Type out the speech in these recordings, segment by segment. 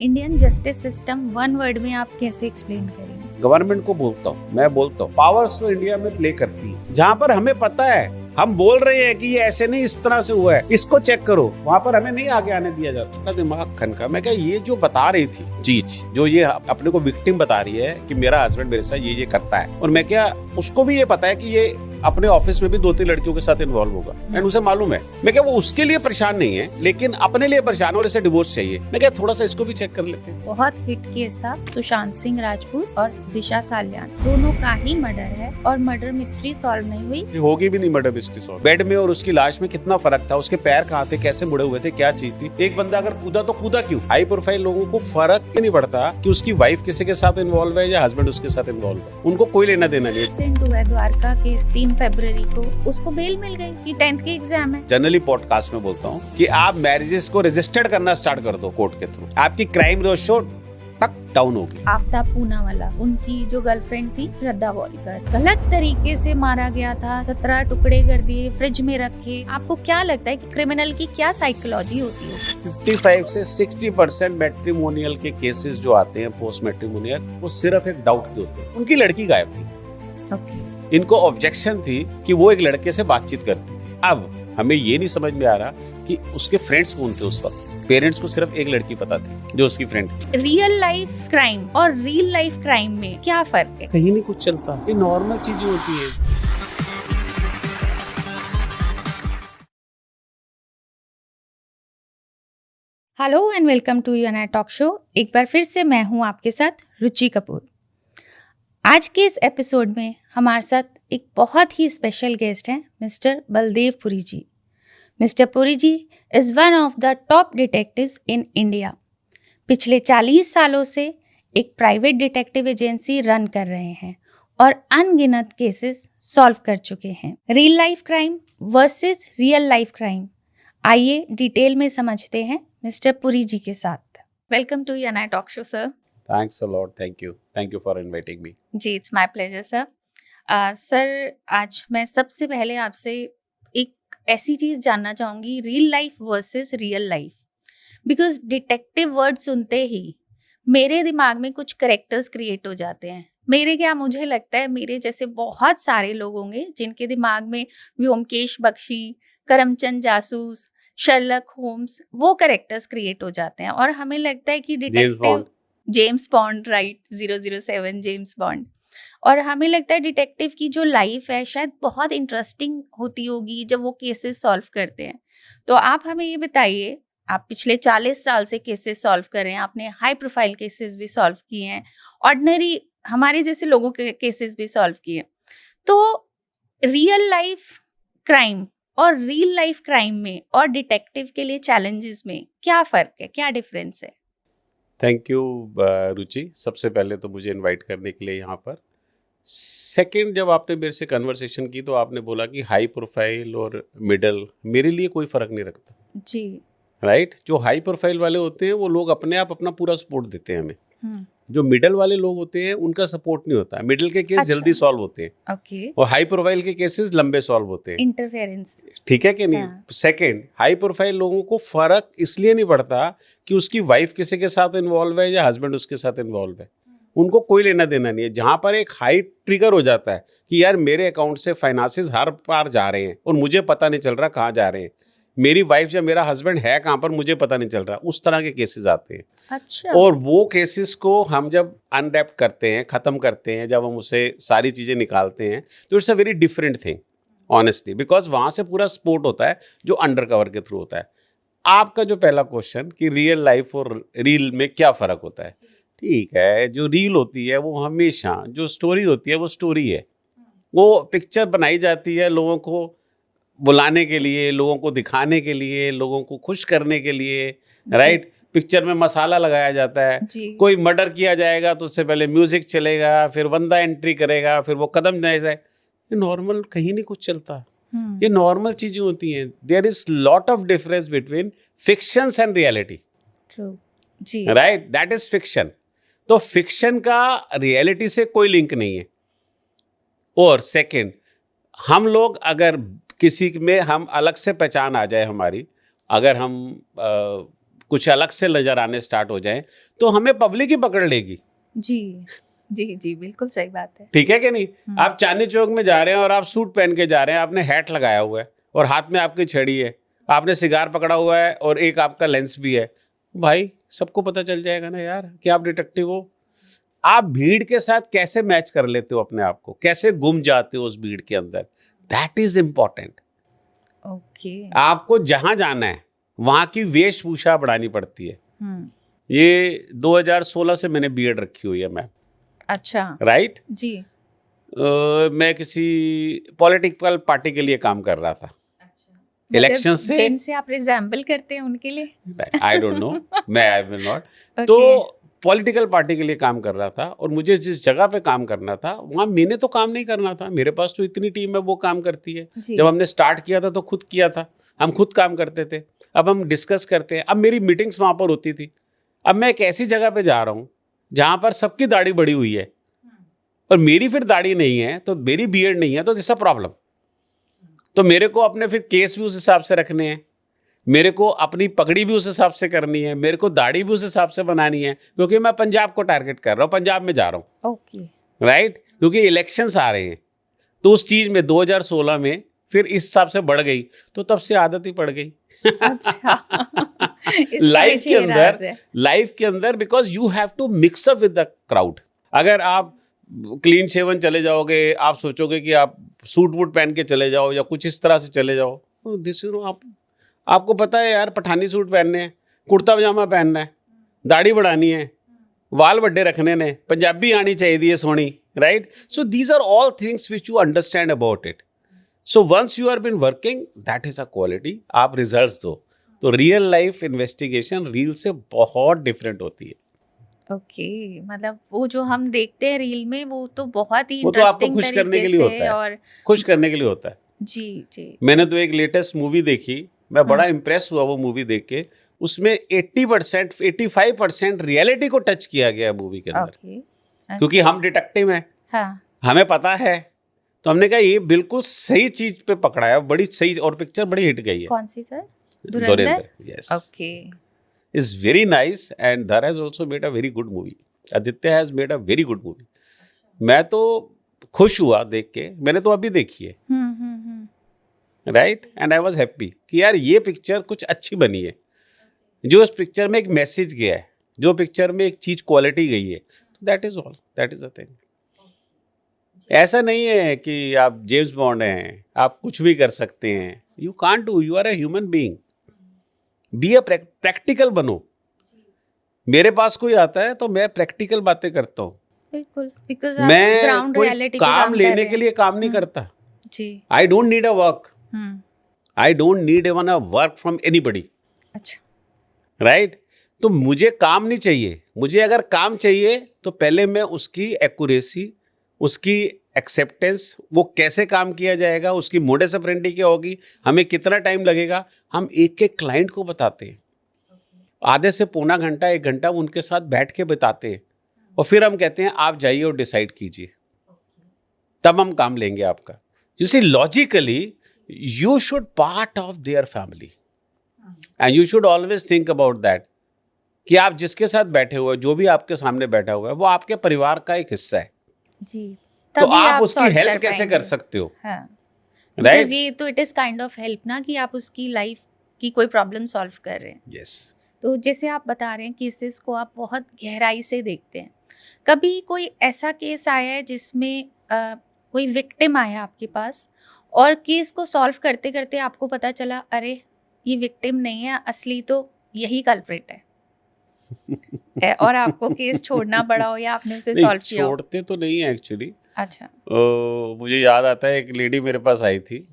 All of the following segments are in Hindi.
Indian justice system one word में आप कैसे एक्सप्लेन करेंगे? गवर्नमेंट को बोलता हूँ, मैं बोलता हूँ पावर्स तो इंडिया में प्ले करती है। जहाँ पर हमें पता है, हम बोल रहे हैं कि ये ऐसे नहीं इस तरह से हुआ है, इसको चेक करो, वहाँ पर हमें नहीं आगे आने दिया जाता। दिमाग खनका। मैं क्या ये जो बता रही थी चीज, जो ये अपने को विक्टिम बता रही है कि मेरा हस्बैंड मेरे साथ ये करता है, और मैं क्या उसको भी ये पता है कि ये अपने ऑफिस में भी 2-3 लड़कियों के साथ इन्वॉल्व होगा, एंड उसे मालूम है। मैं क्या वो उसके लिए परेशान नहीं है, लेकिन अपने लिए परेशान और इसे डिवोर्स चाहिए। मैं क्या थोड़ा सा इसको भी चेक कर लेते हैं। बहुत हिट केस था सुशांत सिंह राजपूत और दिशा सालियान, दोनों का ही मर्डर है और मर्डर मिस्ट्री सॉल्व नहीं हुई। होगी भी नहीं मर्डर मिस्ट्री सॉल्व। बेड में और उसकी लाश में कितना फर्क था, उसके पैर कहाँ थे, कैसे मुड़े हुए थे, क्या चीज थी। एक बंदा अगर कूदा तो कूदा क्यों? हाई प्रोफाइल लोगों को फर्क ही नहीं पड़ता कि उसकी वाइफ किसी के साथ इन्वॉल्व है या हस्बैंड उसके साथ इन्वॉल्व है, उनको कोई लेना देना नहीं। द्वारका केस 3 फरवरी को उसको बेल मिल गई कि 10th के एग्जाम है। जनरली पॉडकास्ट में बोलता हूँ कि आप मैरिजेस को रजिस्टर्ड करना स्टार्ट कर दो कोर्ट के थ्रू, आपकी क्राइम रेशियो टक डाउन होगी। आफ्ताब पूनावाला, उनकी जो गर्लफ्रेंड थी श्रद्धा वॉलकर, गलत तरीके से मारा गया था, 17 टुकड़े कर दिए, फ्रिज में रखे। आपको क्या लगता है कि क्रिमिनल की क्या साइकोलॉजी होती है? 55 से 60% मैट्रिमोनियल के केसेस जो आते हैं पोस्ट मैट्रिमोनियल, वो सिर्फ एक डाउट के होते हैं, उनकी लड़की गायब थी। ओके। इनको ऑब्जेक्शन थी कि वो एक लड़के से बातचीत करती थी। अब हमें ये नहीं समझ में आ रहा कि उसके फ्रेंड्स कौन थे उस वक्त। पेरेंट्स को सिर्फ एक लड़की पता थी जो उसकी फ्रेंड थी। रियल लाइफ क्राइम और रियल लाइफ क्राइम में क्या फर्क है? कहीं नहीं कुछ चलता, ये नॉर्मल चीजें होती है। Hello and welcome to UNI talk show. एक बार फिर से मैं हूं आपके साथ रुचि कपूर। आज के इस एपिसोड में हमारे साथ एक बहुत ही स्पेशल गेस्ट हैं, mister Baldev Puri ji. Mister Puri ji is one of the top detectives in India. पिछले 40 सालों से एक प्राइवेट डिटेक्टिव एजेंसी रन कर रहे हैं और अनगिनत केसेस सॉल्व कर चुके हैं। Real life crime versus real life crime, आइए डिटेल में समझते हैं मिस्टर पुरी जी के साथ। Welcome to UNI talk show sir. Thanks a lot, thank you for inviting me. जी, it's my pleasure sir. Sir, आज मैं सबसे पहले आपसे एक ऐसी चीज़ जानना चाहूँगी, real life versus real life, because detective word सुनते ही मेरे दिमाग में कुछ कैरेक्टर्स क्रिएट हो जाते हैं। मुझे लगता है मेरे जैसे बहुत सारे लोग होंगे जिनके दिमाग में व्योमकेश बख्शी, करमचंद जासूस, शर्लक होम्स, वो कैरेक्टर्स क्रिएट हो जाते हैं और हमें लगता है कि detective James bond, right, 007 James bond, और हमें लगता है डिटेक्टिव की जो लाइफ है शायद बहुत इंटरेस्टिंग होती होगी जब वो केसेस सॉल्व करते हैं। तो आप हमें ये बताइए, आप पिछले 40 साल से केसेस सॉल्व कर रहे हैं, आपने हाई प्रोफाइल केसेस भी सॉल्व किए हैं, ऑर्डिनरी हमारे जैसे लोगों के केसेस भी सॉल्व किए, तो रियल लाइफ क्राइम और रियल लाइफ क्राइम में और डिटेक्टिव के लिए चैलेंजेस में क्या फ़र्क है, क्या डिफरेंस है? थैंक यू रुचि, सबसे पहले तो मुझे इनवाइट करने के लिए यहाँ पर। सेकंड, जब आपने मेरे से कन्वर्सेशन की तो आपने बोला कि हाई प्रोफाइल और मिडल, मेरे लिए कोई फ़र्क नहीं रखता जी, राइट। जो हाई प्रोफाइल वाले होते हैं वो लोग अपने आप अपना पूरा सपोर्ट देते हैं हमें। जो मिडल वाले लोग होते हैं उनका सपोर्ट नहीं होता। मिडल के केस जल्दी सॉल्व होते हैं, ओके, और हाई प्रोफाइल के केसेस लंबे सॉल्व होते हैं, इंटरफेरेंस, ठीक है कि नहीं। सेकंड, हाई प्रोफाइल लोगों को फर्क इसलिए नहीं पड़ता कि उसकी वाइफ किसी के साथ इन्वॉल्व है या हस्बैंड उसके साथ इन्वॉल्व है, उनको कोई लेना देना नहीं है। जहां पर एक हाई ट्रिगर हो जाता है कि यार मेरे अकाउंट से फाइनेंसेस हर पार जा रहे हैं और मुझे पता नहीं चल रहा कहाँ जा रहे हैं, मेरी वाइफ या मेरा हस्बैंड है कहाँ पर मुझे पता नहीं चल रहा, उस तरह के केसेस आते हैं। अच्छा। और वो केसेस को हम जब अनरैप करते हैं, ख़त्म करते हैं, जब हम उसे सारी चीज़ें निकालते हैं, तो it's a very different thing honestly, because वहाँ से पूरा सपोर्ट होता है जो अंडर कवर के थ्रू होता है। आपका जो पहला क्वेश्चन कि रियल लाइफ और रील में क्या फ़र्क होता है, ठीक है, जो रील होती है वो हमेशा, जो स्टोरी होती है वो स्टोरी है, वो पिक्चर बनाई जाती है लोगों को बुलाने के लिए, लोगों को दिखाने के लिए, लोगों को खुश करने के लिए, राइट। पिक्चर में मसाला लगाया जाता है, कोई मर्डर किया जाएगा तो उससे पहले म्यूजिक चलेगा, फिर बंदा एंट्री करेगा, फिर वो कदम जाए। ये नॉर्मल, कहीं नहीं कुछ चलता, ये नॉर्मल चीजें होती हैं। There is lot of difference between fictions and reality, true जी, राइट, दैट इज फिक्शन। तो फिक्शन का रियलिटी से कोई लिंक नहीं है। और सेकंड, हम लोग अगर किसी में हम अलग से पहचान आ जाए हमारी, अगर हम कुछ अलग से नजर आने स्टार्ट हो जाए तो हमें पब्लिक ही पकड़ लेगी। जी जी जी, बिल्कुल सही बात है। ठीक है कि नहीं? आप चांदनी चौक में जा रहे हैं और आप सूट पहन के जा रहे हैं, आपने हैट लगाया हुआ है और हाथ में आपकी छड़ी है, आपने सिगार पकड़ा हुआ है और एक आपका लेंस भी है, भाई सबको पता चल जाएगा ना यार कि आप डिटेक्टिव हो। आप भीड़ के साथ कैसे मैच कर लेते हो अपने आप को, कैसे गुम जाते हो उस भीड़ के अंदर, दैट इज इंपॉर्टेंट। ओके। आपको जहां जाना है वहां की वेशभूषा बढ़ानी पड़ती है। हम्म। ये 2016 से मैंने बीएड रखी हुई है मैम। अच्छा। राइट। जी। मैं किसी पॉलिटिकल पार्टी के लिए काम कर रहा था। इलेक्शन से जिनसे आप रिजेंबल करते हैं उनके लिए आई डोंट नो, मैं आई विल नॉट। तो पॉलिटिकल पार्टी के लिए काम कर रहा था और मुझे जिस जगह पे काम करना था वहाँ मैंने तो काम नहीं करना था, मेरे पास तो इतनी टीम है वो काम करती है। जब हमने स्टार्ट किया था तो खुद किया था, हम खुद काम करते थे। अब हम डिस्कस करते हैं, अब मेरी मीटिंग्स वहाँ पर होती थी। अब मैं एक ऐसी जगह पे जा रहा हूँ जहाँ पर सबकी दाढ़ी बड़ी हुई है और मेरी फिर दाढ़ी नहीं है, तो मेरी बियर्ड नहीं है, तो दिस अ प्रॉब्लम। तो मेरे को अपने फिर केस भी उस हिसाब से रखने हैं, मेरे को अपनी पगड़ी भी उस हिसाब से करनी है, मेरे को दाढ़ी भी उस हिसाब से बनानी है, क्योंकि मैं पंजाब को टारगेट कर रहा हूँ, पंजाब में जा रहा हूँ। ओके। राइट, क्योंकि इलेक्शंस आ रहे हैं। तो उस चीज में 2016 में फिर इस हिसाब से बढ़ गई, तो तब से आदत ही पड़ गई। अच्छा। लाइफ के अंदर because you have to mix up with the crowd. अगर आप क्लीन शेवन चले जाओगे, आप सोचोगे कि आप सूट वूट पहन के चले जाओ या कुछ इस तरह से चले जाओ, दिस यू नो, आपको पता है यार पठानी सूट पहनने हैं, कुर्ता पजामा पहनना है, दाढ़ी बढ़ानी है, वाल बड्डे रखने ने, पंजाबी आनी चाहिए सोनी। Right, so these are all things which you understand about it. So once you are been working, that is a quality. आप रिजल्ट्स दो, तो रियल लाइफ इन्वेस्टिगेशन रील से बहुत डिफरेंट होती है। ओके, मतलब वो जो हम देखते हैं रील में वो तो बहुत ही वो तो आपको इंटरेस्टिंग खुश करने के तरीके लिए से होता है, और खुश करने के लिए होता है। जी जी। मैंने तो एक लेटेस्ट मूवी देखी, मैं बड़ा इम्प्रेस हुआ वो मूवी देख के। उसमें 80% 85% रियलिटी को टच किया गया मूवी के अंदर। ओके। क्योंकि हम डिटेक्टिव हैं, हाँ। हमें पता है, तो हमने कहा ये बिल्कुल सही चीज पे पकड़ा है, बड़ी सही, और पिक्चर बड़ी हिट गई है। कौन सी sir? Dhurandhar. Yes. Okay. Is very nice and Dhar has also made a very good movie. Aditya has made a very good movie. मैं तो खुश हुआ देख के, मैंने तो अभी देखी है। Right, and I was happy कि यार ये पिक्चर कुछ अच्छी बनी है, जो उस पिक्चर में एक मैसेज गया है, जो पिक्चर में एक चीज क्वालिटी गई है। That is all, that is the thing. ऐसा नहीं है कि आप जेम्स बॉन्ड हैं, आप कुछ भी कर सकते हैं। You can't do, you are a human being. Be a practical बनो। मेरे पास कोई आता है तो मैं प्रैक्टिकल बातें करता हूँ। बिल्कुल, बिकॉज मैं ग्राउंड कोई रियलिटी काम लेने के लिए काम नहीं करता। जी। I don't need a work, I don't need even a work from anybody. अच्छा। राइट, तो मुझे काम नहीं चाहिए। मुझे अगर काम चाहिए तो पहले मैं उसकी एक्यूरेसी, उसकी एक्सेप्टेंस, वो कैसे काम किया जाएगा, उसकी मोडस ऑपरेंडी क्या होगी, हमें कितना टाइम लगेगा, हम एक एक क्लाइंट को बताते हैं। आधे से पौना घंटा 1 घंटा उनके साथ बैठ के बिताते हैं, और फिर हम कहते हैं आप जाइए और डिसाइड कीजिए, तब हम काम लेंगे आपका। You see, logically you should part of their family and you should always think about that कि आप जिसके साथ बैठे हुए, जो भी आपके सामने बैठा हुआ है, वो आपके परिवार का एक हिस्सा है जी। तो आप उसकी हेल्प कैसे कर सकते हो? राइट, ये तो it is kind of help ना, कि आप उसकी लाइफ की कोई प्रॉब्लम सॉल्व कर रहे हैं। यस। तो जैसे आप बता रहे हैं केसेस को आप बहुत गहराई से देखते हैं, कभी कोई ऐसा केस आया है जिसमें कोई विक्टिम आया आपके पास और केस को सॉल्व करते करते आपको पता चला अरे ये विक्टिम नहीं है, असली तो यही कल्प्रिट है और आपको केस छोड़ना पड़ा हो या आपने उसे सॉल्व किया हो? छोड़ते तो नहीं है एक्चुअली। अच्छा। मुझे याद आता है एक लेडी मेरे पास आई थी,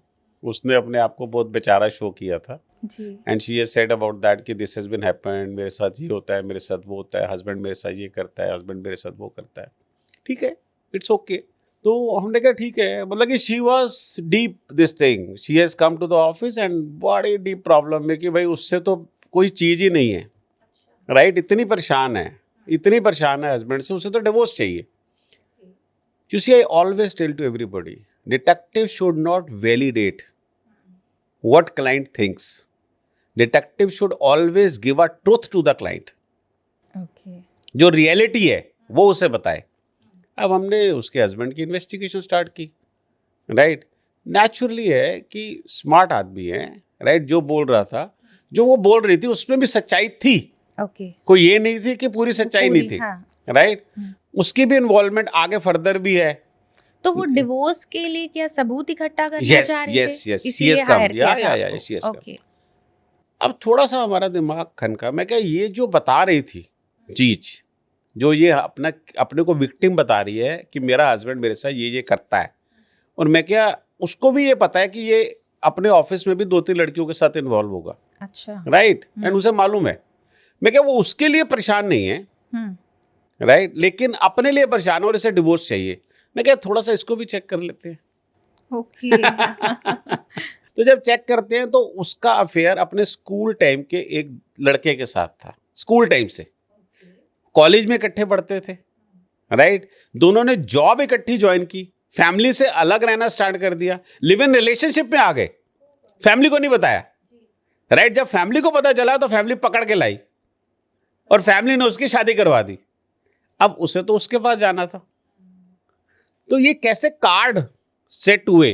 उसने अपने आप को बहुत बेचारा शो किया था जी। And she has said about that कि दिस हैज बीन हैपेंड, मेरे साथ ये होता है, मेरे साथ वो होता है, हस्बैंड मेरे साथ ये करता है, हस्बैंड मेरे साथ वो करता है। ठीक है, इट्स ओके। तो हमने कहा ठीक है, मतलब कि she was deep this thing, she has come to the office and बड़ी डीप प्रॉब्लम में कि भाई उससे तो कोई चीज ही नहीं है। राइट, इतनी परेशान है हस्बैंड से, उसे तो डिवोर्स चाहिए। You see, I always tell to everybody, detective should not validate what client thinks. Detective should always give a truth to the client, okay, जो रियलिटी है वो उसे बताए। अब हमने उसके हस्बैंड की इन्वेस्टिगेशन स्टार्ट की, राइट। नेचुरली है कि स्मार्ट आदमी है, राइट। जो बोल रहा था, जो वो बोल रही थी उसमें भी सच्चाई थी, ओके, कोई ये नहीं थी कि पूरी सच्चाई नहीं थी, हाँ। राइट। उसकी भी इन्वॉल्वमेंट आगे फर्दर भी है। तो वो डिवोर्स के लिए क्या सबूत इकट्ठा करना Yes, चाह रहे yes, थे, yes, she इसीलिए has come. हायर किया Yeah, था yeah, yeah, आपको? she has come. ओके, अब थोड़ा सा हमारा दिमाग खनका, मैं क्या ये जो बता रही थी चीज, जो ये अपने को विक्टिम बता रही है कि मेरा हस्बैंड मेरे साथ ये करता है, और मैं क्या उसको भी ये पता है कि ये अपने ऑफिस में भी 2-3 लड़कियों के साथ इन्वॉल्व होगा, अच्छा, राइट। एंड उसे मालूम है। मैं क्या वो उसके लिए परेशान नहीं है, राइट, लेकिन अपने लिए परेशान है और इसे डिवोर्स चाहिए। मैं क्या थोड़ा सा इसको भी चेक कर लेते हैं। ओके, तो जब चेक करते हैं तो उसका अफेयर अपने स्कूल टाइम के एक लड़के के साथ था, स्कूल टाइम से। कॉलेज में इकट्ठे पढ़ते थे, राइट। दोनों ने जॉब इकट्ठी ज्वाइन की, फैमिली से अलग रहना स्टार्ट कर दिया, लिव इन रिलेशनशिप में आ गए, फैमिली को नहीं बताया, राइट। जब फैमिली को पता चला तो फैमिली पकड़ के लाई और फैमिली ने उसकी शादी करवा दी। अब उसे तो उसके पास जाना था। तो ये कैसे कार्ड सेट हुए,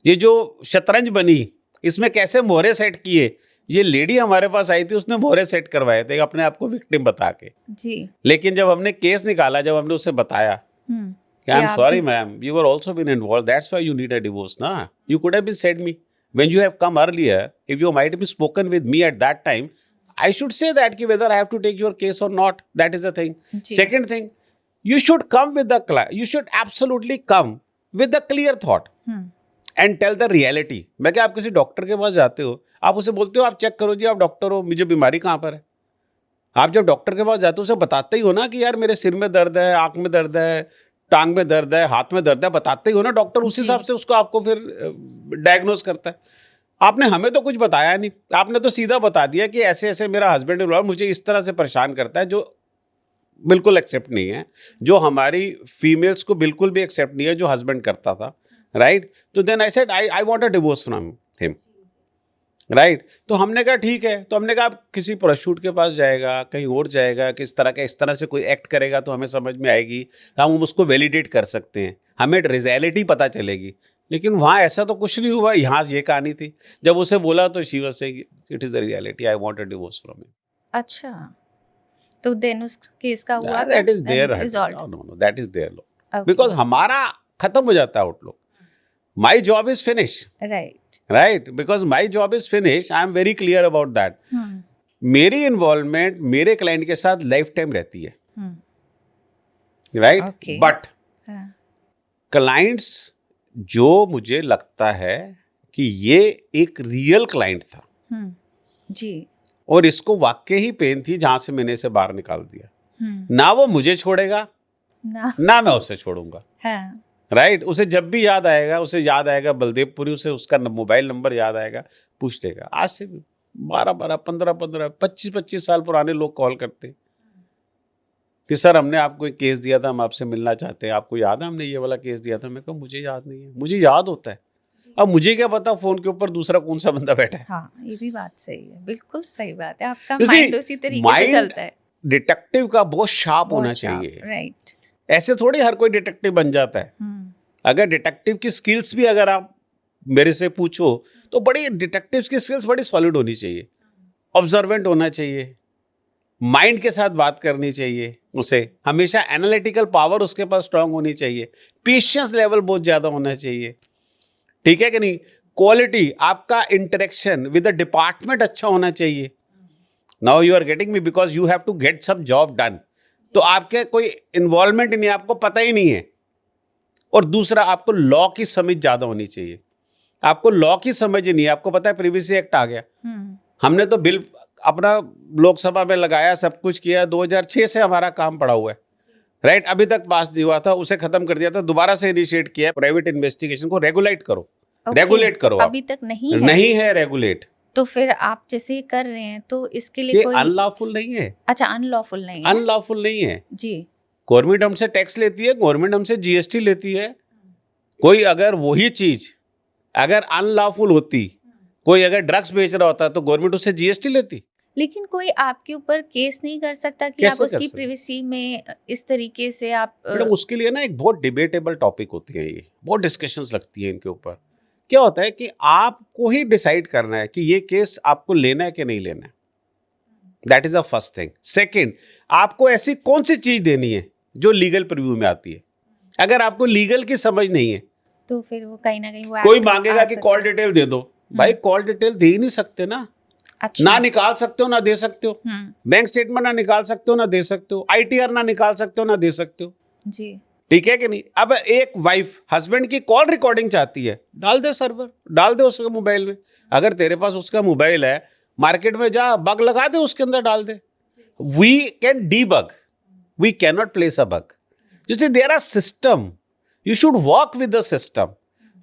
ये जो शतरंज बनी, इसमें कैसे मोहरे सेट किए। ये लेडी हमारे पास आई थी, उसने मोहरे सेट करवाए थे अपने आप को विक्टिम बता के जी। लेकिन जब हमने केस निकाला, जब हमने उससे बताया कि I am sorry ma'am, you are also been involve, that's why you need a divorce ना, you could have been said me when you have come earlier, if you might be spoken with me at that time, I should say that ki whether I have to take your case or not. That is the thing. Second thing, you should come with the you should absolutely come with the clear thought and tell the reality. मैं क्या, आप किसी डॉक्टर के पास जाते हो, आप उसे बोलते हो आप चेक करो जी, आप डॉक्टर हो, मुझे बीमारी कहाँ पर है। आप जब डॉक्टर के पास जाते हो उसे बताते ही हो ना कि यार मेरे सिर में दर्द है, आंख में दर्द है, टांग में दर्द है, हाथ में दर्द है, बताते ही हो ना। डॉक्टर उस हिसाब से उसको आपको फिर डायग्नोज करता है। आपने हमें तो कुछ बताया नहीं, आपने तो सीधा बता दिया कि ऐसे ऐसे मेरा हस्बैंड मुझे इस तरह से परेशान करता है, जो बिल्कुल एक्सेप्ट नहीं है, जो हमारी फीमेल्स को बिल्कुल भी एक्सेप्ट नहीं है, जो हस्बैंड करता था, राइट। तो then I said I want a divorce from him, right. तो हमने कहा ठीक है। तो हमने कहा आप किसी प्रोस्टिट्यूट के पास जाएगा, कहीं और जाएगा, किस तरह का इस तरह से कोई एक्ट करेगा तो हमें समझ में आएगी, हम उसको वैलिडेट कर सकते हैं, हमें रियलिटी पता चलेगी। लेकिन वहाँ ऐसा तो कुछ नहीं हुआ। यहाँ ये कहानी थी, जब उसे बोला तो she was saying it is the reality, I want a divorce from him. अच्छा, तो देन उस केस का हुआ, that is there, no that is there, because हमारा खत्म हो जाता है outlook. My job is finish, right, because my job is finish, I am very clear about that. मेरी इन्वॉल्वमेंट मेरे क्लाइंट के साथ लाइफ टाइम रहती है, राइट। बट क्लाइंट्स जो मुझे लगता है कि ये एक रियल क्लाइंट था जी, और इसको वाकई ही पेन थी जहां से मैंने इसे बाहर निकाल दिया, ना वो मुझे छोड़ेगा ना मैं उसे छोड़ूंगा, राइट। उसे जब भी याद आएगा, उसे याद आएगा बलदेवपुरी, उसे उसका मोबाइल नंबर याद आएगा, पूछ लेगा। आज से 12-12, 15-15, 25-25 साल पुराने लोग कॉल करते कि सर हमने आपको एक केस दिया था, हम आपसे मिलना चाहते हैं, आपको याद है हमने ये वाला केस दिया था। मैं कहा मुझे याद नहीं है। मुझे याद होता है, अब मुझे क्या पता फोन के ऊपर दूसरा कौन सा बंदा बैठा है। हाँ, ये भी बात सही है, बिल्कुल सही बात है। आपका माइंड उसी तरीके से चलता है। डिटेक्टिव का बहुत शार्प होना चाहिए, राइट। ऐसे थोड़ी हर कोई डिटेक्टिव बन जाता है। अगर डिटेक्टिव की स्किल्स भी अगर आप मेरे से पूछो तो बड़ी डिटेक्टिव की स्किल्स बड़ी सॉलिड होनी चाहिए, ऑब्जर्वेंट होना चाहिए, माइंड के साथ बात करनी चाहिए, उसे हमेशा एनालिटिकल पावर उसके पास स्ट्रांग होनी चाहिए, पेशेंस लेवल बहुत ज्यादा होना चाहिए, ठीक है कि नहीं। क्वालिटी आपका इंटरेक्शन विद द डिपार्टमेंट अच्छा होना चाहिए। Now you are getting me, because you have to get some job done. तो आपके कोई इन्वॉल्वमेंट नहीं है, आपको पता ही नहीं है। और दूसरा, आपको लॉ की समझ ज्यादा होनी चाहिए। आपको लॉ की समझ ही नहीं है, आपको पता है प्रीवियस एक्ट आ गया, हमने तो बिल अपना लोकसभा में लगाया, सब कुछ किया, 2006 से हमारा काम पड़ा हुआ है, राइट। अभी तक पास नहीं हुआ था, उसे खत्म कर दिया था, दोबारा से इनिशिएट किया। प्राइवेट इन्वेस्टिगेशन को रेगुलेट करो, रेगुलेट करो। अभी तक नहीं है रेगुलेट। तो फिर आप जैसे कर रहे हैं तो इसके लिए कोई अनलॉफुल नहीं है। अच्छा, अनलॉफुल नहीं है, अनलॉफुल नहीं है जी। गवर्नमेंट हमसे टैक्स लेती है, गवर्नमेंट हमसे जीएसटी लेती है। कोई अगर वही चीज अगर अनलॉफुल होती, कोई अगर ड्रग्स बेच रहा होता तो गवर्नमेंट उससे जीएसटी लेती। लेकिन कोई आपके ऊपर केस नहीं कर सकता कि आप कैसे कर उसकी सकते? प्रिवेसी में इस तरीके से आप मैडम उसके लिए ना एक बहुत डिबेटेबल टॉपिक होती है, ये बहुत डिस्कशंस लगती है इनके ऊपर। क्या होता है कि आपको ही डिसाइड करना है कि ये केस आपको लेना है कि नहीं लेना है। That is the first thing. Second, आपको ऐसी कौन सी चीज देनी है जो लीगल प्रिव्यू में आती है। अगर आपको लीगल की समझ नहीं है तो फिर वो कहीं ना कहीं वो कोई act मांगेगा आ कि सकता कॉल है। डिटेल दे दो, भाई कॉल डिटेल दे ही नहीं सकते ना। अच्छा। ना निकाल सकते हो ना दे सकते हो, बैंक स्टेटमेंट ना निकाल सकते हो ना दे सकते हो, आईटीआर ना निकाल सकते हो ना दे सकते हो। जी। ठीक है कि नहीं। अब एक वाइफ हस्बैंड की कॉल रिकॉर्डिंग चाहती है, डाल दे सर्वर, डाल दे उसके मोबाइल में। अगर तेरे पास उसका मोबाइल है, मार्केट में जा बग लगा दे, उसके अंदर डाल दे। We can debug, we can not place a bug. You see there are system, you should work with the system,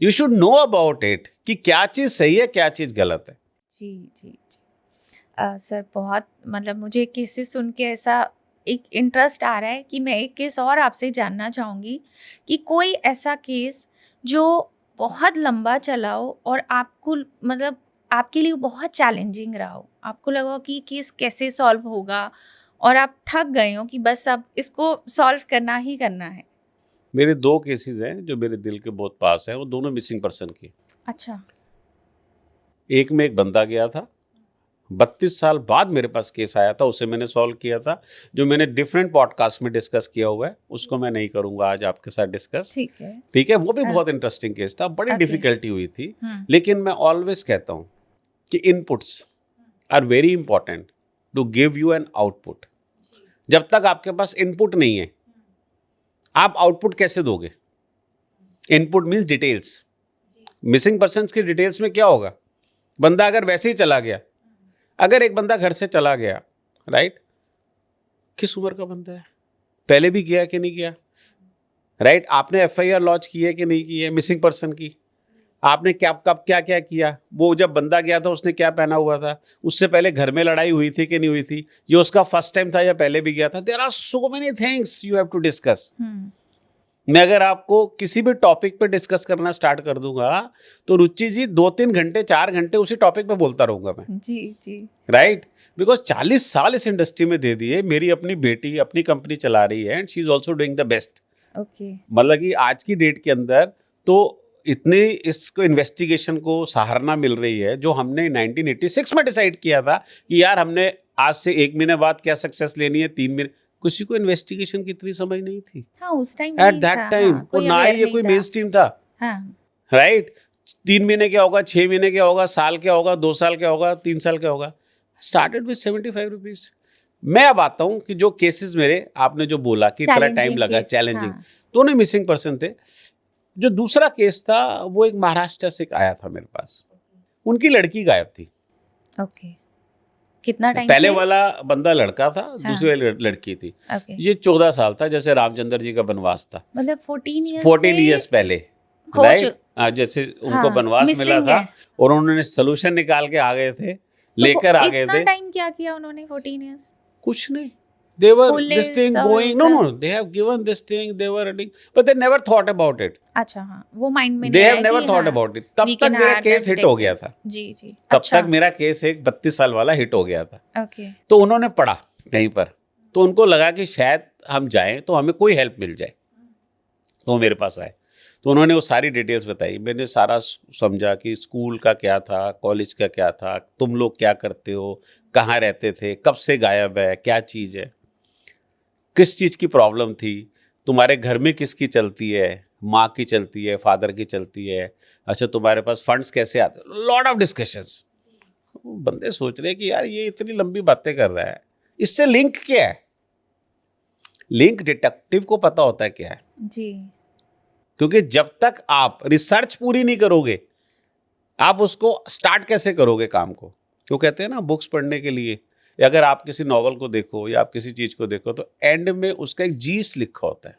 you should know about it कि क्या चीज सही है क्या चीज गलत है। जी जी जी। सर बहुत मतलब मुझे केसेस सुन के ऐसा एक इंटरेस्ट आ रहा है कि मैं एक केस और आपसे जानना चाहूँगी कि कोई ऐसा केस जो बहुत लंबा चला हो और आपको मतलब आपके लिए बहुत चैलेंजिंग रहा हो, आपको लगा हो कि ये केस कैसे सॉल्व होगा और आप थक गए हो कि बस अब इसको सॉल्व करना ही करना है। मेरे दो केसेस हैं जो मेरे दिल के बहुत पास है, वो दोनों मिसिंग पर्सन की। अच्छा। एक में एक बंदा गया था, 32 साल बाद मेरे पास केस आया था, उसे मैंने सॉल्व किया था, जो मैंने डिफरेंट पॉडकास्ट में डिस्कस किया हुआ है, उसको मैं नहीं करूंगा आज आपके साथ डिस्कस। ठीक है। ठीक है, वो भी बहुत इंटरेस्टिंग केस था, बड़ी Okay. डिफिकल्टी हुई थी। लेकिन मैं ऑलवेज कहता हूं कि inputs are very important to give you an output. जब तक आपके पास इनपुट नहीं है, आप आउटपुट कैसे दोगे? Input means details. Missing person की डिटेल्स में क्या होगा? बंदा अगर वैसे ही चला गया, अगर एक बंदा घर से चला गया, राइट, किस उम्र का बंदा है, पहले भी गया कि नहीं गया, राइट, आपने एफआईआर लॉन्च की है कि नहीं की है मिसिंग पर्सन की, आपने क्या कब क्या क्या किया, वो जब बंदा गया था उसने क्या पहना हुआ था, उससे पहले घर में लड़ाई हुई थी कि नहीं हुई थी, ये उसका फर्स्ट टाइम था या पहले भी गया था। There are so many things you have to discuss. मैं अगर आपको किसी भी टॉपिक पे डिस्कस करना स्टार्ट कर दूंगा तो रुचि जी 2-3 घंटे 4 घंटे उसी टॉपिक पे बोलता रहूंगा मैं। जी जी। राइट, बिकॉज 40 साल इस इंडस्ट्री में दे दिए। मेरी अपनी बेटी अपनी कंपनी चला रही है and she is also doing the best. Okay. मतलब कि आज की डेट के अंदर तो इतनी इसको इन्वेस्टिगेशन को सराहना मिल रही है, जो हमने 1986 में डिसाइड किया था कि यार हमने आज से 1 महीने बाद क्या सक्सेस लेनी है, 3 महीने, किसी को इन्वेस्टिगेशन की इतनी समझ नहीं थी हाँ उस टाइम एट दैट टाइम। और ना ही ये कोई मेन स्ट्रीम था। हाँ। राइट, 3 महीने क्या होगा, 6 महीने क्या होगा, साल क्या होगा, 2 साल क्या होगा, 3 साल क्या होगा। Started with 75 rupees. मैं अब आता हूँ कि जो केसेस मेरे, आपने जो बोला कि इतना टाइम लगा, चैलेंजिंग, दोनों मिसिंग पर्सन थे। जो दूसरा केस था वो एक महाराष्ट्र से आया था मेरे पास, उनकी लड़की गायब थी। ओके। कितना टाइम? पहले वाला बंदा लड़का था, दूसरी वाली लड़की थी। ये 14 साल था, जैसे रामचंद्र जी का बनवास था, मतलब 14 ईयर्स पहले, राइट। जैसे उनको बनवास मिला था और उन्होंने सोल्यूशन निकाल के आ गए थे, लेकर आ गए थे। इतना टाइम क्या किया उन्होंने 14 इयर्स? कुछ नहीं, they were this thing going, no, they have given this thing, they were running, but they never thought about it. अच्छा, हाँ, वो माइंड में they have never thought about it. तब तक मेरा केस हिट हो गया था। जी जी। तब तक मेरा केस एक 32 साल वाला हिट हो गया था। ओके। तो उन्होंने पढ़ा कहीं पर, तो उनको लगा कि शायद हम जाएं तो हमें कोई हेल्प मिल जाए, तो मेरे पास आए। तो उन्होंने वो सारी डिटेल्स बताई, मैंने सारा समझा कि स्कूल का क्या था, कॉलेज का क्या था, तुम लोग क्या करते हो, कहाँ रहते थे, कब से गायब है, क्या चीज़ है, किस चीज़ की प्रॉब्लम थी, तुम्हारे घर में किसकी चलती है, माँ की चलती है, फादर की चलती है, अच्छा तुम्हारे पास फंड्स कैसे आते, लॉट ऑफ डिस्कशंस। बंदे सोच रहे हैं कि यार ये इतनी लंबी बातें कर रहा है, इससे लिंक क्या है? लिंक डिटेक्टिव को पता होता है क्या है जी। क्योंकि जब तक आप रिसर्च पूरी नहीं करोगे, आप उसको स्टार्ट कैसे करोगे काम को? क्यों कहते हैं ना, बुक्स पढ़ने के लिए, अगर आप किसी नॉवल को देखो या आप किसी चीज को देखो तो एंड में उसका एक जीस लिखा होता है।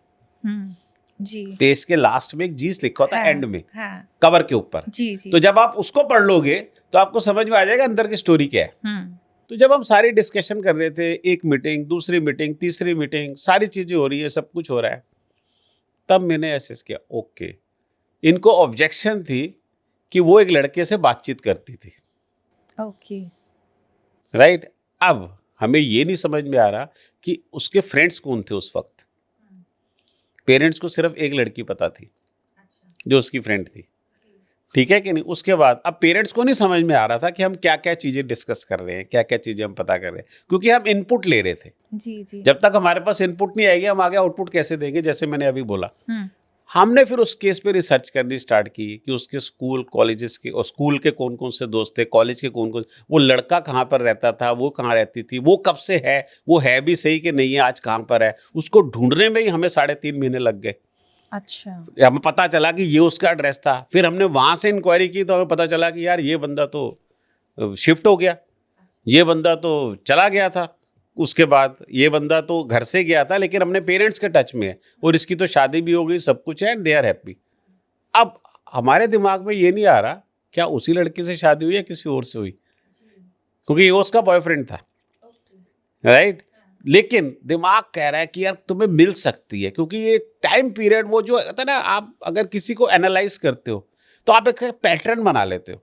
जी। पेज के लास्ट में एक जीस लिखा होता है एंड में, हाँ। कवर के ऊपर। जी जी। तो जब आप उसको पढ़ लोगे तो आपको समझ में आ जाएगा अंदर की स्टोरी क्या है। तो जब हम सारी डिस्कशन कर रहे थे, एक मीटिंग, दूसरी मीटिंग, तीसरी मीटिंग, सारी चीजें हो रही है, सब कुछ हो रहा है, तब मैंने एसेस किया, ओके, इनको ऑब्जेक्शन थी कि वो एक लड़के से बातचीत करती थी। ओके। राइट। अब हमें ये नहीं समझ में आ रहा कि उसके फ्रेंड्स कौन थे उस वक्त। पेरेंट्स को सिर्फ एक लड़की पता थी जो उसकी फ्रेंड थी, ठीक है कि नहीं। उसके बाद अब पेरेंट्स को नहीं समझ में आ रहा था कि हम क्या क्या चीजें डिस्कस कर रहे हैं, क्या क्या चीजें हम पता कर रहे हैं, क्योंकि हम इनपुट ले रहे थे। जी जी। जब तक हमारे पास इनपुट नहीं आएगी हम आगे आउटपुट कैसे देंगे, जैसे मैंने अभी बोला। हम्म। हमने फिर उस केस पे रिसर्च करनी स्टार्ट की कि उसके स्कूल कॉलेजेस के और स्कूल के कौन कौन से दोस्त थे, कॉलेज के कौन कौन, वो लड़का कहाँ पर रहता था, वो कहाँ रहती थी, वो कब से है, वो है भी सही कि नहीं है, आज कहाँ पर है। उसको ढूंढने में ही हमें 3.5 महीने लग गए। अच्छा। हमें पता चला कि ये उसका एड्रेस था। फिर हमने वहाँ से इंक्वायरी की तो हमें पता चला कि यार ये बंदा तो शिफ्ट हो गया, ये बंदा तो चला गया था। उसके बाद ये बंदा तो घर से गया था, लेकिन अपने पेरेंट्स के टच में है और इसकी तो शादी भी हो गई, सब कुछ है, एंड दे आर हैप्पी। अब हमारे दिमाग में ये नहीं आ रहा क्या उसी लड़की से शादी हुई या किसी और से हुई, क्योंकि ये उसका बॉयफ्रेंड था, राइट। लेकिन दिमाग कह रहा है कि यार तुम्हें मिल सकती है, क्योंकि ये टाइम पीरियड वो जो होता है ना, आप अगर किसी को एनालाइज करते हो तो आप एक पैटर्न बना लेते हो।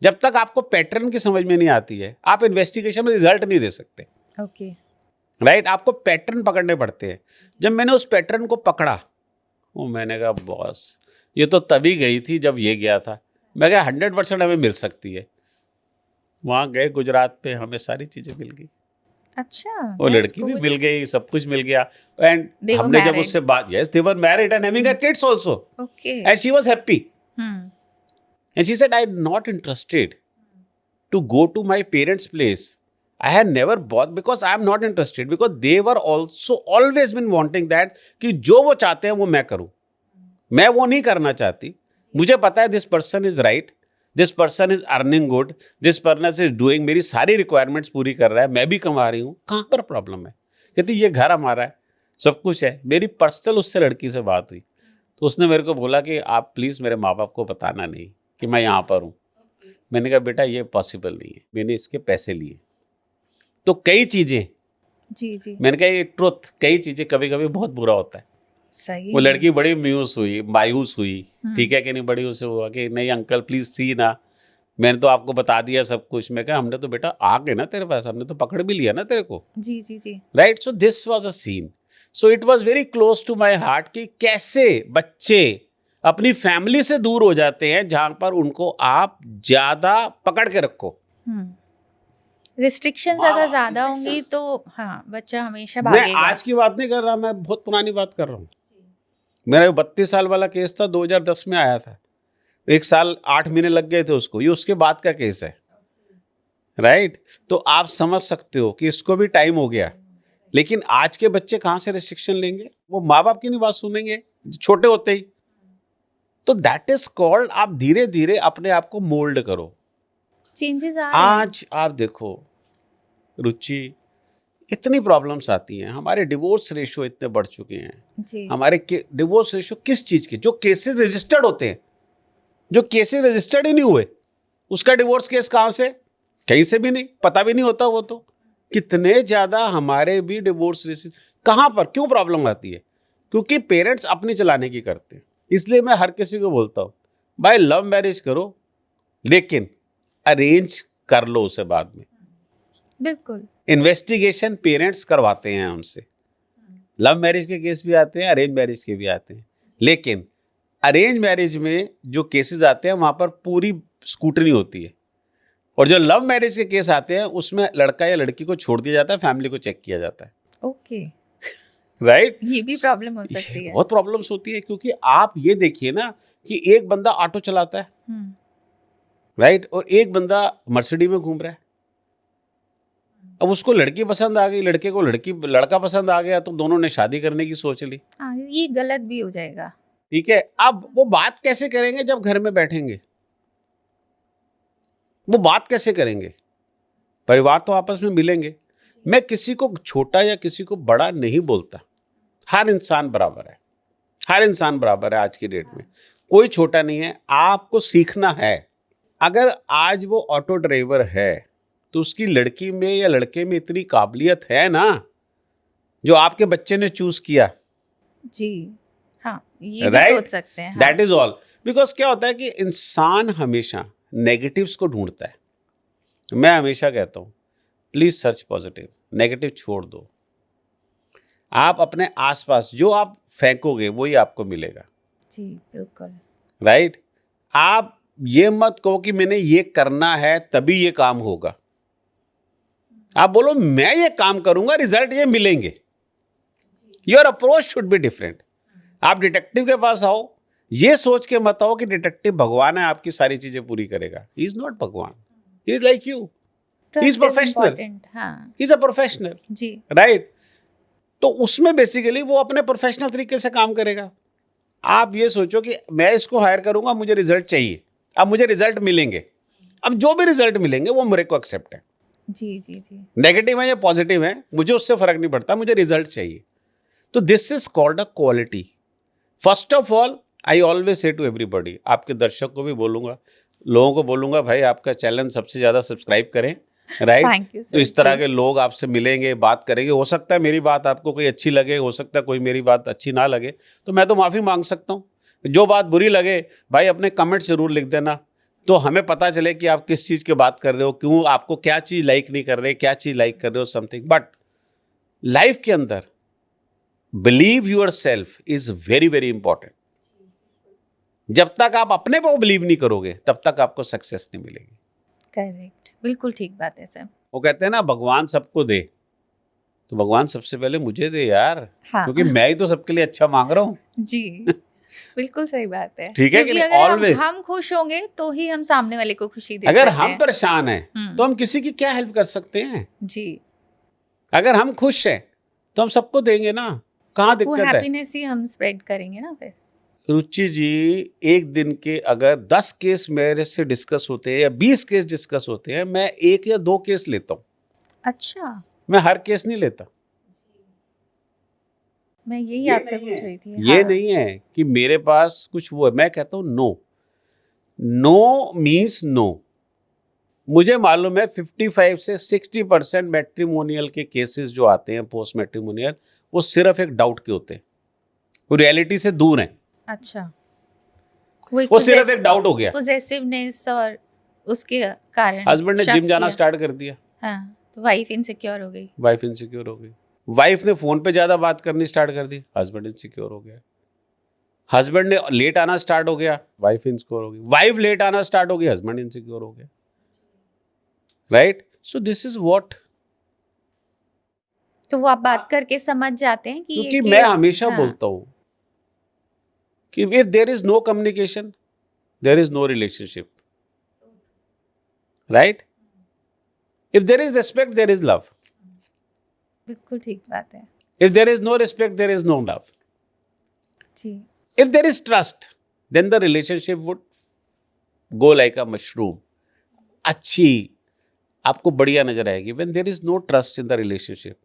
जब तक आपको पैटर्न की समझ में नहीं आती है आप इन्वेस्टिगेशन में रिजल्ट नहीं दे सकते। ओके। राइट, आपको पैटर्न पकड़ने पड़ते हैं। जब मैंने उस पैटर्न को पकड़ा, वो मैंने कहा बॉस ये तो तभी गई थी जब ये गया था। मैं कहा 100% हमें मिल सकती है। वहाँ गए गुजरात पे, हमें सारी चीजें मिल गई। अच्छा। वो लड़की भी मिल गई, सब कुछ मिल गया। एंड हमने जब उससे बात, yes they were married and having a kids also, okay, and she was happy. And she said I am not interested to go to my parents' place. I had never bought because I am not interested, because they were also always been wanting that कि जो वो चाहते हैं वो मैं करूं। मैं वो नहीं करना चाहती। मुझे पता है this person is right, this person is earning good, this person is doing, मेरी सारी रिक्वायरमेंट्स पूरी कर रहा है, मैं भी कमा रही हूँ, कहाँ पर प्रॉब्लम है। कहती ये घर हमारा है, सब कुछ है। मेरी पर्सनल उससे लड़की से बात हुई तो उसने मेरे को बोला कि आप प्लीज़ मेरे माँ बाप को बताना नहीं कि मैं यहाँ पर हूँ। मैंने कहा बेटा ये पॉसिबल नहीं है, मैंने इसके पैसे लिए। तो कई चीजें, जी जी, मैंने कहा ये ट्रुथ, कई चीजें कभी कभी बहुत बुरा होता है। सही। वो लड़की बड़ी मायूस हुई, ठीक है कि नहीं, बड़ी उसे हुआ कि नहीं अंकल प्लीज सी ना, मैंने तो आपको बता दिया सब कुछ। मैं कहा हमने तो बेटा आ गए ना तेरे पास, हमने तो पकड़ भी लिया ना तेरे को। जी जी जी। Right, so this was a scene, so it was very close to my heart कि कैसे बच्चे अपनी फैमिली से दूर हो जाते हैं जहां पर उनको आप ज्यादा पकड़ के रखो। रिस्ट्रिक्शंस अगर ज्यादा होंगी तो हाँ बच्चा हमेशा भागेगा। मैं आज की बात नहीं कर रहा, मैं बहुत पुरानी बात कर रहा हूँ। मेरा 32 साल वाला केस था, 2010 में आया था, 1 साल 8 महीने लग गए थे उसको, ये उसके बाद का केस है। राइट, तो आप समझ सकते हो कि इसको भी टाइम हो गया। लेकिन आज के बच्चे कहाँ से रिस्ट्रिक्शन लेंगे, वो माँ बाप की नहीं बात सुनेंगे छोटे होते ही। तो दैट इज कॉल्ड, आप धीरे धीरे अपने आप को मोल्ड करो। चेंजेस आज आप देखो रुचि, इतनी प्रॉब्लम्स आती हैं, हमारे डिवोर्स रेशियो इतने बढ़ चुके हैं जी। हमारे डिवोर्स रेशियो किस चीज के, जो केसेस रजिस्टर्ड होते हैं, जो केसेस रजिस्टर्ड ही नहीं हुए उसका डिवोर्स केस कहां से, कहीं से भी नहीं, पता भी नहीं होता। वो तो कितने ज्यादा हमारे भी डिवोर्स रेशियो कहां पर, क्यों प्रॉब्लम आती है, क्योंकि पेरेंट्स अपनी चलाने की करते हैं। इसलिए मैं हर किसी को बोलता हूं भाई लव मैरिज करो, लेकिन अरेंज कर लो उसे बाद में। बिल्कुल। इन्वेस्टिगेशन पेरेंट्स करवाते हैं हमसे। लव मैरिज के केस भी आते हैं, अरेंज मैरिज के भी आते हैं, लेकिन अरेंज मैरिज में जो केसेस आते हैं वहां पर पूरी स्क्रूटनी होती है, और जो लव मैरिज के केस आते हैं उसमें लड़का या लड़की को छोड़ दिया जाता है, फैमिली को चेक किया जाता है। ओके। राइट, ये भी प्रॉब्लम हो सकती है। बहुत प्रॉब्लम्स होती है, क्योंकि आप ये देखिए ना कि एक बंदा ऑटो चलाता है, राइट, और एक बंदा मर्सिडीज में घूम रहा है। अब उसको लड़की पसंद आ गई, लड़के को लड़का पसंद आ गया, तो दोनों ने शादी करने की सोच ली। ये गलत भी हो जाएगा। ठीक है, अब वो बात कैसे करेंगे जब घर में बैठेंगे, वो बात कैसे करेंगे, परिवार तो आपस में मिलेंगे। मैं किसी को छोटा या किसी को बड़ा नहीं बोलता, हर इंसान बराबर है, हर इंसान बराबर है। आज की डेट में कोई छोटा नहीं है, आपको सीखना है। अगर आज वो ऑटो ड्राइवर है तो उसकी लड़की में या लड़के में इतनी काबिलियत है ना, जो आपके बच्चे ने चूज किया। जी हाँ, ये भी सोच सकते हैं। दैट इज ऑल, बिकॉज क्या होता है कि इंसान हमेशा नेगेटिव्स को ढूंढता है, मैं हमेशा कहता हूँ प्लीज सर्च पॉजिटिव, नेगेटिव छोड़ दो। आप अपने आसपास जो आप फेंकोगे वही आपको मिलेगा। जी बिल्कुल। राइट? आप ये मत कहो कि मैंने ये करना है तभी ये काम होगा। आप बोलो मैं ये काम करूंगा, रिजल्ट ये मिलेंगे। Your approach should be different. आप डिटेक्टिव के पास आओ, ये सोच के मत आओ कि डिटेक्टिव भगवान है, आपकी सारी चीजें पूरी करेगा। ही इज नॉट भगवान, he is like you, he is professional, he is a professional. जी राइट? तो उसमें बेसिकली वो अपने प्रोफेशनल तरीके से काम करेगा। आप ये सोचो कि मैं इसको हायर करूंगा, मुझे रिजल्ट चाहिए, अब मुझे रिजल्ट मिलेंगे, अब जो भी रिजल्ट मिलेंगे वो मेरे को एक्सेप्ट है। जी जी जी। नेगेटिव है या पॉजिटिव है मुझे उससे फर्क नहीं पड़ता, मुझे रिजल्ट चाहिए। तो this is called a quality. First of all I always say to everybody, आपके दर्शक को भी बोलूंगा, लोगों को बोलूंगा, भाई आपका चैनल सबसे ज्यादा सब्सक्राइब करें। राइट? Thank you, sir. तो इस तरह के लोग आपसे मिलेंगे, बात करेंगे। हो सकता है मेरी बात आपको कोई अच्छी लगे, हो सकता है कोई मेरी बात अच्छी ना लगे, तो मैं तो माफी मांग सकता हूँ। जो बात बुरी लगे भाई अपने कमेंट जरूर लिख देना, तो हमें पता चले कि आप किस चीज की बात कर रहे हो, क्यों आपको क्या चीज लाइक नहीं कर रहे, क्या चीज लाइक कर रहे हो, समथिंग। बट लाइफ के अंदर believe yourself is very very important. जब तक आप अपने को बिलीव नहीं करोगे तब तक आपको सक्सेस नहीं मिलेगी। करेक्ट, बिल्कुल ठीक बात है सर। वो कहते हैं ना भगवान सबको दे, तो भगवान सबसे पहले मुझे दे यार। हाँ। क्योंकि मैं ही तो सबके लिए अच्छा मांग रहा हूँ। जी बिल्कुल सही बात है। ठीक है कि क्योंकि नहीं? अगर Always. हम खुश होंगे तो ही हम सामने वाले को खुशी दे अगर सकते हम हैं। परेशान हैं तो हम किसी की क्या हेल्प कर सकते हैं? जी, अगर हम खुश हैं तो हम सबको देंगे ना, कहाँ वो दिक्कत है? हैप्पीनेस ही हम स्प्रेड करेंगे ना फिर। रुचि जी, एक दिन के अगर 10 केस मेरे से डिस्कस होते हैं या 20 केस डिस्कस होते हैं, मैं 1 या 2 केस लेता हूँ। अच्छा, मैं हर केस नहीं लेता। मैं यही ये आपसे नहीं पूछ है। रही थी। ये हाँ। नहीं है कि मेरे पास कुछ वो है। मैं कहता हूँ नो, नो मीन्स नो। मुझे मालूम है 55 से 60% मैट्रिमोनियल के केसेस जो आते हैं पोस्ट मैट्रिमोनियल, वो सिर्फ एक डाउट के होते हैं, वो रियलिटी से दूर हैं। अच्छा, वो सिर्फ एक डाउट हो गया। पोजेसिवनेस और उसके कारण हस्बैंड ने शक जिम जाना किया। स्टार्ट कर दिया, हाँ, तो वाइफ इनसिक्योर हो गई। वाइफ इनसिक्योर हो गई। वाइफ ने फोन पे ज्यादा बात करनी स्टार्ट कर दी, हस्बैंड इनसिक्योर हो गया। हस्बैंड ने लेट आना स्टार्ट हो गया, वाइफ इनसिक्योर हो गई। वाइफ लेट आना स्टार्ट हो गई, हस्बैंड इनसिक्योर हो गया। Right? So this is what. तो वो आप बात करके समझ जाते हैं कि ये क्योंकि मैं केस- हमेशा हाँ, बोलता हूं कि if there is no communication there is no relationship. Right? If there is respect there is love. बिल्कुल ठीक बात है। If there is no respect there is no love. जी, if there is trust then the relationship would go like a mushroom. अच्छी आपको बढ़िया नजर आएगी। When there is no trust in the relationship,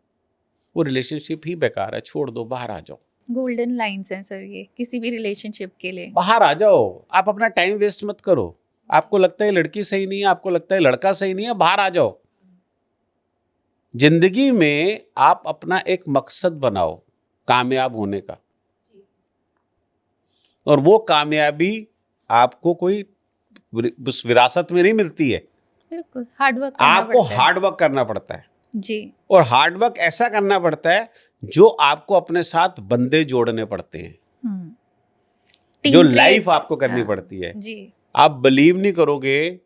वो रिलेशनशिप ही बेकार है, छोड़ दो, बाहर आ जाओ। गोल्डन लाइंस हैं सर ये किसी भी रिलेशनशिप के लिए। बाहर आ जाओ, आप अपना टाइम वेस्ट मत करो। आपको लगता है लड़की सही नहीं है, आपको लगता है लड़का सही नहीं है, बाहर आ जाओ। जिंदगी में आप अपना एक मकसद बनाओ कामयाब होने का, और वो कामयाबी आपको कोई उस विरासत में नहीं मिलती है। बिल्कुल हार्डवर्क करना आपको पड़ता है। हार्ड वर्क करना पड़ता है, जी, और हार्ड वर्क ऐसा करना पड़ता है जो आपको अपने साथ बंदे जोड़ने पड़ते हैं, जो टीम लाइफ प्लेट। आपको करनी हाँ, पड़ती है। जी, आप बिलीव नहीं करोगे,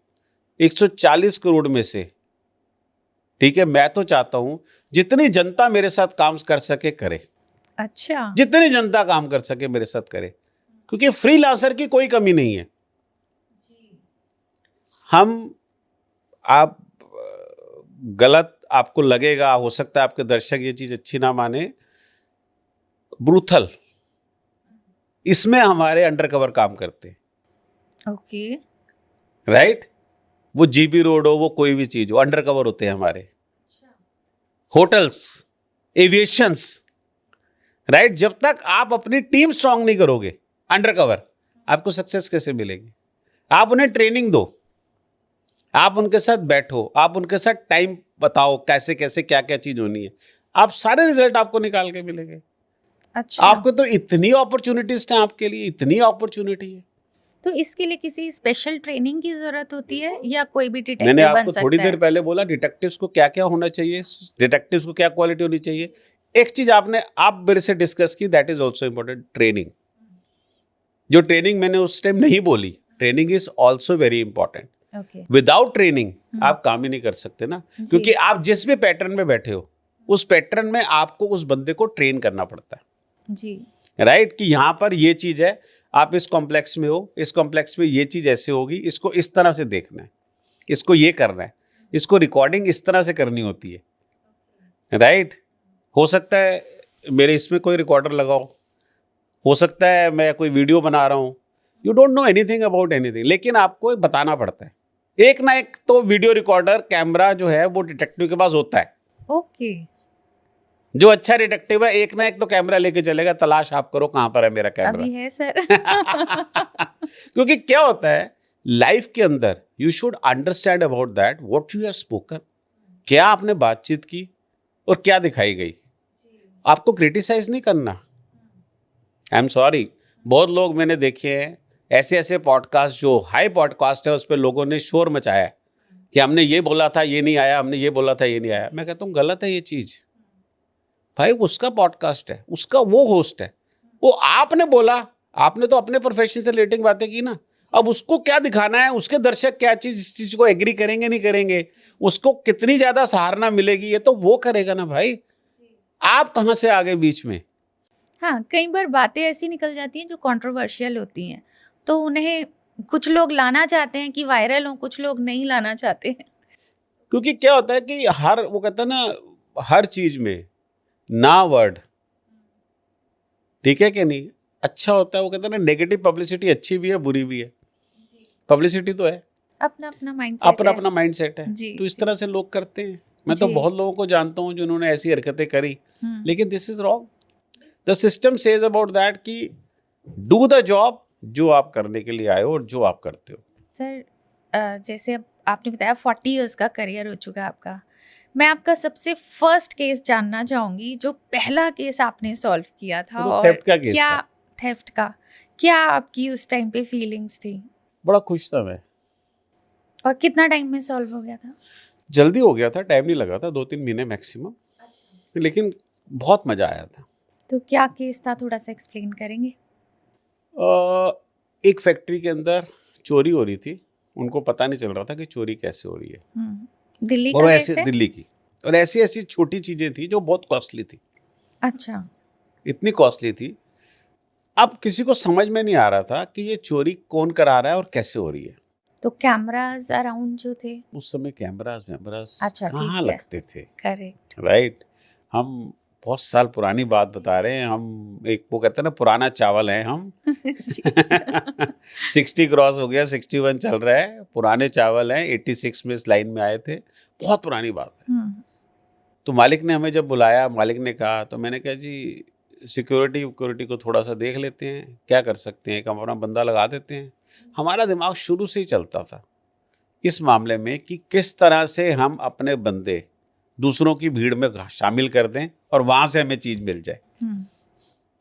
140 करोड़ में से, ठीक है, मैं तो चाहता हूं जितनी जनता मेरे साथ काम कर सके करे, अच्छा, जितनी जनता काम कर सके मेरे साथ करे, क्योंकि फ्रीलांसर की कोई कमी नहीं है। हम आप गलत आपको लगेगा, हो सकता है आपके दर्शक ये चीज अच्छी ना माने, ब्रूथल, इसमें हमारे अंडरकवर काम करते हैं। Okay, right? वो जीबी रोड हो, वो कोई भी चीज हो, अंडरकवर होते हैं हमारे। Hotels, aviations, right? जब तक आप अपनी टीम स्ट्रांग नहीं करोगे अंडरकवर, आपको सक्सेस कैसे मिलेगी? आप उन्हें ट्रेनिंग दो, आप उनके साथ बैठो, आप उनके साथ टाइम बताओ कैसे कैसे क्या क्या चीज होनी है, आप सारे रिजल्ट आपको निकाल के मिलेंगे। अच्छा, आपको तो इतनी अपॉर्चुनिटीज हैं, आपके लिए इतनी अपॉर्चुनिटी है। तो इसके लिए किसी स्पेशल ट्रेनिंग की जरूरत होती है या कोई भी मैंने डिटेक्टिव बन आपको सकता थोड़ी है? देर पहले बोला डिटेक्टिव्स को क्या क्या होना चाहिए, डिटेक्टिव्स को क्या क्वालिटी होनी चाहिए। एक चीज आप मेरे से डिस्कस की, that is also important, training. जो ट्रेनिंग मैंने उस टाइम नहीं बोली, training is also very important. Okay. Without training आप काम ही नहीं कर सकते ना, जी। क्योंकि आप जिस भी पैटर्न में बैठे हो उस पैटर्न में आपको उस बंदे को ट्रेन करना पड़ता है, जी। राइट? कि यहाँ पर ये चीज है, आप इस कॉम्प्लेक्स में हो, इस कॉम्प्लेक्स में ये चीज ऐसे होगी, इसको इस तरह से देखना है, इसको ये करना है, इसको रिकॉर्डिंग इस तरह से करनी होती है, राइट? हो सकता है मेरे इसमें कोई रिकॉर्डर लगाओ, हो सकता है मैं कोई वीडियो बना रहा हूँ, you don't know anything about anything, लेकिन आपको बताना पड़ता है। एक ना एक तो वीडियो रिकॉर्डर, कैमरा जो है वो डिटेक्टिव के पास होता है। ओके। जो अच्छा डिटेक्टिव है एक ना एक तो कैमरा लेके चलेगा, तलाश आप करो कहाँ पर है मेरा कैमरा। अभी है सर। क्योंकि क्या होता है लाइफ के अंदर, you should understand about that what you have spoken, क्या आपने बातचीत की और क्या दिखाई गई। आपको क्रिटिसाइज नहीं करना। आई एम सॉरी, बहुत लोग मैंने देखे हैं ऐसे ऐसे पॉडकास्ट, जो हाई पॉडकास्ट है, उस पर लोगों ने शोर मचाया कि हमने ये बोला था ये नहीं आया, हमने ये बोला था ये नहीं आया। मैं कहता हूँ गलत है ये चीज। भाई उसका पॉडकास्ट है, उसका वो होस्ट है, वो आपने बोला, आपने तो अपने प्रोफेशन से रिलेटिंग बातें की ना। अब उसको क्या दिखाना है, उसके दर्शक क्या चीज, इस चीज को एग्री करेंगे नहीं करेंगे, उसको कितनी ज्यादा सराहना मिलेगी, ये तो वो करेगा ना भाई। आप कहाँ से आगे बीच में। हाँ, कई बार बातें ऐसी निकल जाती हैं जो कंट्रोवर्शियल होती हैं, तो उन्हें कुछ लोग लाना चाहते हैं कि वायरल हो, कुछ लोग नहीं लाना चाहते हैं। क्योंकि क्या होता है कि वो कहता है ना, हर चीज में ना वर्ड ठीक है कि नहीं, अच्छा होता है। वो कहता है ना, नेगेटिव पब्लिसिटी अच्छी भी है बुरी भी है, पब्लिसिटी तो है, अपना अपना माइंडसेट अपना है। अपना माइंडसेट है। जी, तो इस जी। तरह से लोग करते हैं। मैं तो जी। बहुत लोगों को जानता हूँ जिन्होंने ऐसी हरकतें करी, हम्म। लेकिन this is wrong. The system says about that कि डू द जॉब जो आप करने के लिए आए हो और जो आप करते हो। सर, जैसे अब आपने बताया 40 इयर्स का करियर हो चुका है आपका, मैं आपका सबसे फर्स्ट केस जानना चाहूंगी, जो पहला केस आपने सॉल्व किया था, तो और थेफ्ट का केस क्या था। थेफ्ट का, क्या आपकी उस टाइम पे फीलिंग्स थी बड़ा खुश था मैं, और कितना टाइम में सॉल्व हो गया था? जल्दी हो गया था, टाइम नहीं लगा था, 2-3 महीने मैक्सिमम, लेकिन बहुत मजा आया था। तो क्या केस था, थोड़ा सा एक्सप्लेन करेंगे? एक फैक्ट्री के अंदर चोरी हो रही थी, उनको पता नहीं चल रहा था कि चोरी कैसे हो रही है। दिल्ली और का वो केस ऐसे है? दिल्ली की, और ऐसी ऐसी छोटी चीजें थी जो बहुत कॉस्टली थी, अच्छा। इतनी कॉस्टली थी। अब किसी को समझ में नहीं आ रहा था कि ये चोरी कौन करा रहा है और कैसे हो रही है। तो कैमरास अराउंड जो थे? उस समय कैमरास अच्छा, ठीक कहाँ है। लगते थे, करेक्ट। राइट? हम बहुत साल पुरानी बात बता रहे हैं हम, एक वो कहते हैं ना पुराना चावल है हम। जी। 60 क्रॉस हो गया, 61 चल रहा है, पुराने चावल हैं। 86 में इस लाइन में आए थे, बहुत पुरानी बात है। तो मालिक ने हमें जब बुलाया, मालिक ने कहा, तो मैंने कहा जी सिक्योरिटी को थोड़ा सा देख लेते हैं, क्या कर सकते हैं, एक अपना बंदा लगा देते हैं। हमारा दिमाग शुरू से ही चलता था इस मामले में कि किस तरह से हम अपने बंदे दूसरों की भीड़ में शामिल कर दें और वहां से हमें चीज मिल जाए।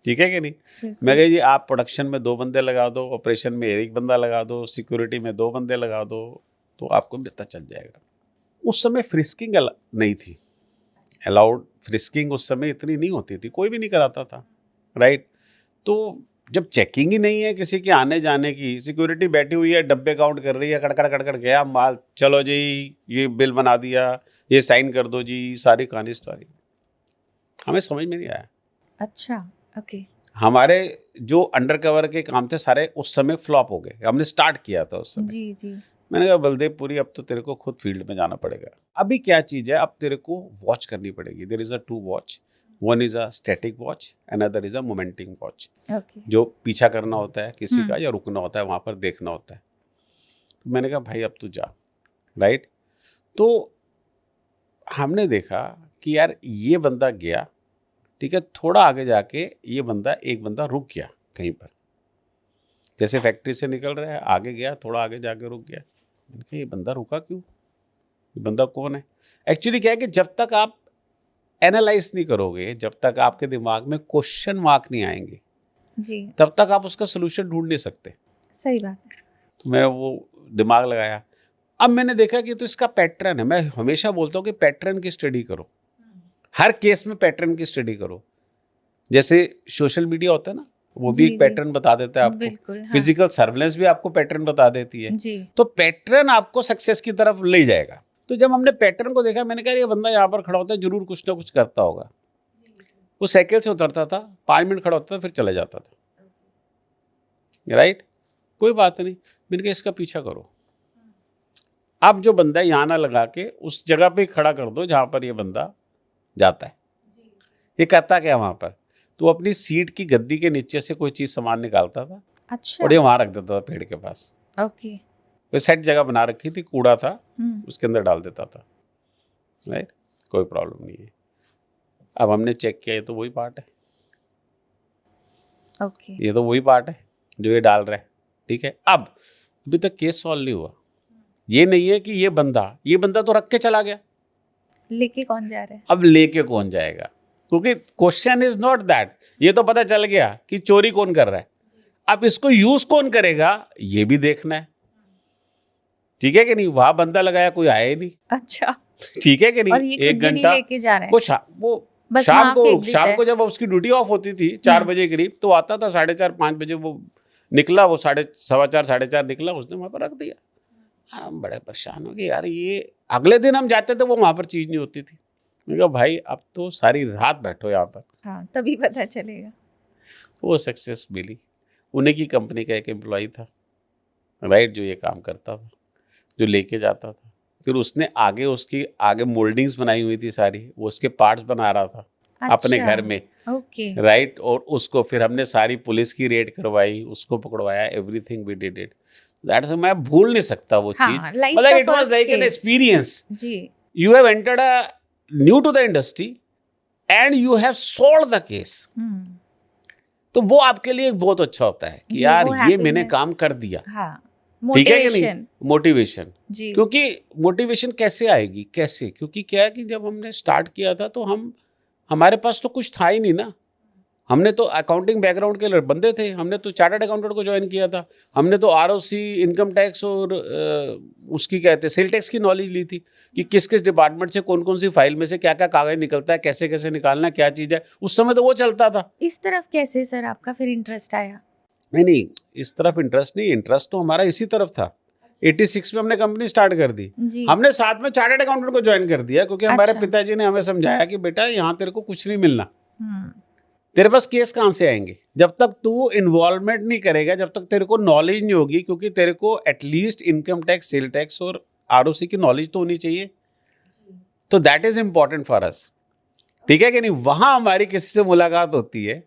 ठीक है कि नहीं? मैं कहा जी आप प्रोडक्शन में 2 बंदे लगा दो, ऑपरेशन में 1 बंदा लगा दो, सिक्योरिटी में 2 बंदे लगा दो, तो आपको पता चल जाएगा। उस समय फ्रिस्किंग नहीं थी, अलाउड फ्रिस्किंग उस समय इतनी नहीं होती थी, कोई भी नहीं कराता था, राइट? तो जब चेकिंग ही नहीं है किसी के आने जाने की, सिक्योरिटी बैठी हुई है, डब्बे काउंट कर रही है, कड़कड़ कड़कड़ गया माल, चलो जी ये बिल बना दिया, ये साइन कर दो जी, सारी कहानी सारी हमें समझ में नहीं आया। अच्छा, ओके। हमारे जो अंडर कवर के काम थे सारे उस समय फ्लॉप हो गए, हमने स्टार्ट किया था उस समय। जी, जी। मैंने कहा बलदेव पुरी, अब तो तेरे को खुद फील्ड में जाना पड़ेगा। अभी क्या चीज है, अब तेरे को वॉच करनी पड़ेगी। There is a 2 watch, one is a static watch, another is a momenting watch. Okay. जो पीछा करना होता है किसी का या रुकना होता है, वहां पर देखना होता है। तो मैंने कहा भाई अब तू जा, राइट? तो हमने देखा कि यार ये बंदा गया, ठीक है, थोड़ा आगे जाके ये बंदा, एक बंदा रुक गया कहीं पर, जैसे फैक्ट्री से निकल रहा है, आगे गया, थोड़ा आगे जाके रुक गया। मैंने कहा ये बंदा रुका क्यों, ये बंदा कौन है? एक्चुअली क्या है कि जब तक आप एनालाइज नहीं करोगे, जब तक आपके दिमाग में क्वेश्चन मार्क नहीं आएंगे, जी। तब तक आप उसका सोल्यूशन ढूंढ नहीं सकते। सही बात है। तो मैंने वो दिमाग लगाया। अब मैंने देखा कि तो इसका पैटर्न है। मैं हमेशा बोलता हूँ कि पैटर्न की स्टडी करो, हर केस में पैटर्न की स्टडी करो। जैसे सोशल मीडिया होता है ना, वो भी जी एक जी, पैटर्न बता देता है आपको। बिल्कुल हाँ। फिजिकल सर्वेलेंस भी आपको पैटर्न बता देती है। जी तो पैटर्न आपको सक्सेस की तरफ ले जाएगा। तो जब हमने पैटर्न को देखा, मैंने कहा ये बंदा यहाँ पर खड़ा होता है, जरूर कुछ ना कुछ करता होगा। वो साइकिल से उतरता था, 5 मिनट खड़ा होता था, फिर चला जाता था, राइट। कोई बात नहीं, मैंने कहा इसका पीछा करो। अब जो बंदा है यहाँ ना लगा के उस जगह पे खड़ा कर दो जहां पर ये बंदा जाता है। ये करता क्या वहां पर, तो वो अपनी सीट की गद्दी के नीचे से कोई चीज सामान निकालता था अच्छा और ये वहां रख देता था पेड़ के पास। ओके कोई सेट जगह बना रखी थी, कूड़ा था, उसके अंदर डाल देता था, राइट। कोई प्रॉब्लम नहीं है। अब हमने चेक किया, ये तो वही पार्ट है, ओके ये तो वही पार्ट है जो ये डाल रहा है, ठीक है। अब अभी तक केस सॉल्व नहीं हुआ। ये नहीं है कि ये बंदा तो रख के चला गया, लेके कौन जा रहा है? अब लेके कौन जाएगा, क्योंकि क्वेश्चन इज नॉट दैट। ये तो पता चल गया कि चोरी कौन कर रहा है, अब इसको यूज कौन करेगा ये भी देखना है, ठीक है कि नहीं। वहां बंदा लगाया, कोई आया ही नहीं, अच्छा ठीक है कि और नहीं। ये एक खुद भी नहीं घंटा लेके जा रहा है, वो बस शाम वहां फेंक देता शाम है। को जब उसकी ड्यूटी ऑफ होती थी 4 बजे करीब, तो आता था 4:30 5 बजे वो निकला, वो 4:15 4:30 निकला, उसने वहां पर रख दिया। हम बड़े परेशान हो गए यार, ये अगले दिन हम जाते थे वो वहां पर चीज नहीं होती थी। मैंने कहा भाई अब तो सारी रात बैठो यहाँ पर, हाँ तभी पता चलेगा। वो सक्सेस मिली। उन्हीं की कंपनी का एक एम्प्लॉय था, राइट, जो ये काम करता था, जो लेके जाता था। फिर उसने उसकी आगे मोल्डिंग्स बनाई हुई थी सारी, वो उसके पार्ट्स बना रहा था अपने अच्छा, घर में, ओके राइट। और उसको फिर हमने सारी पुलिस की रेड करवाई, उसको पकड़वाया, everything we did it. That's मैं भूल नहीं सकता वो हाँ, चीज, life मतलब का it was first like an case। Experience. जी you have entered a new to the industry and you have solve the case. तो वो आपके लिए एक बहुत अच्छा होता है कि जी, यार वो ये मैंने happiness। काम कर दिया, हाँ ठीक है कि नहीं। मोटिवेशन मोटिवेशन, जी क्योंकि मोटिवेशन कैसे आएगी, कैसे, क्योंकि क्या है कि जब हमने स्टार्ट किया था तो हमारे पास तो कुछ था ही नहीं ना। हमने तो अकाउंटिंग बैकग्राउंड के बंदे थे, हमने तो चार्टर्ड अकाउंटेंट को ज्वाइन किया था, हमने तो आरओसी, इनकम टैक्स और उसकी कहते हैं सेल टैक्स की नॉलेज ली थी कि किस किस डिपार्टमेंट से कौन कौन सी फाइल में से क्या क्या कागज निकलता है, कैसे कैसे निकालना, क्या चीज़ है। उस समय तो वो चलता था। इस तरफ कैसे सर आपका फिर इंटरेस्ट आया? नहीं, इस तरफ इंटरेस्ट नहीं, इंटरेस्ट तो हमारा इसी तरफ था। 86 में हमने कंपनी स्टार्ट कर दी, जी हमने साथ में चार्टर्ड अकाउंटेंट को ज्वाइन कर दिया, क्योंकि हमारे अच्छा। पिताजी ने हमें समझाया कि बेटा यहाँ तेरे को कुछ नहीं मिलना, हम्म, तेरे पास केस कहाँ से आएंगे जब तक तू इन्वॉल्वमेंट नहीं करेगा, जब तक तेरे को नॉलेज नहीं होगी, क्योंकि तेरे को at least income tax, sale tax और आरओसी की नॉलेज तो होनी चाहिए। तो that is important for us, ठीक है कि नहीं। वहां हमारी किसी से मुलाकात होती है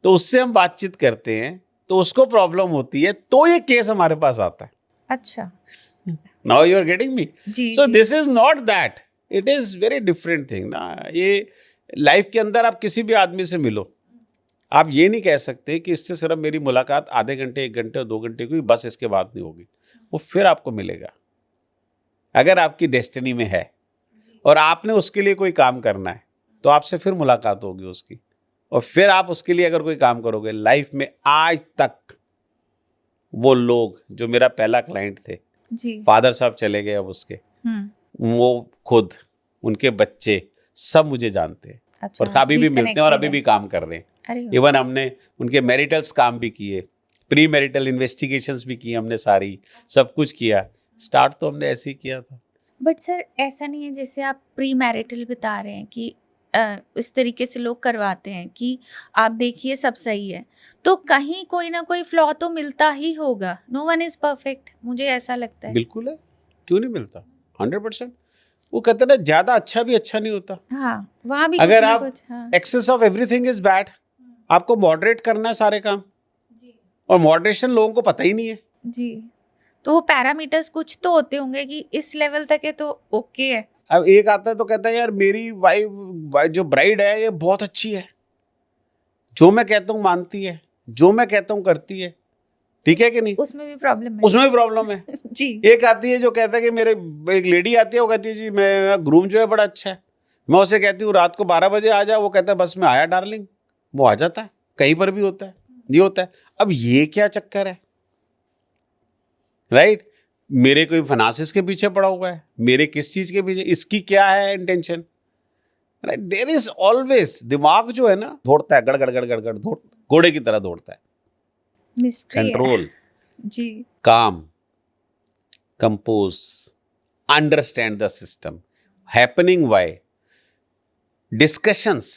तो उससे हम बातचीत करते हैं, तो उसको प्रॉब्लम होती है, तो ये केस हमारे पास आता है। अच्छा now you are getting me. जी सो जी, this is not that, it is very different thing ना। ये लाइफ के अंदर आप किसी भी आदमी से मिलो, आप ये नहीं कह सकते कि इससे सिर्फ मेरी मुलाकात आधे घंटे, 1 घंटे, 2 घंटे की, बस इसके बाद नहीं होगी। वो फिर आपको मिलेगा अगर आपकी डेस्टिनी में है और आपने उसके लिए कोई काम करना है, तो आपसे फिर मुलाकात होगी उसकी, और फिर आप उसके लिए अगर कोई काम करोगे लाइफ में। आज तक वो लोग जो मेरा पहला क्लाइंट थे, जी फादर साहब चले गए अब उसके, वो खुद, उनके बच्चे सब मुझे जानते हैं, अच्छा और अभी भी मिलते हैं और अभी भी काम कर रहे हैं। अरे वाह। इवन हमने उनके मैरिटल्स काम भी किए, प्री मैरिटल इन्वेस्टिगेशंस भी की हमने, सारी सब कुछ किया। स्टार्ट तो हमने ऐसे ही किया था। बट सर ऐसा नहीं है जैसे आप प्री मैरिटल बता रहे हैं कि इस तरीके से लोग करवाते हैं कि आप देखिए सब सही है, तो कहीं कोई ना कोई फ्लॉ तो मिलता ही होगा। नो वन इज परफेक्ट, मुझे ऐसा लगता है। बिल्कुल है, क्यों नहीं मिलता, 100%। वो कहते हैं ना, ज्यादा अच्छा भी अच्छा नहीं होता। हाँ वहाँ भी अगर कुछ ना आप कुछ हाँ excess of everything is bad, आपको मॉडरेट करना है सारे काम, और मॉडरेशन लोगों को पता ही नहीं है। जी, तो वो पैरामीटर्स कुछ तो होते होंगे कि इस लेवल तक है तो ओके है। अब एक आता है तो कहता है यार मेरी वाइफ जो ब्राइड है ये बहुत अच्छी है, जो मैं कहता हूँ मानती है, जो मैं कहता हूँ करती है, ठीक है कि नहीं। उसमें भी प्रॉब्लम है। उसमें भी प्रॉब्लम है। जी एक आती है जो कहता है कि मेरे, एक लेडी आती है, वो कहती है जी मैं ग्रूम जो है बड़ा अच्छा है, मैं उसे कहती हूँ रात को 12 बजे आ जा, वो कहता है बस मैं आया डार्लिंग, वो आ जाता है। कहीं पर भी होता है, ये होता है। अब ये क्या चक्कर है, राइट? मेरे कोई फाइनेंसिस के पीछे पड़ा हुआ है, मेरे किस चीज के पीछे, इसकी क्या है intention, right? There is always, दिमाग जो है ना दौड़ता है, गड़गड़ गड़गड़ गड़ दौड़, घोड़े की तरह दौड़ता है। मिस्ट्री है। Control, ji. calm, compose, understand the system. Happening why? Discussions,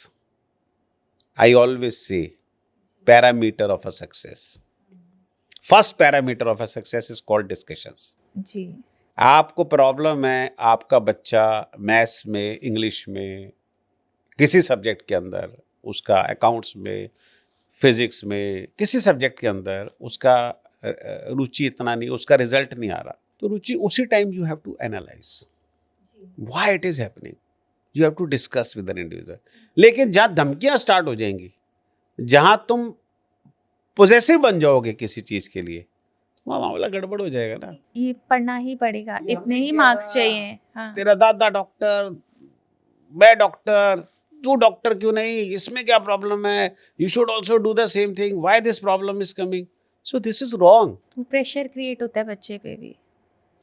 I always say, parameter of a success. First parameter of a success is called discussions. जी। आपको प्रॉब्लम है, आपका बच्चा मैथ्स में, इंग्लिश में, किसी सब्जेक्ट के अंदर, उसका अकाउंट्स में, फिजिक्स में, किसी सब्जेक्ट के अंदर उसका रुचि इतना नहीं, उसका रिजल्ट नहीं आ रहा, तो रुचि उसी time you have to analyse why it is happening, you have to discuss with an individual. लेकिन जहाँ धमकियाँ स्टार्ट हो जाएंगी, जहाँ तुम पोजेसिव बन जाओगे किसी चीज के लिए, तो वहाँ मामला गड़बड़ हो जाएगा ना। ये पढ़ना ही पड़ेगा, इतने ही मार्क्स चाहिए। हाँ। तेरा दादा डॉक्टर, मैं डॉक्टर, तू डॉक्टर क्यों नहीं, इसमें क्या प्रॉब्लम है, you should also do the same thing, why this problem is coming, so this is wrong, वो प्रेशर क्रिएट होता है बच्चे पे भी।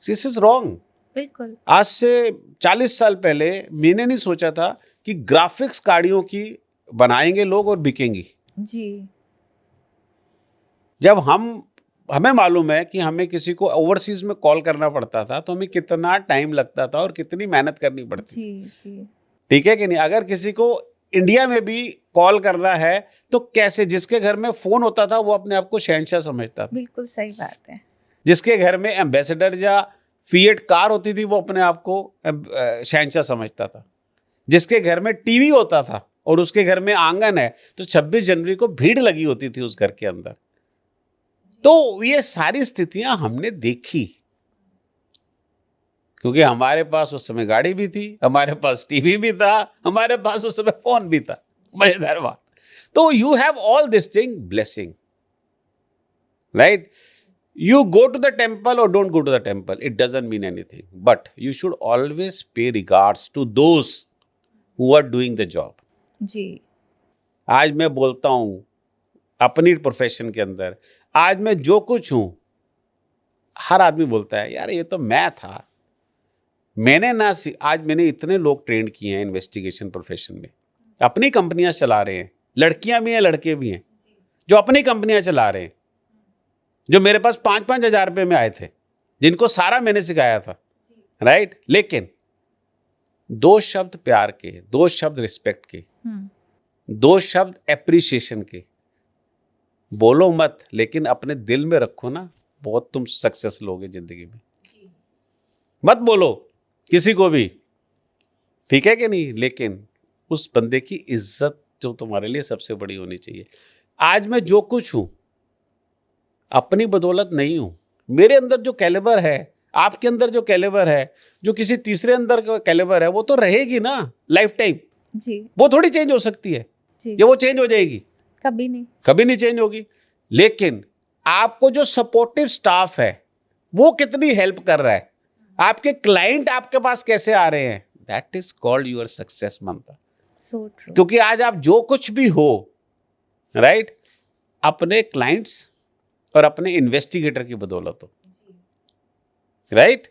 This is wrong. बिल्कुल। आज से 40 साल पहले मैंने नहीं सोचा था कि ग्राफिक्स गाड़ियों की बनाएंगे लोग और बिकेंगी। जी। जब हमें मालूम है कि हमें किसी को ओवरसीज में कॉल करना पड़ता था तो हमें कितना टाइम लगता था और कितनी मेहनत करनी पड़ती। जी जी। ठीक है कि नहीं? अगर किसी को इंडिया में भी कॉल करना है तो कैसे, जिसके घर में फोन होता था वो अपने आप को शहंशाह समझता था। बिल्कुल सही बात है। जिसके घर में एम्बेसडर या फिएट कार होती थी वो अपने आप को शहंशाह समझता था। जिसके घर में टीवी होता था और उसके घर में आंगन है तो 26 जनवरी को भीड़ लगी होती थी उस घर के अंदर। तो ये सारी स्थितियां हमने देखी क्योंकि हमारे पास उस समय गाड़ी भी थी, हमारे पास टीवी भी था, हमारे पास उस समय फोन भी था। मजेदार बात। तो you have all this thing blessing, right? You go to the temple or don't go to the temple, it doesn't mean anything. But you should always pay regards to those who are doing the job. जी। आज मैं बोलता हूँ अपनी प्रोफेशन के अंदर, आज मैं जो कुछ हूँ, हर आदमी बोलता है यार ये तो मैं था, मैंने ना आज मैंने इतने लोग ट्रेंड किए हैं इन्वेस्टिगेशन प्रोफेशन में, अपनी कंपनियां चला रहे हैं, लड़कियां भी हैं लड़के भी हैं जो अपनी कंपनियां चला रहे हैं, जो मेरे पास 5-5 हजार रुपये में आए थे, जिनको सारा मैंने सिखाया था, राइट? लेकिन 2 शब्द प्यार के, 2 शब्द रिस्पेक्ट के, 2 शब्द एप्रिसिएशन के बोलो मत, लेकिन अपने दिल में रखो ना, बहुत तुम सक्सेसफुल होगे जिंदगी में। मत बोलो किसी को भी, ठीक है कि नहीं? लेकिन उस बंदे की इज्जत जो तुम्हारे लिए सबसे बड़ी होनी चाहिए। आज मैं जो कुछ हूं अपनी बदौलत नहीं हूं, मेरे अंदर जो कैलिबर है, आपके अंदर जो कैलिबर है, जो किसी तीसरे अंदर का कैलिबर है, वो तो रहेगी ना लाइफ टाइम। जी। वो थोड़ी चेंज हो सकती है जी। ये वो चेंज हो जाएगी? कभी नहीं, कभी नहीं चेंज होगी। लेकिन आपको जो सपोर्टिव स्टाफ है वो कितनी हेल्प कर रहा है, आपके क्लाइंट आपके पास कैसे आ रहे हैं, that is called your success mantra. So true. क्योंकि आज आप जो कुछ भी हो, राइट, अपने क्लाइंट्स और अपने इन्वेस्टिगेटर की बदौलत हो, राइट?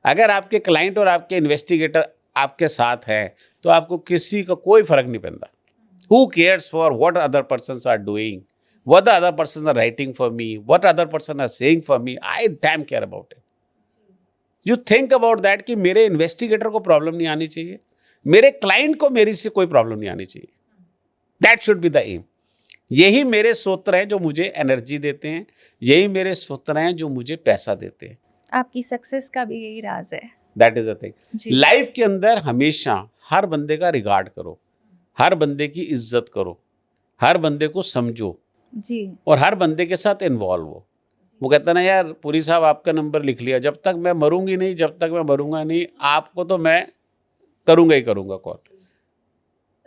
अगर आपके क्लाइंट और आपके इन्वेस्टिगेटर आपके साथ है तो आपको किसी का कोई फर्क नहीं पड़ता। Who cares for what other persons are doing, what the other persons are writing for me, what other person are saying for me? I damn care about it. You think about that कि मेरे इन्वेस्टिगेटर को प्रॉब्लम नहीं आनी चाहिए, मेरे क्लाइंट को मेरी से कोई प्रॉब्लम नहीं आनी चाहिए। That should be the aim. यही मेरे सूत्र हैं जो एनर्जी एनर्जी देते हैं, यही मेरे सूत्र हैं जो मुझे पैसा देते हैं। आपकी सक्सेस का भी यही राज है। That is the thing. Life के अंदर हमेशा हर बंदे का रिगार्ड करो, हर बंदे की इज्जत करो, हर बंदे को समझो जी, और हर बंदे के साथ इन्वॉल्व हो। वो कहता ना यार पुरी साहब आपका नंबर लिख लिया, जब तक मैं मरूंगी नहीं, जब तक मैं मरूंगा नहीं, आपको तो मैं करूंगा ही करूंगा कॉल,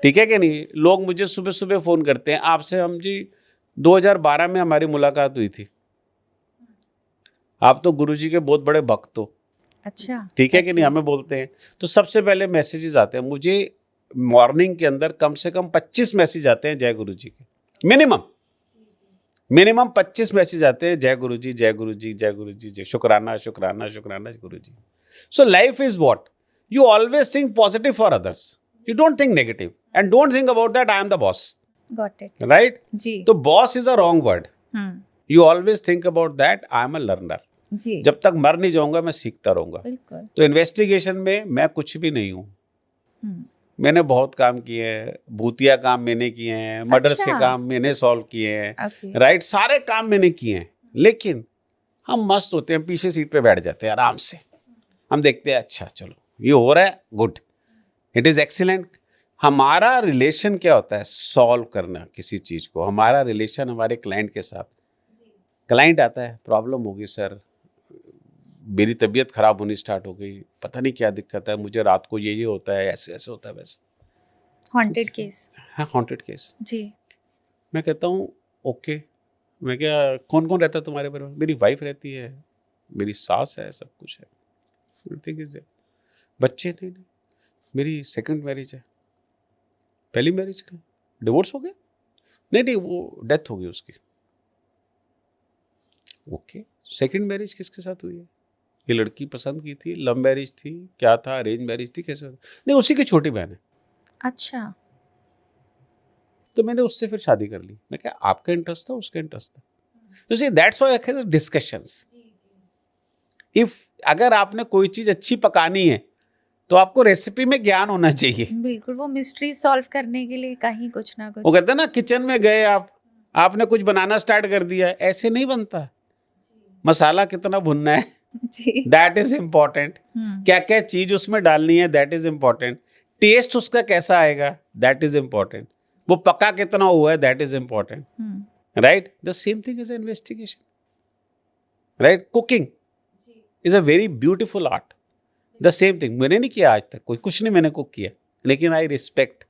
ठीक है कि नहीं? लोग मुझे सुबह सुबह फ़ोन करते हैं, आपसे हम जी 2012 में हमारी मुलाकात हुई थी, आप तो गुरुजी के बहुत बड़े भक्त हो। अच्छा, ठीक है कि नहीं? हमें बोलते हैं तो सबसे पहले मैसेजेस आते हैं मुझे मॉर्निंग के अंदर, कम से कम 25 मैसेज आते हैं जय गुरुजी के, मिनिमम 25 मैसेज आते हैं, जय गुरु जी, जय गुरु जी, जय गुरु जी, जय शुक्राना शुक्राना शुक्राना गुरु जी. So life is what? You always think positive for others. You don't think negative. And don't think about that I am the boss. Got it. Right? जी. तो boss is a wrong word. Hmm. You always think about that I am a learner. जी. जब तक मर नहीं जाऊंगा मैं सीखता रहूंगा. बिल्कुल. तो इन्वेस्टिगेशन में मैं कुछ भी नहीं हूँ. मैंने बहुत काम किए हैं, भूतिया काम मैंने किए हैं, मर्डर्स के काम मैंने सॉल्व किए हैं, राइट, सारे काम मैंने किए हैं. लेकिन हम मस्त होते हैं, पीछे सीट पे बैठ जाते हैं आराम से. हम देखते हैं अच्छा चलो ये हो रहा है, गुड, इट इज एक्सीलेंट. हमारा रिलेशन क्या होता है? सॉल्व करना किसी चीज को. हमारा रिलेशन हमारे क्लाइंट के साथ, क्लाइंट आता है, प्रॉब्लम होगी सर, मेरी तबीयत खराब होनी स्टार्ट हो गई, पता नहीं क्या दिक्कत है, मुझे रात को ये होता है, ऐसे ऐसे होता है, वैसे. Haunted case. हाँ, हॉन्टेड केस जी. मैं कहता हूँ ओके. मैं क्या, कौन कौन रहता है तुम्हारे परिवार में? मेरी वाइफ रहती है, मेरी सास है, सब कुछ है. बच्चे नहीं, मेरी सेकंड मैरिज है. पहली मैरिज का डिवोर्स हो गया? नहीं, वो डेथ हो गई उसकी. ओके, सेकंड मैरिज किसके साथ हुई है? ये लड़की पसंद की थी, लव मैरिज थी, क्या था, अरेंज मैरिज थी, कैसे? नहीं, उसी की छोटी बहन है. अच्छा. तो मैंने उससे फिर शादी कर ली. मैं क्या, आपका इंटरेस्ट था, उसका इंटरेस्ट था. You see, that's why discussions. If अगर आपने कोई चीज अच्छी पकानी है तो आपको रेसिपी में ज्ञान होना चाहिए. बिल्कुल, वो मिस्ट्री सॉल्व करने के लिए कहीं कुछ ना कुछ. वो कहते हैं ना, किचन में गए आपने कुछ बनाना स्टार्ट कर दिया, ऐसे नहीं बनता. मसाला कितना भुनना है, दैट इज इम्पोर्टेंट. क्या क्या चीज उसमें डालनी है, दैट इज इम्पोर्टेंट. टेस्ट उसका कैसा आएगा, दैट इज इम्पोर्टेंट. वो पका कितना हुआ है, that is important. Right. The same thing is investigation. Right. Cooking is a very beautiful art. The same thing. मैंने नहीं किया आज तक, कोई कुछ नहीं मैंने कुक किया, लेकिन I respect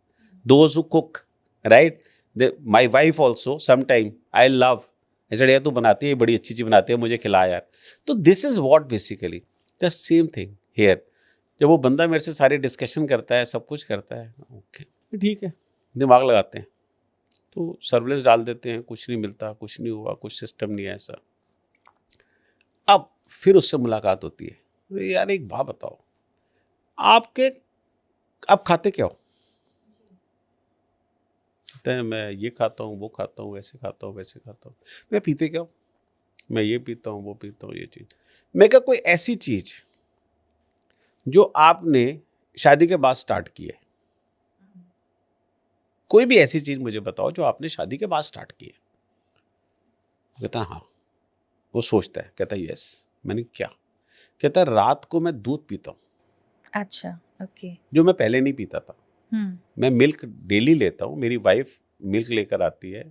those who cook. Right. My wife also sometime I love, ऐसा यार तू बनाती है, बड़ी अच्छी चीज बनाती है, मुझे खिला यार. तो this is what basically the same thing here. जब वो बंदा मेरे से सारी डिस्कशन करता है, सब कुछ करता है, ओके ठीक है, दिमाग लगाते हैं, तो सर्विलेंस डाल देते हैं, कुछ नहीं मिलता, कुछ नहीं हुआ, कुछ सिस्टम नहीं है ऐसा. अब फिर उससे मुलाकात होती है. यार एक बात बताओ, आपके आप खाते क्या हो? मैं ये खाता हूँ, वो खाता हूँ, वैसे खाता हूँ, वैसे खाता हूँ. मैं पीते क्या हूँ? मैं ये पीता हूँ, वो पीता हूँ, ये चीज. मैं क्या, कोई ऐसी चीज जो आपने शादी के बाद स्टार्ट की है, कोई भी ऐसी चीज मुझे बताओ जो आपने शादी के बाद स्टार्ट की है. कहता हाँ. वो सोचता है, कहता यस. मैंने क्या? कहता है रात को मैं दूध पीता हूँ. अच्छा, ओके. जो मैं पहले नहीं पीता था. मैं मिल्क डेली लेता हूँ, मेरी वाइफ मिल्क लेकर आती है.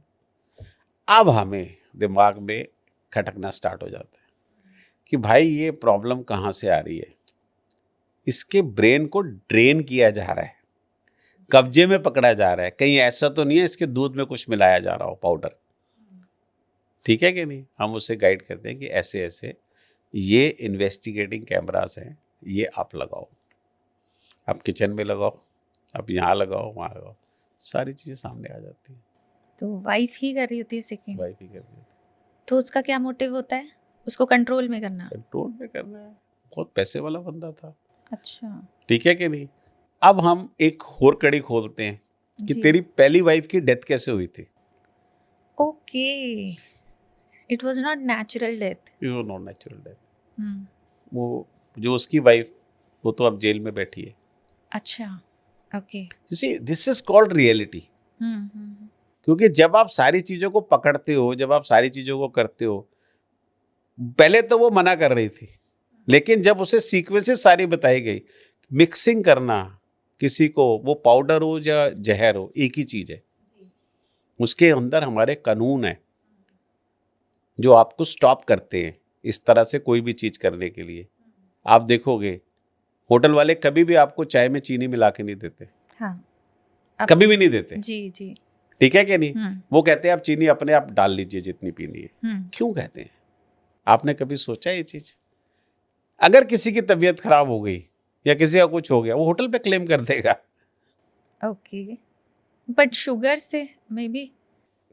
अब हमें दिमाग में खटकना स्टार्ट हो जाता है कि भाई ये प्रॉब्लम कहाँ से आ रही है. इसके ब्रेन को ड्रेन किया जा रहा है, कब्जे में पकड़ा जा रहा है. कहीं ऐसा तो नहीं है इसके दूध में कुछ मिलाया जा रहा हो, पाउडर. ठीक है कि नहीं? हम उससे गाइड करते हैं कि ऐसे ऐसे ये इन्वेस्टिगेटिंग कैमरास हैं, ये आप लगाओ, आप किचन में लगाओ, आप यहाँ लगाओ, वहाँ लगाओ, सारी चीज़ें सामने आ जाती हैं. तो वाइफ ही कर रही होती है सेकंड. वाइफ ही कर रही है. तो उसका क्या मोटिव होता है? उसको कंट्रोल में करना. कंट्रोल में करना है. बहुत पैसे वाला बंदा था. अच्छा. ठीक है कि नहीं? अब हम एक और कड़ी खोलते हैं कि तेरी पहली वाइफ की डेथ कैसे हुई थी. Okay, it was not natural death. It was not natural death. वो जो उसकी वाइफ, वो तो अब जेल में बैठी है. अच्छा, okay. You see, this is called reality. क्योंकि जब आप सारी चीजों को पकड़ते हो, जब आप सारी चीजों को करते हो, पहले तो वो मना कर रही थी, लेकिन जब उसे सीक्वेंसेस सारी बताई गई, मिक्सिंग करना किसी को, वो पाउडर हो या जहर हो, एक ही चीज है. उसके अंदर हमारे कानून है जो आपको स्टॉप करते हैं इस तरह से कोई भी चीज करने के लिए. आप देखोगे होटल वाले कभी भी आपको चाय में चीनी मिला के नहीं देते. हाँ, कभी भी नहीं देते. जी जी. ठीक है कि नहीं? वो कहते हैं आप चीनी अपने आप डाल लीजिए जितनी पीनी है. क्यों कहते हैं? आपने कभी सोचा ये चीज? अगर किसी की तबीयत खराब हो गई या किसी का कुछ हो गया, वो होटल पे क्लेम कर देगा. ओके, बट शुगर से may be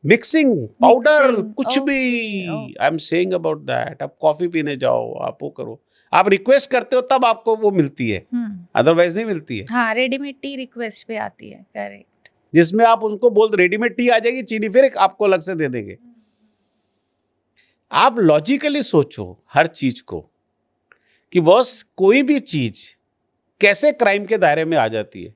mixing powder Mixing, कुछ भी, okay, I am saying about that. आप कॉफी पीने जाओ, आप वो करो, आप रिक्वेस्ट करते हो तब आपको वो मिलती है, अदरवाइज नहीं मिलती है। हाँ, रेडीमेड टी रिक्वेस्ट पे आती है, करेक्ट। जिसमें आप उनको बोल रेडीमेड टी आ जाएगी, चीनी फिर आपको अलग से दे देंगे। आप लॉजिकली सोचो हर चीज को कि बॉस कोई भी चीज कैसे क्राइम के दायरे में आ जाती है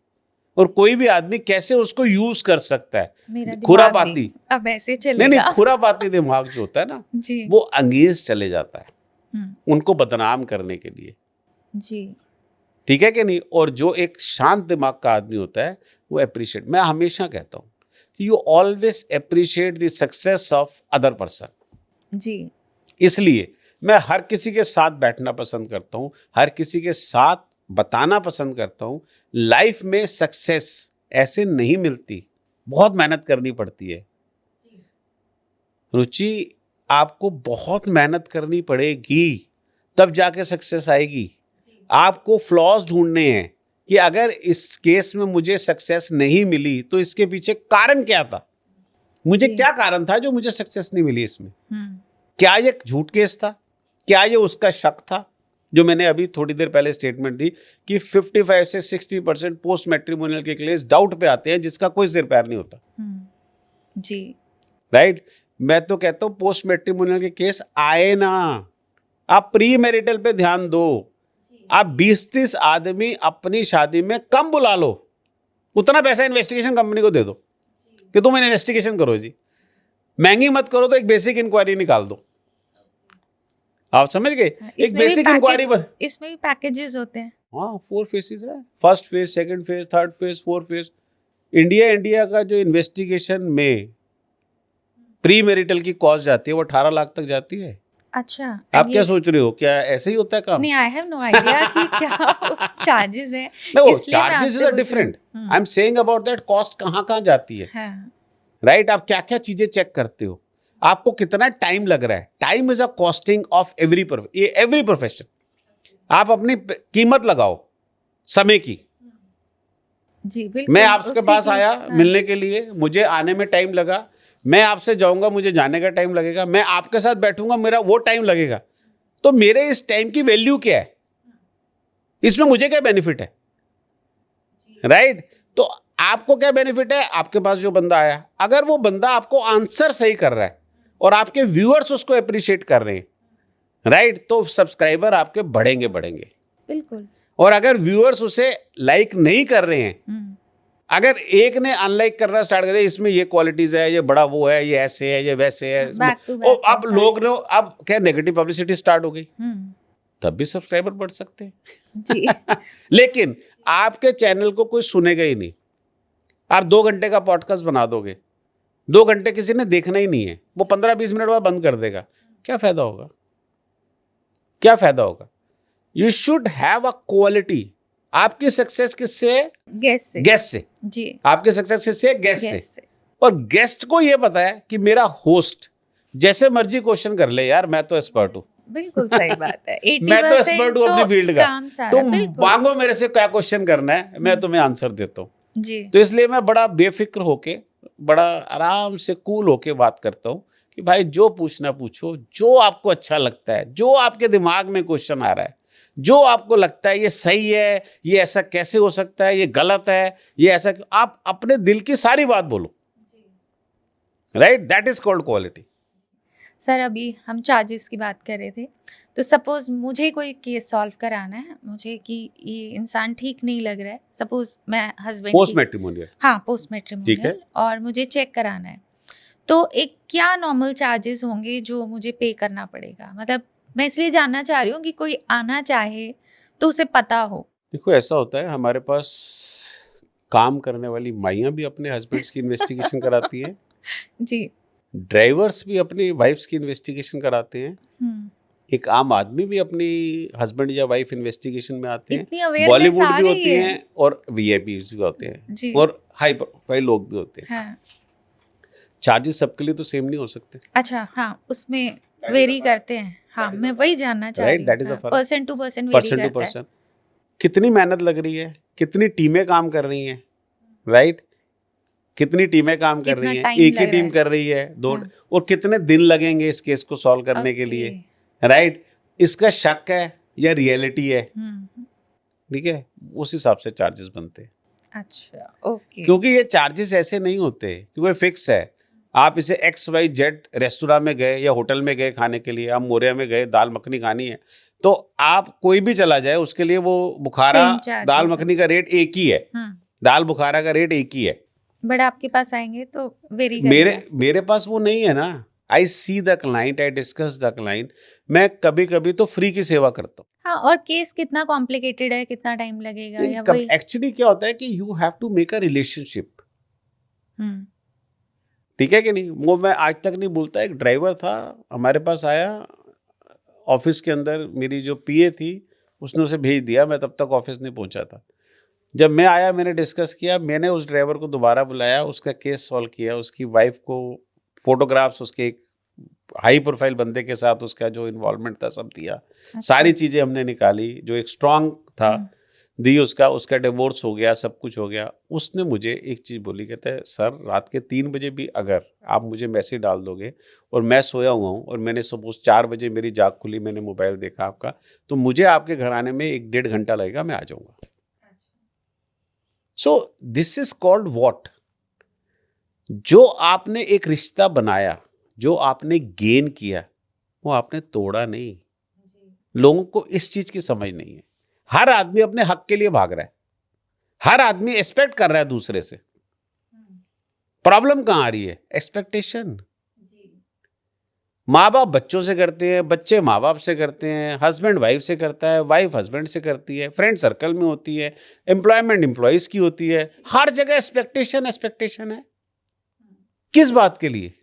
और कोई भी आदमी कैसे उसको यूज कर सकता है। मेरा खुरापाती दिमाग भी अब ऐसे नहीं चलेगा। खुरापाती दिमाग जो होता है ना, जी वो अंगेज चले जाता है हम्म, उनको बदनाम करने के लिए, जी ठीक है कि नहीं। और जो एक शांत दिमाग का आदमी होता है वो अप्रिशिएट, मैं हमेशा कहता हूं कि you always appreciate the success of other person. जी इसलिए मैं हर किसी के साथ बैठना पसंद करता हूं, हर किसी के साथ बताना पसंद करता हूं लाइफ में सक्सेस ऐसे नहीं मिलती, बहुत मेहनत करनी पड़ती है। रुचि, आपको बहुत मेहनत करनी पड़ेगी तब जाके सक्सेस आएगी। आपको फ्लॉज ढूंढने हैं कि अगर इस केस में मुझे सक्सेस नहीं मिली तो इसके पीछे कारण क्या था, मुझे जी। क्या कारण था जो मुझे सक्सेस नहीं मिली इसमें। हम्म, क्या ये झूठ केस था, क्या ये उसका शक था, जो मैंने अभी थोड़ी देर पहले स्टेटमेंट दी कि 55 से 60% पोस्ट मैट्रिमोनियल के केस डाउट पे आते हैं जिसका कोई सिर पैर नहीं होता, जी राइट। मैं तो कहता हूं पोस्ट मैट्रिमोनियल के केस आए ना, आप प्री मैरिटल पे ध्यान दो। आप 20-30 आदमी अपनी शादी में कम बुला लो, उतना पैसा इन्वेस्टिगेशन कंपनी को दे दो कि तुम इन्वेस्टिगेशन करो जी, महंगी मत करो तो एक बेसिक इंक्वायरी निकाल दो। आप समझ गए, एक बेसिक इंक्वायरी। इसमें भी पैकेजेस होते हैं। हाँ 4 फेसेस है, first phase, second phase, third phase, fourth phase. India का जो इन्वेस्टिगेशन में प्री मैरिटल की कॉस्ट जाती है वो 18 लाख तक जाती है। अच्छा, आप क्या सोच रहे हो, क्या ऐसे ही होता है काम? नहीं, आई हैव नो आइडिया कि क्या चार्जेस हैं। नो, इसलिए मैं चार्जेस आपसे आर पूछ रही डिफरेंट, हूँ। I am saying about that cost कहाँ कहाँ जाती है, हाँ, राइट। आप क्या क्या चीजें चेक करते हो, आपको कितना टाइम लग रहा है। Time is a costing of every profession. आप अपनी कीमत लगाओ समय की। जी बिल्कुल। मैं आपके उसी पास की- आया हाँ, मिलने के लिए, मुझे आने में टाइम लगा, मैं आपसे जाऊंगा मुझे जाने का टाइम लगेगा, मैं आपके साथ बैठूंगा मेरा वो टाइम लगेगा, तो मेरे इस टाइम की वैल्यू क्या है, इसमें मुझे क्या बेनिफिट है, राइट। तो आपको क्या बेनिफिट है, आपके पास जो बंदा आया, अगर वो बंदा आपको आंसर सही कर रहा है और आपके व्यूअर्स उसको अप्रिशिएट कर रहे हैं, राइट, तो सब्सक्राइबर आपके बढ़ेंगे बढ़ेंगे। बिल्कुल। और अगर व्यूअर्स उसे लाइक नहीं कर रहे हैं, अगर एक ने अनलाइक करना स्टार्ट कर दिया, इसमें ये क्वालिटीज है, ये बड़ा वो है, ये ऐसे है, ये वैसे है, Back to back और अब ऐसा लोग ने अब क्या नेगेटिव पब्लिसिटी स्टार्ट हो गई, हम्म, तब भी सब्सक्राइबर बढ़ सकते हैं। जी लेकिन आपके चैनल को कोई सुनेगा ही नहीं। आप 2 घंटे का पॉडकास्ट बना दोगे, 2 घंटे किसी ने देखना ही नहीं है, वो 15-20 मिनट बाद बंद कर देगा, क्या फायदा होगा, क्या फायदा होगा। You should have a quality. आपकी सक्सेस किससे है? गेस्ट से। जी, आपकी सक्सेस किससे है? गेस्ट गेस्ट से। और गेस्ट को ये पता है कि मेरा होस्ट जैसे मर्जी क्वेश्चन कर ले, यार मैं तो एक्सपर्ट हूं, बिल्कुल सही बात है। 80% मैं तो एक्सपर्ट हूं अपनी फील्ड का, काम सारा, तुम बिल्कुल। मांगो मेरे से क्या क्वेश्चन करना है, मैं तुम्हें आंसर देता हूं। जी तो इसलिए मैं बड़ा बेफिक्र होके, बड़ा आराम से कूल होके बात करता हूं कि भाई जो पूछना पूछो, जो आपको अच्छा लगता है, जो आपके दिमाग में क्वेश्चन आ रहा है, जो आपको लगता है ये सही है, ये ऐसा कैसे हो सकता है, ये गलत है, ये ऐसा, आप अपने दिल की सारी बात बोलो, right, that is called quality. Sir, अभी हम चार्जेस की बात कर रहे थे, तो सपोज मुझे कोई केस सॉल्व कराना है, मुझे कि ये इंसान ठीक नहीं लग रहा है, सपोज मैं हस्बैंड पोस्ट मैट्रिमोनियल, हाँ पोस्ट ठीक है। मैट्रिमोनियल, और मुझे चेक कराना है, तो एक क्या नॉर्मल चार्जेस होंगे जो मुझे पे करना पड़ेगा? मतलब मैं इसलिए जानना चाह रही हूँ कि कोई आना चाहे तो उसे पता हो। देखो ऐसा होता है, हमारे पास काम करने वाली माइयाँ भी अपने हस्बैंड्स की इन्वेस्टिगेशन कराती हैं, जी ड्राइवर्स भी अपनी वाइफ्स की इन्वेस्टिगेशन कराते हैं, हम्म, एक आम आदमी भी अपनी हस्बैंड या वाइफ इन्वेस्टिगेशन में आते हैं, इतनी अवेयरनेस बॉलीवुड आ भी गई होती है। हैं और वीआईपीज भी होते हैं, जी और हाई प्रोफाइल लोग भी होते हैं। हाँ, चार्जेस सबके लिए तो सेम नहीं हो सकते, अच्छा हाँ, उसमें वेरी करते हैं। हाँ, मैं वही जानना चाह Right, रही that is a हूँ। फर्क। Person to person very person to करता है। पर्सन, कितनी मेहनत लग रही है, कितनी टीमें काम कर रही हैं, राइट। कितनी टीमें काम कर कितना रही हैं, time एक ही लग रहा टीम है। कर रही है, दो, हाँ। और कितने दिन लगेंगे इस केस को सॉल्व करने के लिए, राइट? इसका शक है या रियलिटी है, ठीक है, उस हिसाब से चार्जेस बनते हैं। अच्छा, ओके। क्योंकि ये चार्जेस ऐसे नहीं होते क्योंकि फिक्स है। आप इसे XYZ रेस्टोरेंट में गए या होटल में गए खाने के लिए, आप मोरिया में गए दाल मखनी खानी है, तो आप कोई भी चला जाए उसके लिए वो बुखारा Same charges दाल है। मखनी का रेट एक ही है, दाल बुखारा का रेट एक ही है। बट आपके पास आएंगे तो वेरी मेरे करेगा। मेरे पास वो नहीं है ना। I see the client, I discuss the client. मैं कभी कभी तो फ्री की सेवा करता हूँ। हाँ, और केस कितना कॉम्प्लिकेटेड है, कितना टाइम लगेगा या वही। एक्चुअली क्या होता है कि you have to make a relationship, ठीक है कि नहीं? वो मैं आज तक नहीं भूलता। एक ड्राइवर था हमारे पास आया ऑफिस के अंदर, मेरी जो पीए थी उसने उसे भेज दिया, मैं तब तक ऑफिस नहीं पहुंचा था। जब मैं आया मैंने डिस्कस किया, मैंने उस ड्राइवर को दोबारा बुलाया, उसका केस सॉल्व किया, उसकी वाइफ को फोटोग्राफ्स, उसके एक हाई प्रोफाइल बंदे के साथ उसका जो इन्वॉल्वमेंट था सब दिया। सारी चीज़ें हमने निकाली, जो एक स्ट्रांग था दी, उसका डिवोर्स हो गया, सब कुछ हो गया। उसने मुझे एक चीज़ बोली, कहते हैं सर रात के 3 बजे भी अगर आप मुझे मैसेज डाल दोगे और मैं सोया हुआ हूँ और मैंने सपोज 4 बजे मेरी जाग खुली, मैंने मोबाइल देखा आपका, तो मुझे आपके घर आने में 1-1.5 घंटा लगेगा, मैं आ जाऊँगा। So this is called what? जो आपने एक रिश्ता बनाया, जो आपने गेन किया, वो आपने तोड़ा नहीं। लोगों को इस चीज की समझ नहीं है। हर आदमी अपने हक के लिए भाग रहा है, हर आदमी एक्सपेक्ट कर रहा है दूसरे से। प्रॉब्लम कहां आ रही है? एक्सपेक्टेशन। माँ बाप बच्चों से करते हैं, बच्चे माँ बाप से करते हैं, हस्बैंड वाइफ से करता है, वाइफ हस्बैंड से करती है, फ्रेंड सर्कल में होती है, एम्प्लॉयमेंट एम्प्लॉइज की होती है, हर जगह एक्सपेक्टेशन एक्सपेक्टेशन है। किस बात के लिए?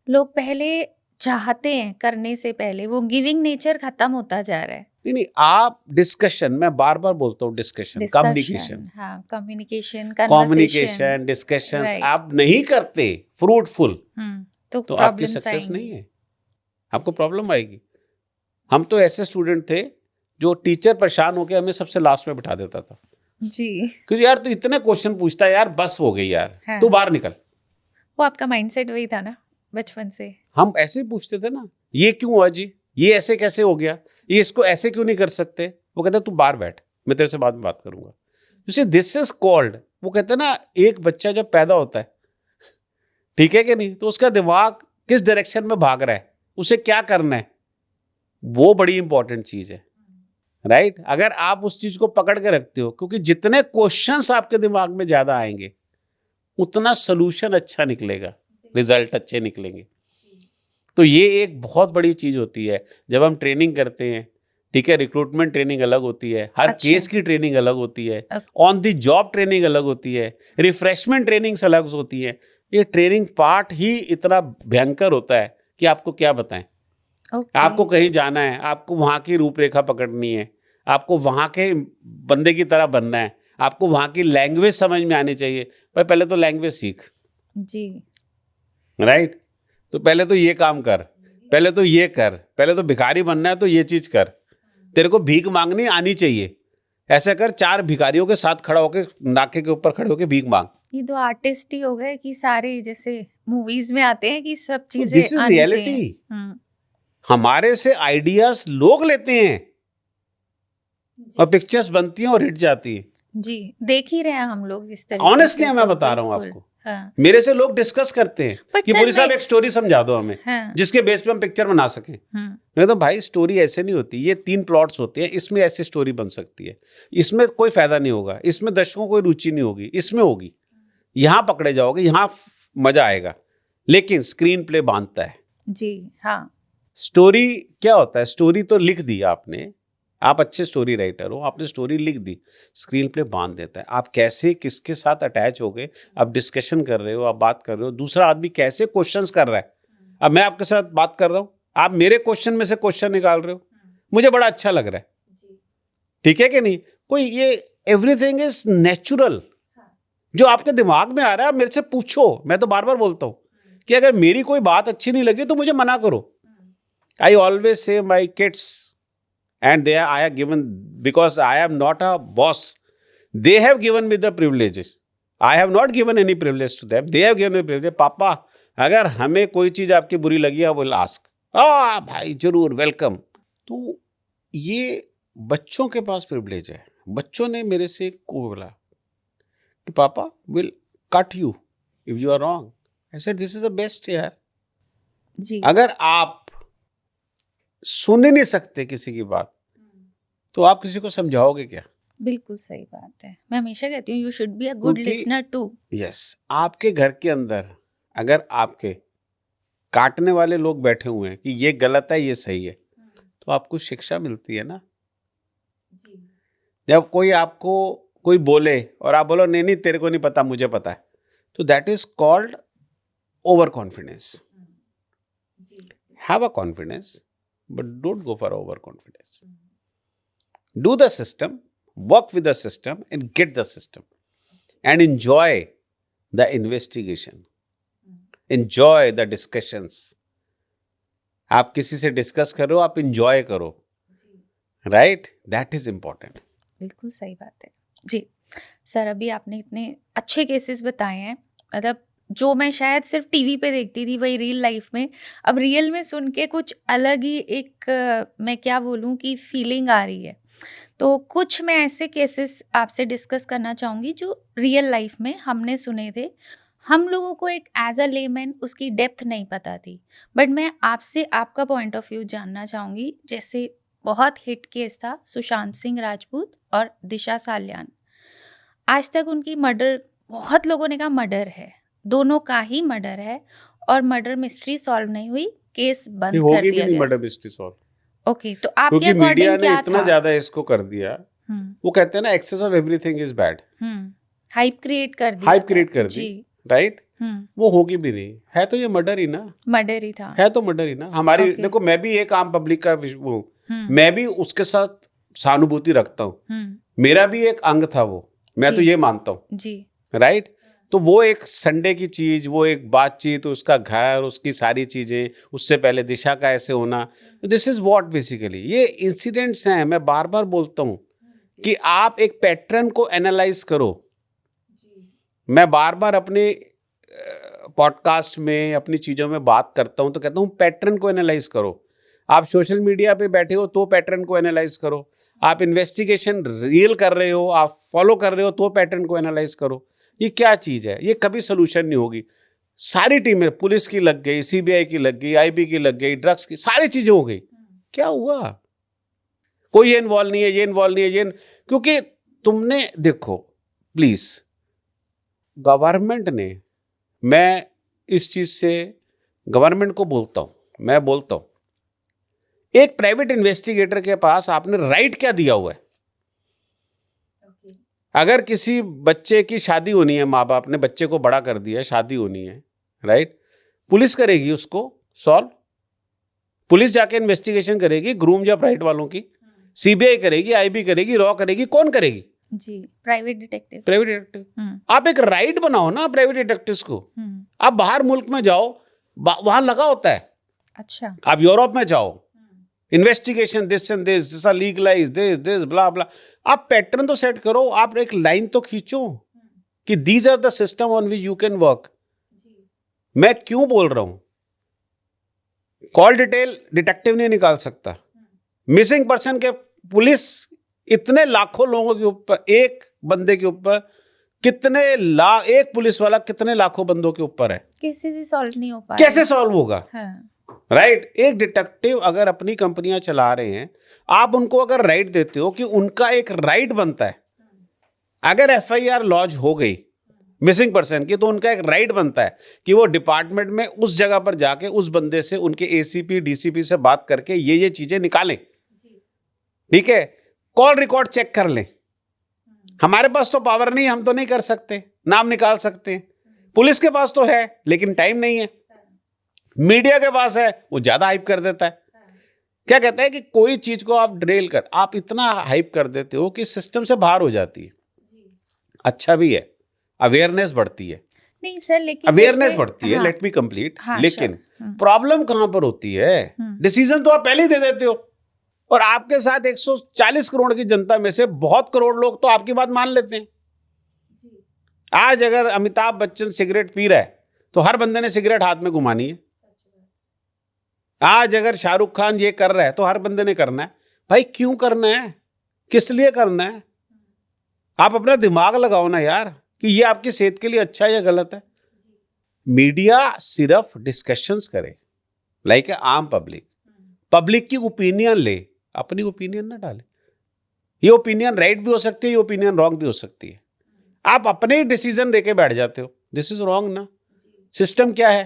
लोग पहले चाहते हैं करने से पहले, वो गिविंग नेचर खत्म होता जा रहा है। नहीं, आप डिस्कशन, मैं बार बार बोलता हूँ डिस्कशन, कम्युनिकेशन, हाँ, कम्युनिकेशन, कम्युनिकेशन, डिस्कशंस आप नहीं करते फ्रूटफुल, तो आपकी सक्सेस नहीं है, आपको प्रॉब्लम आएगी। हम तो ऐसे स्टूडेंट थे जो टीचर परेशान होकर हमें सबसे लास्ट में बिठा देता था जी, क्योंकि यार तू इतने क्वेश्चन पूछता है यार, बस हो गई यार, हाँ। तू बाहर निकल। वो आपका माइंडसेट वही था ना बचपन से। हम ऐसे ही पूछते थे ना, ये क्यों हुआ जी, ये ऐसे कैसे हो गया, ये इसको ऐसे क्यों नहीं कर सकते? वो कहता तू बाहर बैठ, मैं तेरे से बाद में बात करूंगा। You see this is called, वो कहते हैं ना, एक बच्चा जब पैदा होता है, ठीक है कि नहीं, तो उसका दिमाग किस डायरेक्शन में भाग रहा है, उसे क्या करना है, वो बड़ी इंपॉर्टेंट चीज है, राइट? अगर आप उस चीज को पकड़ के रखते हो, क्योंकि जितने क्वेश्चंस आपके दिमाग में ज्यादा आएंगे उतना सोल्यूशन अच्छा निकलेगा, रिजल्ट अच्छे निकलेंगे। तो ये एक बहुत बड़ी चीज होती है जब हम ट्रेनिंग करते हैं, ठीक है? रिक्रूटमेंट ट्रेनिंग अलग होती है, हर केस की ट्रेनिंग अलग होती है, ऑन द जॉब ट्रेनिंग अलग होती है, रिफ्रेशमेंट ट्रेनिंग्स अलग होती है। ये ट्रेनिंग पार्ट ही इतना भयंकर होता है कि आपको क्या बताएं। आपको कहीं जाना है, आपको वहां की रूपरेखा पकड़नी है, आपको वहां के बंदे की तरह बनना है, आपको वहां की लैंग्वेज समझ में आनी चाहिए। भाई पहले तो लैंग्वेज सीख जी, राइट? तो पहले तो ये काम कर, पहले तो ये कर, पहले तो भिखारी बनना है तो ये चीज कर, तेरे को भीख मांगनी आनी चाहिए। ऐसा कर, 4 भिखारियों के साथ खड़ा होकर, नाके के ऊपर खड़े होकर भीख मांग। ये तो आर्टिस्ट ही हो गए कि सारे जैसे मूवीज में आते हैं कि सब चीजें दिस इज आनी रियलिटी। चाहिए। हमारे से आइडियाज लोग लेते हैं और पिक्चर्स बनती हैं और हिट जाती है। जी, देख ही रहे हैं हम लोग इस तरीके। ऑनेस्टली मैं बता रहा हूँ आपको, हाँ। मेरे से लोग डिस्कस करते हैं कि पूरी साहब एक स्टोरी समझा दो हमें, हाँ। जिसके बेस पे हम पिक्चर बना सकें। मैं तो भाई स्टोरी ऐसे नहीं होती, ये 3 प्लॉट्स होते हैं, इसमें ऐसी स्टोरी बन सकती है, इसमें कोई फायदा नहीं होगा, इसमें दर्शकों को कोई रुचि नहीं होगी, इसमें होगी, यहाँ पकड़े जाओगे, यहाँ मजा आएगा, लेकिन स्क्रीन प्ले बांधता है। जी हाँ। स्टोरी क्या होता है? स्टोरी तो लिख दी आपने, आप अच्छे स्टोरी राइटर हो, आपने स्टोरी लिख दी, स्क्रीन प्ले बांध देता है। आप कैसे किसके साथ अटैच हो गए, आप डिस्कशन कर रहे हो, आप बात कर रहे हो, दूसरा आदमी कैसे क्वेश्चंस कर रहा है। अब मैं आपके साथ बात कर रहा हूं, आप मेरे क्वेश्चन में से क्वेश्चन निकाल रहे हो, मुझे बड़ा अच्छा लग रहा है, ठीक है कि नहीं? कोई ये एवरीथिंग इज नेचुरल, जो आपके दिमाग में आ रहा है मेरे से पूछो। मैं तो बार बार बोलता हूं कि अगर मेरी कोई बात अच्छी नहीं लगी तो मुझे मना करो। आई ऑलवेज से my kids, and I have given, because I am not a boss, they have given me the privileges I have not given any privilege to them, they have given me privilege. पापा अगर हमें कोई चीज आपकी बुरी लगी, आई विल आस्क, भाई जरूर, वेलकम। तो ये बच्चों के पास प्रिविलेज है। बच्चों ने मेरे से को बोला कि पापा will cut you if you are wrong. I said this is the best यार जी। अगर आप सुन ही नहीं सकते किसी की बात, तो आप किसी को समझाओगे क्या? बिल्कुल सही बात है। मैं हमेशा कहती हूँ you should be a good listener to. Yes, आपके घर के अंदर अगर आपके काटने वाले लोग बैठे हुए हैं कि ये गलत है ये सही है, तो आपको शिक्षा मिलती है ना। जब कोई आपको कोई बोले और आप बोलो नहीं नहीं तेरे को नहीं पता मुझे पता है, तो that is called over confidence. Have a confidence but don't go for over confidence. Do the system, work with the system and get the system and enjoy the investigation, enjoy the discussions. आप किसी से डिस्कस करो, आप एंजॉय करो, राइट? That is important. बिल्कुल सही बात है जी। सर अभी आपने इतने अच्छे केसेस बताए हैं, मतलब जो मैं शायद सिर्फ टीवी पे देखती थी वही रियल लाइफ में, अब रियल में सुन के कुछ अलग ही एक मैं क्या बोलूँ कि फीलिंग आ रही है। तो कुछ मैं ऐसे केसेस आपसे डिस्कस करना चाहूँगी जो रियल लाइफ में हमने सुने थे। हम लोगों को एक एज अ लेमैन उसकी डेप्थ नहीं पता थी, बट मैं आपसे आपका पॉइंट ऑफ व्यू जानना चाहूँगी। जैसे बहुत हिट केस था सुशांत सिंह राजपूत और दिशा सालियान। आज तक उनकी मर्डर, बहुत लोगों ने कहा मर्डर है, दोनों का ही मर्डर है, और मर्डर मिस्ट्री सॉल्व नहीं हुई, केस बंद कर दिया गया। Murder mystery solve. ओके, तो आपके क्योंकि मीडिया अकॉर्डिंग ने क्या इतना था? ज्यादा इसको कर दिया, वो कहते हैं ना excess of everything is bad. Hype create कर दिया, हाइप क्रिएट कर दी, राइट? वो होगी भी नहीं, है तो ये मर्डर ही ना, मर्डर ही था, है तो मर्डर ही ना। हमारी देखो, मैं भी एक आम पब्लिक का वो, मैं भी उसके साथ सहानुभूति रखता हूँ, मेरा भी एक अंग था वो, मैं तो ये मानता हूँ जी, राइट? तो वो एक संडे की चीज, वो एक बातचीत, उसका घर, उसकी सारी चीजें, उससे पहले दिशा का ऐसे होना, दिस इज व्हाट बेसिकली ये इंसिडेंट्स हैं। मैं बार बार बोलता हूँ कि आप एक पैटर्न को एनालाइज करो। मैं बार बार अपने पॉडकास्ट में, अपनी चीज़ों में बात करता हूँ तो कहता हूँ पैटर्न को एनालाइज करो। आप सोशल मीडिया पे बैठे हो तो पैटर्न को एनालाइज करो, आप इन्वेस्टिगेशन रियल कर रहे हो, आप फॉलो कर रहे हो तो पैटर्न को एनालाइज करो। ये क्या चीज़ है? ये कभी सोल्यूशन नहीं होगी। सारी टीमें, पुलिस की लग गई, सीबीआई की लग गई, आईबी की लग गई, ड्रग्स की, सारी चीज़ें हो गई, क्या हुआ? कोई ये इन्वॉल्व नहीं है, ये इन्वॉल्व नहीं है, ये क्योंकि तुमने देखो प्लीज, गवर्नमेंट ने, मैं इस चीज से गवर्नमेंट को बोलता हूं, मैं बोलता हूं एक प्राइवेट इन्वेस्टिगेटर के पास आपने राइट क्या दिया हुआ है? अगर किसी बच्चे की शादी होनी है, माँ बाप ने बच्चे को बड़ा कर दिया है, शादी होनी है, राइट? पुलिस करेगी उसको सॉल्व, पुलिस जाके इन्वेस्टिगेशन करेगी ग्रूम या ब्राइड वालों की, सीबीआई करेगी, आईबी करेगी, रॉ करेगी, कौन करेगी? जी, प्राइवेट डिटेक्टिव। Private detective. आप एक राइट बनाओ ना प्राइवेट डिटेक्टिव्स को। आप बाहर मुल्क में जाओ, वहां लगा होता है। अच्छा, आप यूरोप में जाओ, investigation this and this legalise this blah blah. आप पैटर्न तो सेट करो, आप एक लाइन तो खींचो कि these are the system on which you can work. मैं क्यों बोल रहा हूं? कॉल डिटेल डिटेक्टिव नहीं निकाल सकता, मिसिंग पर्सन के पुलिस इतने लाखों लोगों के ऊपर, एक बंदे के ऊपर कितने एक पुलिस वाला कितने लाखों बंदों के ऊपर है, केसेस ही सॉल्व नहीं हो पा कैसे सॉल्व होगा? हाँ। राइट? एक डिटेक्टिव अगर अपनी कंपनियां चला रहे हैं, आप उनको अगर राइट देते हो कि उनका एक राइट बनता है, अगर एफआईआर लॉन्च हो गई मिसिंग पर्सन की, तो उनका एक राइट बनता है कि वो डिपार्टमेंट में उस जगह पर जाके उस बंदे से, उनके एसीपी डीसीपी से बात करके ये चीजें निकालें। ठीक है, कॉल रिकॉर्ड चेक कर लें। हमारे पास तो पावर नहीं, हम तो नहीं कर सकते, नाम निकाल सकते हैं। पुलिस के पास तो है लेकिन टाइम नहीं है। मीडिया के पास है, वो ज्यादा हाइप कर देता है। क्या कहता है कि कोई चीज को आप ड्रिल कर, आप इतना हाइप कर देते हो कि सिस्टम से बाहर हो जाती है। अच्छा भी है, अवेयरनेस बढ़ती है। नहीं सर, लेकिन अवेयरनेस बढ़ती है, लेट मी कंप्लीट। लेकिन प्रॉब्लम कहां पर होती है? डिसीजन तो आप पहले ही दे देते हो, और आपके साथ 140 करोड़ की जनता में से बहुत करोड़ लोग तो आपकी बात मान लेते हैं। आज अगर अमिताभ बच्चन सिगरेट पी रहा है तो हर बंदे ने सिगरेट हाथ में घुमानी है। आज अगर शाहरुख खान ये कर रहा है तो हर बंदे ने करना है। भाई क्यों करना है, किस लिए करना है? आप अपना दिमाग लगाओ ना यार कि ये आपकी सेहत के लिए अच्छा है या गलत है। मीडिया सिर्फ डिस्कशंस करे, लाइक आम पब्लिक की ओपिनियन ले, अपनी ओपिनियन ना डाले। ये ओपिनियन राइट भी हो सकती है, ये ओपिनियन रॉन्ग भी हो सकती है। आप अपने ही डिसीजन देके बैठ जाते हो, दिस इज रॉन्ग ना। सिस्टम क्या है,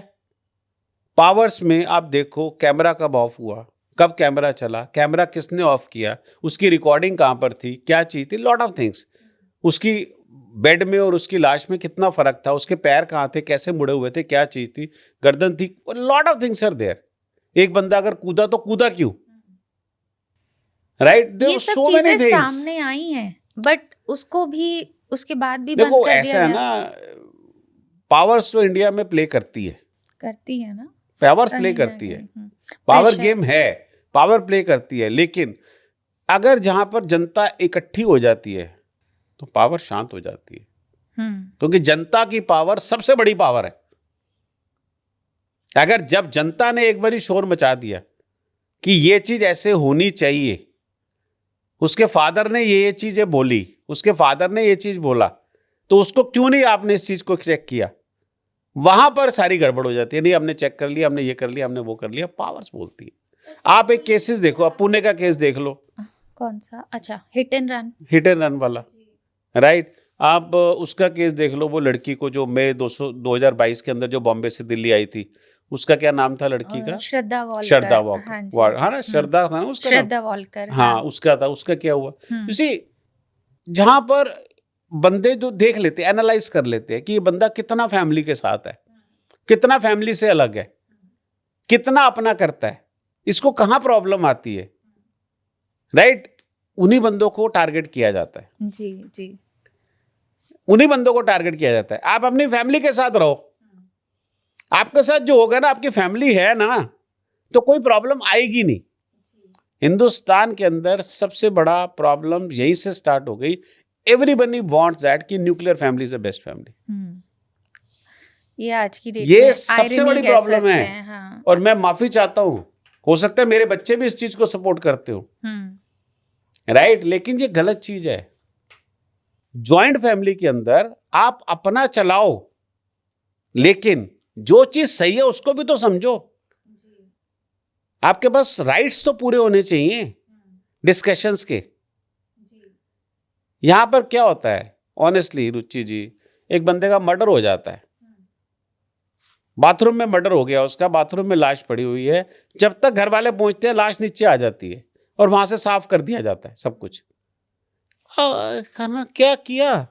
पावर्स में आप देखो कैमरा कब ऑफ हुआ, कब कैमरा चला, कैमरा किसने ऑफ किया, उसकी रिकॉर्डिंग कहाँ पर थी, क्या चीज थी, लॉट ऑफ थिंग्स। उसकी बेड में और उसकी लाश में कितना फर्क था, उसके पैर कहाँ थे, कैसे मुड़े हुए थे, क्या चीज थी, गर्दन थी, lot of things are there. एक बंदा अगर कूदा तो कूदा क्यों, राइट? ये सब चीजें सामने आई हैं, बट उसको भी उसके बाद भी बंद कर दिया ऐसा है ना, पावर्स तो इंडिया में प्ले करती है ना, पावर्स प्ले करती है, पावर गेम है, पावर प्ले करती है। लेकिन अगर जहां पर जनता इकट्ठी हो जाती है तो पावर शांत हो जाती है, क्योंकि जनता की पावर सबसे बड़ी पावर है। अगर जब जनता ने एक बारी शोर मचा दिया कि ये चीज ऐसे होनी चाहिए, उसके फादर ने ये चीजें बोली, उसके फादर ने ये चीज बोला, तो उसको क्यों नहीं आपने इस चीज को चेक किया? वहां पर सारी गड़बड़ हो जाती है। नहीं हमने चेक कर लिया, हमने ये कर लिया, हमने वो कर लिया। पावर्स बोलती है। आप एक केसेस देखो, आप पुणे का केस देख लो। कौन सा? अच्छा, हिट एंड रन वाला, राइट। आप उसका केस देख लो, वो लड़की को जो मई 2022 के अंदर जो बॉम्बे से दिल्ली आई थी, उसका क्या नाम था लड़की का? श्रद्धा वॉल्कर। हाँ ना, श्रद्धा था ना उसका, श्रद्धा वॉल्कर। हाँ उसका था। उसका क्या हुआ? उसी जहां पर बंदे जो देख लेते, एनालाइज कर लेते हैं कि ये बंदा कितना फैमिली के साथ है, कितना फैमिली से अलग है, कितना अपना करता है, इसको कहां प्रॉब्लम आती है, राइट? उन्हीं बंदों को टारगेट किया जाता है। जी, उन्हीं बंदों को टारगेट किया जाता है। आप अपनी फैमिली के साथ रहो, आपके साथ जो होगा ना, आपकी फैमिली है ना, तो कोई प्रॉब्लम आएगी नहीं। हिंदुस्तान के अंदर सबसे बड़ा प्रॉब्लम यहीं से स्टार्ट हो गई। एवरीबडी वांट्स दैट कि nuclear family is the best family. ये आज की डेट ये सबसे बड़ी प्रॉब्लम है। हाँ। और मैं माफी चाहता हूं, हो सकता है मेरे बच्चे भी इस चीज को सपोर्ट करते हो, राइट? लेकिन ये गलत चीज है। ज्वाइंट फैमिली के अंदर आप अपना चलाओ, लेकिन जो चीज सही है उसको भी तो समझो। आपके पास राइट्स तो पूरे होने चाहिए डिस्कशंस के। यहां पर क्या होता है, ऑनेस्टली रुचि जी, एक बंदे का मर्डर हो जाता है, बाथरूम में मर्डर हो गया उसका, बाथरूम में लाश पड़ी हुई है, जब तक घर वाले पहुंचते हैं लाश नीचे आ जाती है और वहां से साफ कर दिया जाता है सब कुछ। खाना क्या किया,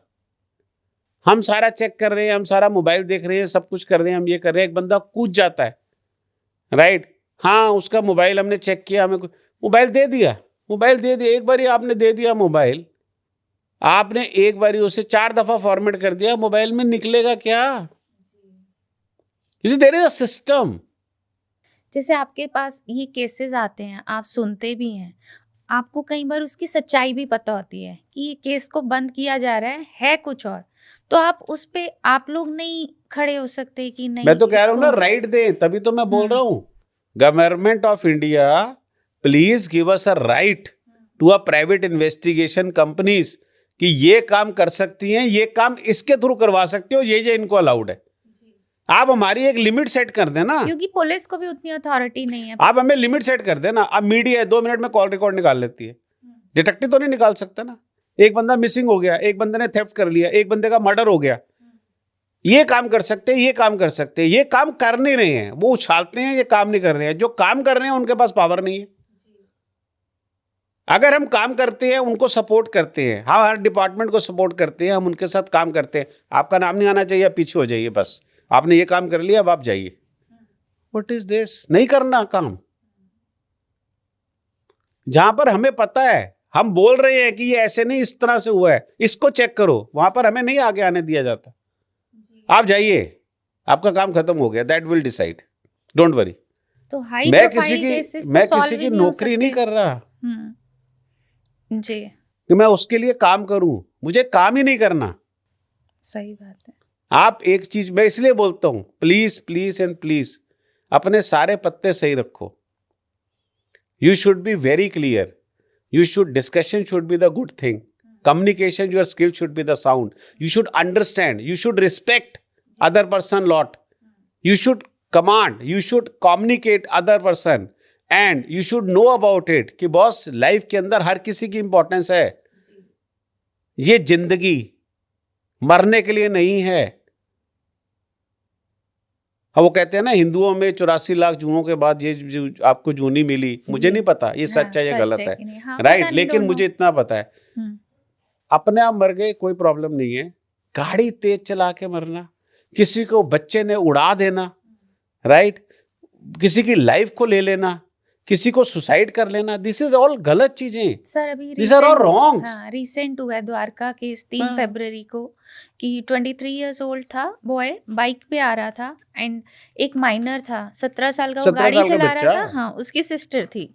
हम सारा चेक कर रहे हैं, हम सारा मोबाइल देख रहे हैं, सब कुछ कर रहे हैं, हम ये कर रहे हैं, एक बंदा कूद जाता है, राइट? हाँ उसका मोबाइल हमने चेक किया, हमें मोबाइल दे दिया, एक बारी आपने दे दिया मोबाइल, आपने एक बारी उसे 4 दफा फॉर्मेट कर दिया, मोबाइल में निकलेगा क्या? There is a system. जैसे आपके पास ये केसेस आते हैं, आप सुनते भी हैं, आपको कई बार उसकी सच्चाई भी पता होती है कि ये केस को बंद किया जा रहा है कुछ और, तो आप उस पे आप लोग नहीं खड़े हो सकते कि नहीं? मैं तो कह रहा हूँ ना, राइट दे, तभी तो मैं बोल रहा हूँ government of India please give us a right to a private investigation companies कि ये काम कर सकती हैं, ये काम इसके थ्रू करवा सकते हो, ये इनको अलाउड है। आप हमारी एक लिमिट सेट कर देना, क्योंकि पुलिस को भी उतनी अथॉरिटी नहीं है। आप हमें लिमिट सेट कर देना। अब मीडिया 2 मिनट में कॉल रिकॉर्ड निकाल लेती है, डिटेक्टिव तो नहीं निकाल सकता ना। एक बंदा मिसिंग हो गया, एक बंदे ने थेफ्ट कर लिया, एक बंदे का मर्डर हो गया, ये काम कर सकते हैं, ये काम कर सकते हैं, ये काम कर नहीं रहे हैं, वो उछालते हैं, ये काम नहीं कर रहे हैं। जो काम कर रहे हैं उनके पास पावर नहीं है। अगर हम काम करते हैं, उनको सपोर्ट करते हैं, हाँ हर डिपार्टमेंट को सपोर्ट करते हैं, हम उनके साथ काम करते हैं, आपका नाम नहीं आना चाहिए, पीछे हो जाइए, बस आपने ये काम कर लिया, अब आप जाइए। What is this? नहीं करना काम। जहां पर हमें पता है, हम बोल रहे हैं कि ये ऐसे नहीं, इस तरह से हुआ है, इसको चेक करो, वहां पर हमें नहीं आगे आने दिया जाता। आप जाइए, आपका काम खत्म हो गया, that will decide, don't worry. तो हाई मैं किसी की नौकरी नहीं कर रहा जी कि मैं उसके लिए काम करूं, मुझे काम ही नहीं करना। सही बात है। आप एक चीज मैं इसलिए बोलता हूं, प्लीज प्लीज एंड प्लीज अपने सारे पत्ते सही रखो. You should be very clear. You should, discussion should be the good thing. Communication, your skill should be the sound. You should understand. You should respect other person lot. You should command. You should communicate other person. And you should know about it कि बॉस लाइफ के अंदर हर किसी की इंपॉर्टेंस है. ये जिंदगी मरने के लिए नहीं है. हाँ, वो कहते हैं ना हिंदुओं में 84 लाख जूनों के बाद ये जो आपको जूनी मिली, मुझे नहीं पता ये सच है या गलत है, राइट. लेकिन मुझे इतना पता है अपने आप मर गए कोई प्रॉब्लम नहीं है. गाड़ी तेज चला के मरना, किसी को बच्चे ने उड़ा देना, राइट, किसी की लाइफ को ले लेना, किसी को सुसाइड कर लेना, दिस इज ऑल गलत चीजें सर. अभी this are all wrongs. Recent हुआ है द्वारका केस 3 फरवरी को कि 23 इयर्स ओल्ड था बॉय, बाइक पे आ रहा था एंड एक माइनर था 17 साल का, वो गाड़ी चला रहा था. हाँ, उसकी सिस्टर थी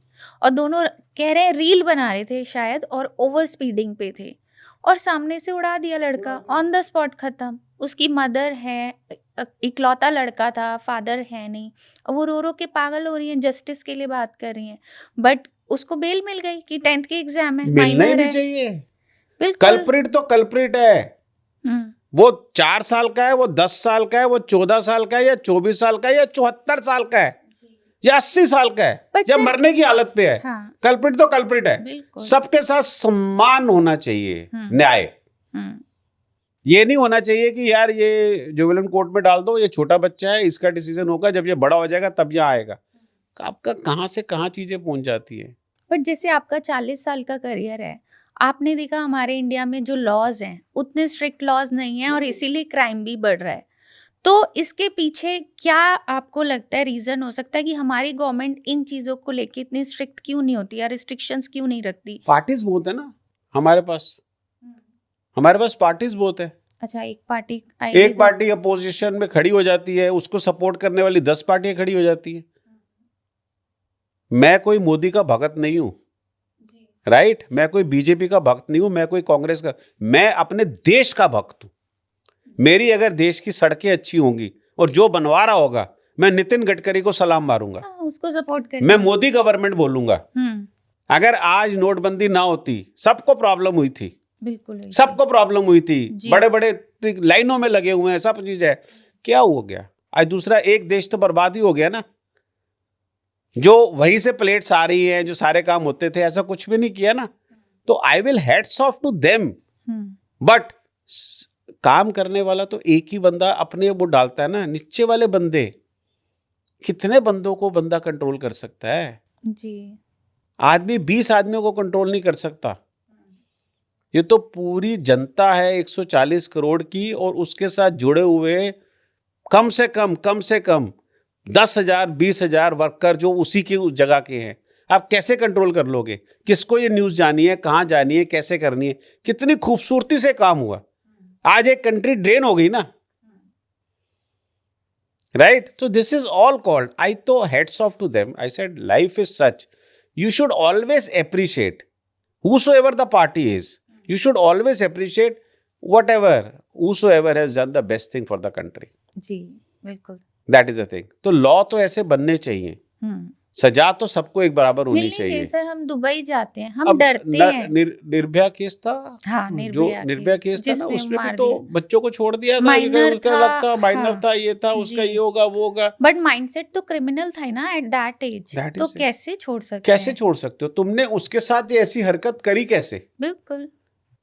और दोनों कह रहे हैं रील बना रहे थे शायद और ओवर स्पीडिंग पे थे और सामने से उड़ा दिया लड़का, ऑन द स्पॉट खत्म. उसकी मदर है, इकलौता लड़का था, फादर है नहीं, और वो रो रो के पागल हो रही है, जस्टिस के लिए बात कर रही हैं. बट उसको बेल मिल गई कि 10th के एग्जाम है, मिलना ही नहीं चाहिए. कल्प्रिट तो कल्प्रिट है. वो 4 साल का है, वो 10 साल का है, वो 14 साल का है, या 24 साल का है, या 74 साल का है, या 80 साल का है, जब मरने की हालत पे है. हाँ. कल्प्रिट तो कल्प्रिट है. सबके साथ सम्मान होना चाहिए, न्याय. ये नहीं होना चाहिए कि यार ये जुवेनाइल कोर्ट में डाल दो, ये छोटा बच्चा है, इसका डिसीजन होगा, जब ये बड़ा हो जाएगा तब यहाँ आएगा. आपका कहाँ से कहाँ चीजें पहुंच जाती है. बट जैसे आपका 40 साल का करियर है, आपने देखा हमारे इंडिया में जो लॉज हैं उतने स्ट्रिक्ट लॉज नहीं है और इसीलिए क्राइम भी बढ़ रहा है. तो इसके पीछे क्या आपको लगता है रीजन हो सकता है कि हमारी गवर्नमेंट इन चीजों को लेके इतनी स्ट्रिक्ट क्यों नहीं होती या रिस्ट्रिक्शंस क्यों नहीं रखती? पार्टीज बहुत है ना हमारे पास पार्टीज बहुत है. अच्छा, एक पार्टी अपोजिशन में खड़ी हो जाती है, उसको सपोर्ट करने वाली 10 पार्टियां खड़ी हो जाती है. मैं कोई मोदी का भगत नहीं हूं, राइट. मैं कोई बीजेपी का भक्त नहीं हूं, मैं कोई कांग्रेस का, मैं अपने देश का भक्त हूं. मेरी अगर देश की सड़कें अच्छी होंगी और जो बनवा रहा होगा, मैं नितिन गडकरी को सलाम मारूंगा, उसको सपोर्ट करेंगे. मैं मोदी गवर्नमेंट बोलूंगा. अगर आज नोटबंदी ना होती, सबको प्रॉब्लम हुई थी, बिल्कुल सबको प्रॉब्लम हुई थी, बड़े बड़े लाइनों में लगे हुए हैं, सब चीज है. क्या हो गया आज? दूसरा एक देश तो बर्बाद ही हो गया ना. जो वहीं से प्लेट्स आ रही हैं, जो सारे काम होते थे, ऐसा कुछ भी नहीं किया ना. तो I will hats off to them. But काम करने वाला तो एक ही बंदा अपने वो डालता है ना. नीचे वाले बंदे, कितने बंदों को बंदा कंट्रोल कर सकता है जी? आदमी 20 आदमियों को कंट्रोल नहीं कर सकता. ये तो पूरी जनता है 140 करोड़ की, और उसके साथ जुड़े हुए कम से कम 10,000 20,000 वर्कर जो उसी की उस जगह के हैं. आप कैसे कंट्रोल कर लोगे? किसको ये न्यूज़ जानी है, कहाँ जानी है, कैसे करनी है? कितनी खूबसूरती से काम हुआ. आज एक कंट्री ड्रेन हो गई ना, राइट. तो this is all called, I तो heads off to them. I said life is such, you should always appreciate whosoever the party is. You should always appreciate whosoever has done the best thing for the country. जी बिल्कुल. That is the thing. तो लॉ तो ऐसे बनने चाहिए. सजा तो सबको एक बराबर होनी चाहिए. सर हम दुबई जाते हैं, हम डरते हैं. निर्भया केस था. हाँ, निर्भया केस था ना, उसमें भी तो बच्चों को छोड़ दिया था. माइनर था, ये था, उसका ये होगा, वो होगा. बट माइंडसेट तो क्रिमिनल था ना एट दैट एज. तो कैसे छोड़ सकते हो? तुमने उसके साथ ऐसी हरकत करी कैसे? बिल्कुल.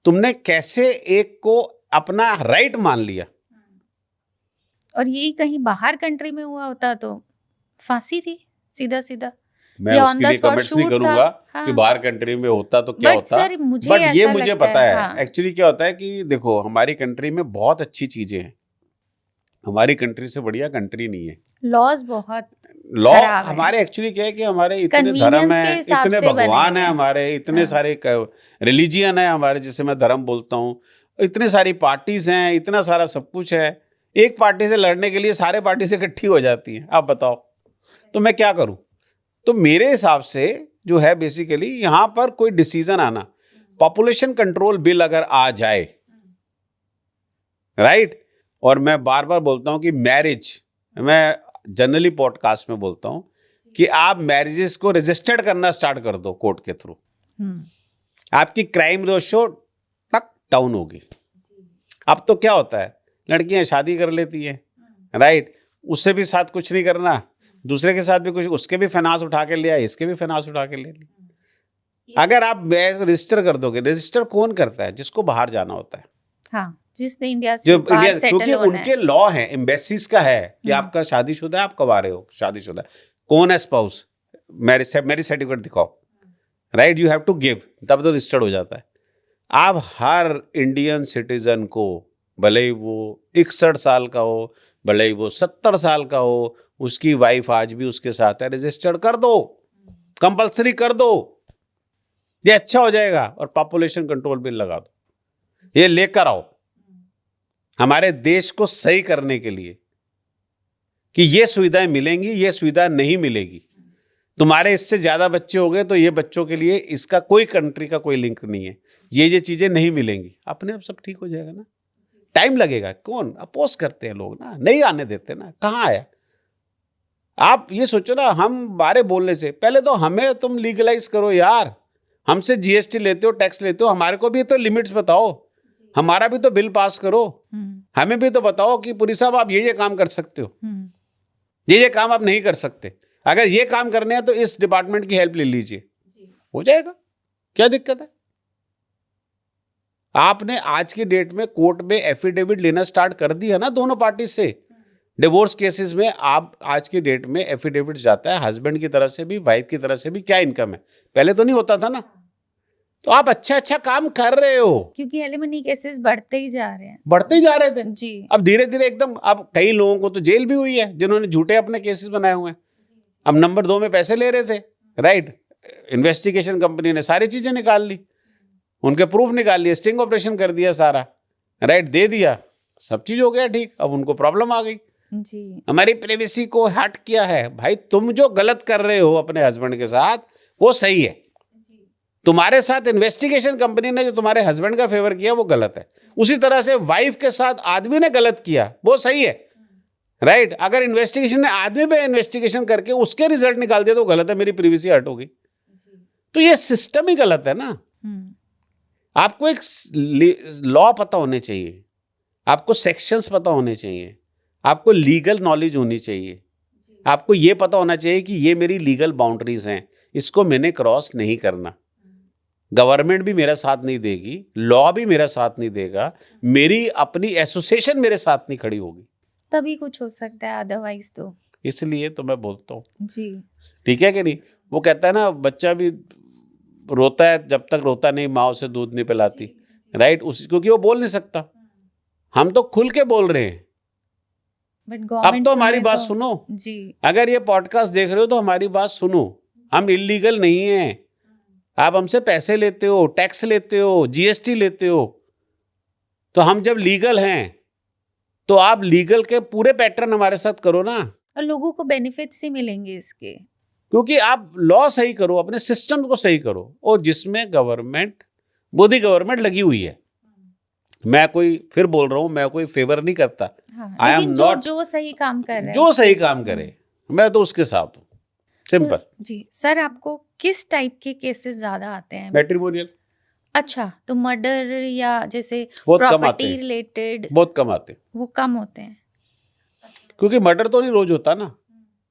तुमने कैसे एक को अपना राइट मान लिया? और यही कहीं बाहर कंट्री में हुआ होता तो फांसी थी सीधा. मैं उसके लिए कमेंट्स नहीं करूंगा कि बाहर कंट्री में होता तो क्या होता. बट ये मुझे पता है एक्चुअली क्या होता है कि देखो, हमारी कंट्री में बहुत अच्छी चीजें हैं. हमारी कंट्री से बढ़िया कंट्री नहीं है. लॉज बहुत लॉ हमारे एक्चुअली क्या है कि हमारे इतने धर्म है, इतने भगवान है हमारे, इतने सारे रिलीजियन है हमारे, जिसे मैं धर्म बोलता हूँ, इतने सारी पार्टीज हैं, इतना सारा सब कुछ है. एक पार्टी से लड़ने के लिए सारे पार्टी से इकट्ठी हो जाती हैं. आप बताओ, तो मैं क्या करूं? तो मेरे हिसाब से जो है बेसिकली यहां पर कोई डिसीजन आना, पॉपुलेशन कंट्रोल बिल अगर आ जाए, राइट। और मैं बार बार बोलता हूँ कि मैरिज, मैं जनरली पॉडकास्ट में बोलता हूँ कि आप मैरिजेस को रजिस्टर्ड करना स्टार्ट कर दो कोर्ट के थ्रू, आपकी क्राइम रेशो टक डाउन होगी। अब तो क्या होता है, लड़कियां शादी कर लेती हैं, राइट, उससे भी साथ कुछ नहीं करना, दूसरे के साथ भी कुछ, उसके भी फाइनेंस उठा के लिया, इसके भी फाइनेंस उठा के ले लिया। अगर आप रजिस्टर कर दोगे, रजिस्टर कौन करता है? जिसको बाहर जाना होता है, हाँ, जिसने इंडिया से बाहर सेटल क्योंकि होना उनके लॉ है, एम्बेसीज का है कि आपका शादीशुदा है, आप कब आ रहे हो, शादीशुदा है, कौन है स्पाउस, मैरिज सर्टिफिकेट दिखाओ, right, you have to give, तब तो रजिस्टर्ड हो जाता है। आप हर इंडियन सिटीजन को, भले ही वो 61 साल का हो, भले ही वो 70 साल का हो, उसकी वाइफ आज भी उसके साथ है, रजिस्टर्ड कर दो, कंपल्सरी कर दो, ये अच्छा हो जाएगा। और पॉपुलेशन कंट्रोल बिल लगा दो, ये लेकर आओ हमारे देश को सही करने के लिए कि ये सुविधाएं मिलेंगी, ये सुविधा नहीं मिलेगी। तुम्हारे इससे ज्यादा बच्चे हो गए तो ये बच्चों के लिए इसका कोई कंट्री का कोई लिंक नहीं है, ये चीजें नहीं मिलेंगी, अपने आप सब ठीक हो जाएगा ना। टाइम लगेगा, कौन अपोज करते हैं लोग ना, नहीं आने देते ना, कहाँ आया। आप ये सोचो ना, हम बारे बोलने से पहले तो हमें तुम लीगलाइज करो यार, हमसे जीएसटी लेते हो, टैक्स लेते हो, हमारे को भी तो लिमिट्स बताओ, हमारा भी तो बिल पास करो, हमें भी तो बताओ कि पुरी साहब आप ये काम कर सकते हो, ये काम आप नहीं कर सकते, अगर ये काम करने हैं तो इस डिपार्टमेंट की हेल्प ले लीजिए, हो जाएगा, क्या दिक्कत है। आपने आज की डेट में कोर्ट में एफिडेविट लेना स्टार्ट कर दिया ना दोनों पार्टी से। डिवोर्स केसेस में आप आज की डेट में एफिडेविट जाता है हस्बैंड की तरफ से भी, वाइफ की तरफ से भी, क्या इनकम है, पहले तो नहीं होता था ना। तो आप अच्छा काम कर रहे हो, क्योंकि एलिमनी केसेस बढ़ते ही जा रहे हैं, बढ़ते ही जा रहे थे जी। अब धीरे धीरे एकदम, अब कई लोगों को तो जेल भी हुई है जिन्होंने झूठे अपने केसेस बनाए हुए हैं। अब नंबर 2 में पैसे ले रहे थे, राइट, इन्वेस्टिगेशन कंपनी ने सारी चीजें निकाल ली, उनके प्रूफ निकाल लिए, स्टिंग ऑपरेशन कर दिया सारा, राइट, दे दिया, सब चीज हो गया ठीक। अब उनको प्रॉब्लम आ गई जी, हमारी प्राइवेसी को हट किया है। भाई तुम जो गलत कर रहे हो अपने हस्बैंड के साथ वो सही है, तुम्हारे साथ इन्वेस्टिगेशन कंपनी ने जो तुम्हारे हस्बैंड का फेवर किया वो गलत है, उसी तरह से वाइफ के साथ आदमी ने गलत किया वो सही है, राइट। अगर इन्वेस्टिगेशन ने आदमी पे इन्वेस्टिगेशन करके उसके रिजल्ट निकाल दिया तो गलत है, मेरी प्राइवेसी हट होगी। तो ये सिस्टम ही गलत है ना। आपको एक लॉ पता होने चाहिए, आपको सेक्शंस पता होने चाहिए, आपको लीगल नॉलेज होनी चाहिए, आपको ये पता होना चाहिए कि ये मेरी लीगल बाउंड्रीज हैं, इसको मैंने क्रॉस नहीं करना। गवर्नमेंट भी मेरा साथ नहीं देगी, लॉ भी मेरा साथ नहीं देगा, मेरी अपनी एसोसिएशन मेरे साथ नहीं खड़ी होगी, तभी कुछ हो सकता है, अदरवाइज तो। इसलिए तो मैं बोलता हूँ जी, ठीक है कि नहीं। वो कहता है ना, बच्चा भी रोता है जब तक रोता नहीं माँ उसे दूध नहीं पिलाती, राइट, उसी क्योंकि वो बोल नहीं सकता। हम तो खुल के बोल रहे हैं, अब तो हमारी बात सुनो जी। अगर ये पॉडकास्ट देख रहे हो तो हमारी बात सुनो, हम इलीगल नहीं है। आप हमसे पैसे लेते हो, टैक्स लेते हो, जीएसटी लेते हो, तो हम जब लीगल हैं तो आप लीगल के पूरे पैटर्न हमारे साथ करो ना, और लोगों को बेनिफिट्स ही मिलेंगे इसके, क्योंकि आप लॉ सही करो, अपने सिस्टम को सही करो, और जिसमें गवर्नमेंट, मोदी गवर्नमेंट लगी हुई है। मैं कोई, फिर बोल रहा हूं, मैं कोई फेवर नहीं करता, आई एम नॉट, जो सही काम कर रहे हैं, जो सही काम करे मैं तो उसके साथ हूँ, सिंपल। जी सर, आपको किस टाइप के केसेस ज्यादा आते हैं? मैट्रिमोनियल। अच्छा, तो मर्डर या जैसे प्रॉपर्टी रिलेटेड बहुत कम आते हैं, वो कम होते हैं, क्योंकि मर्डर तो नहीं रोज होता ना,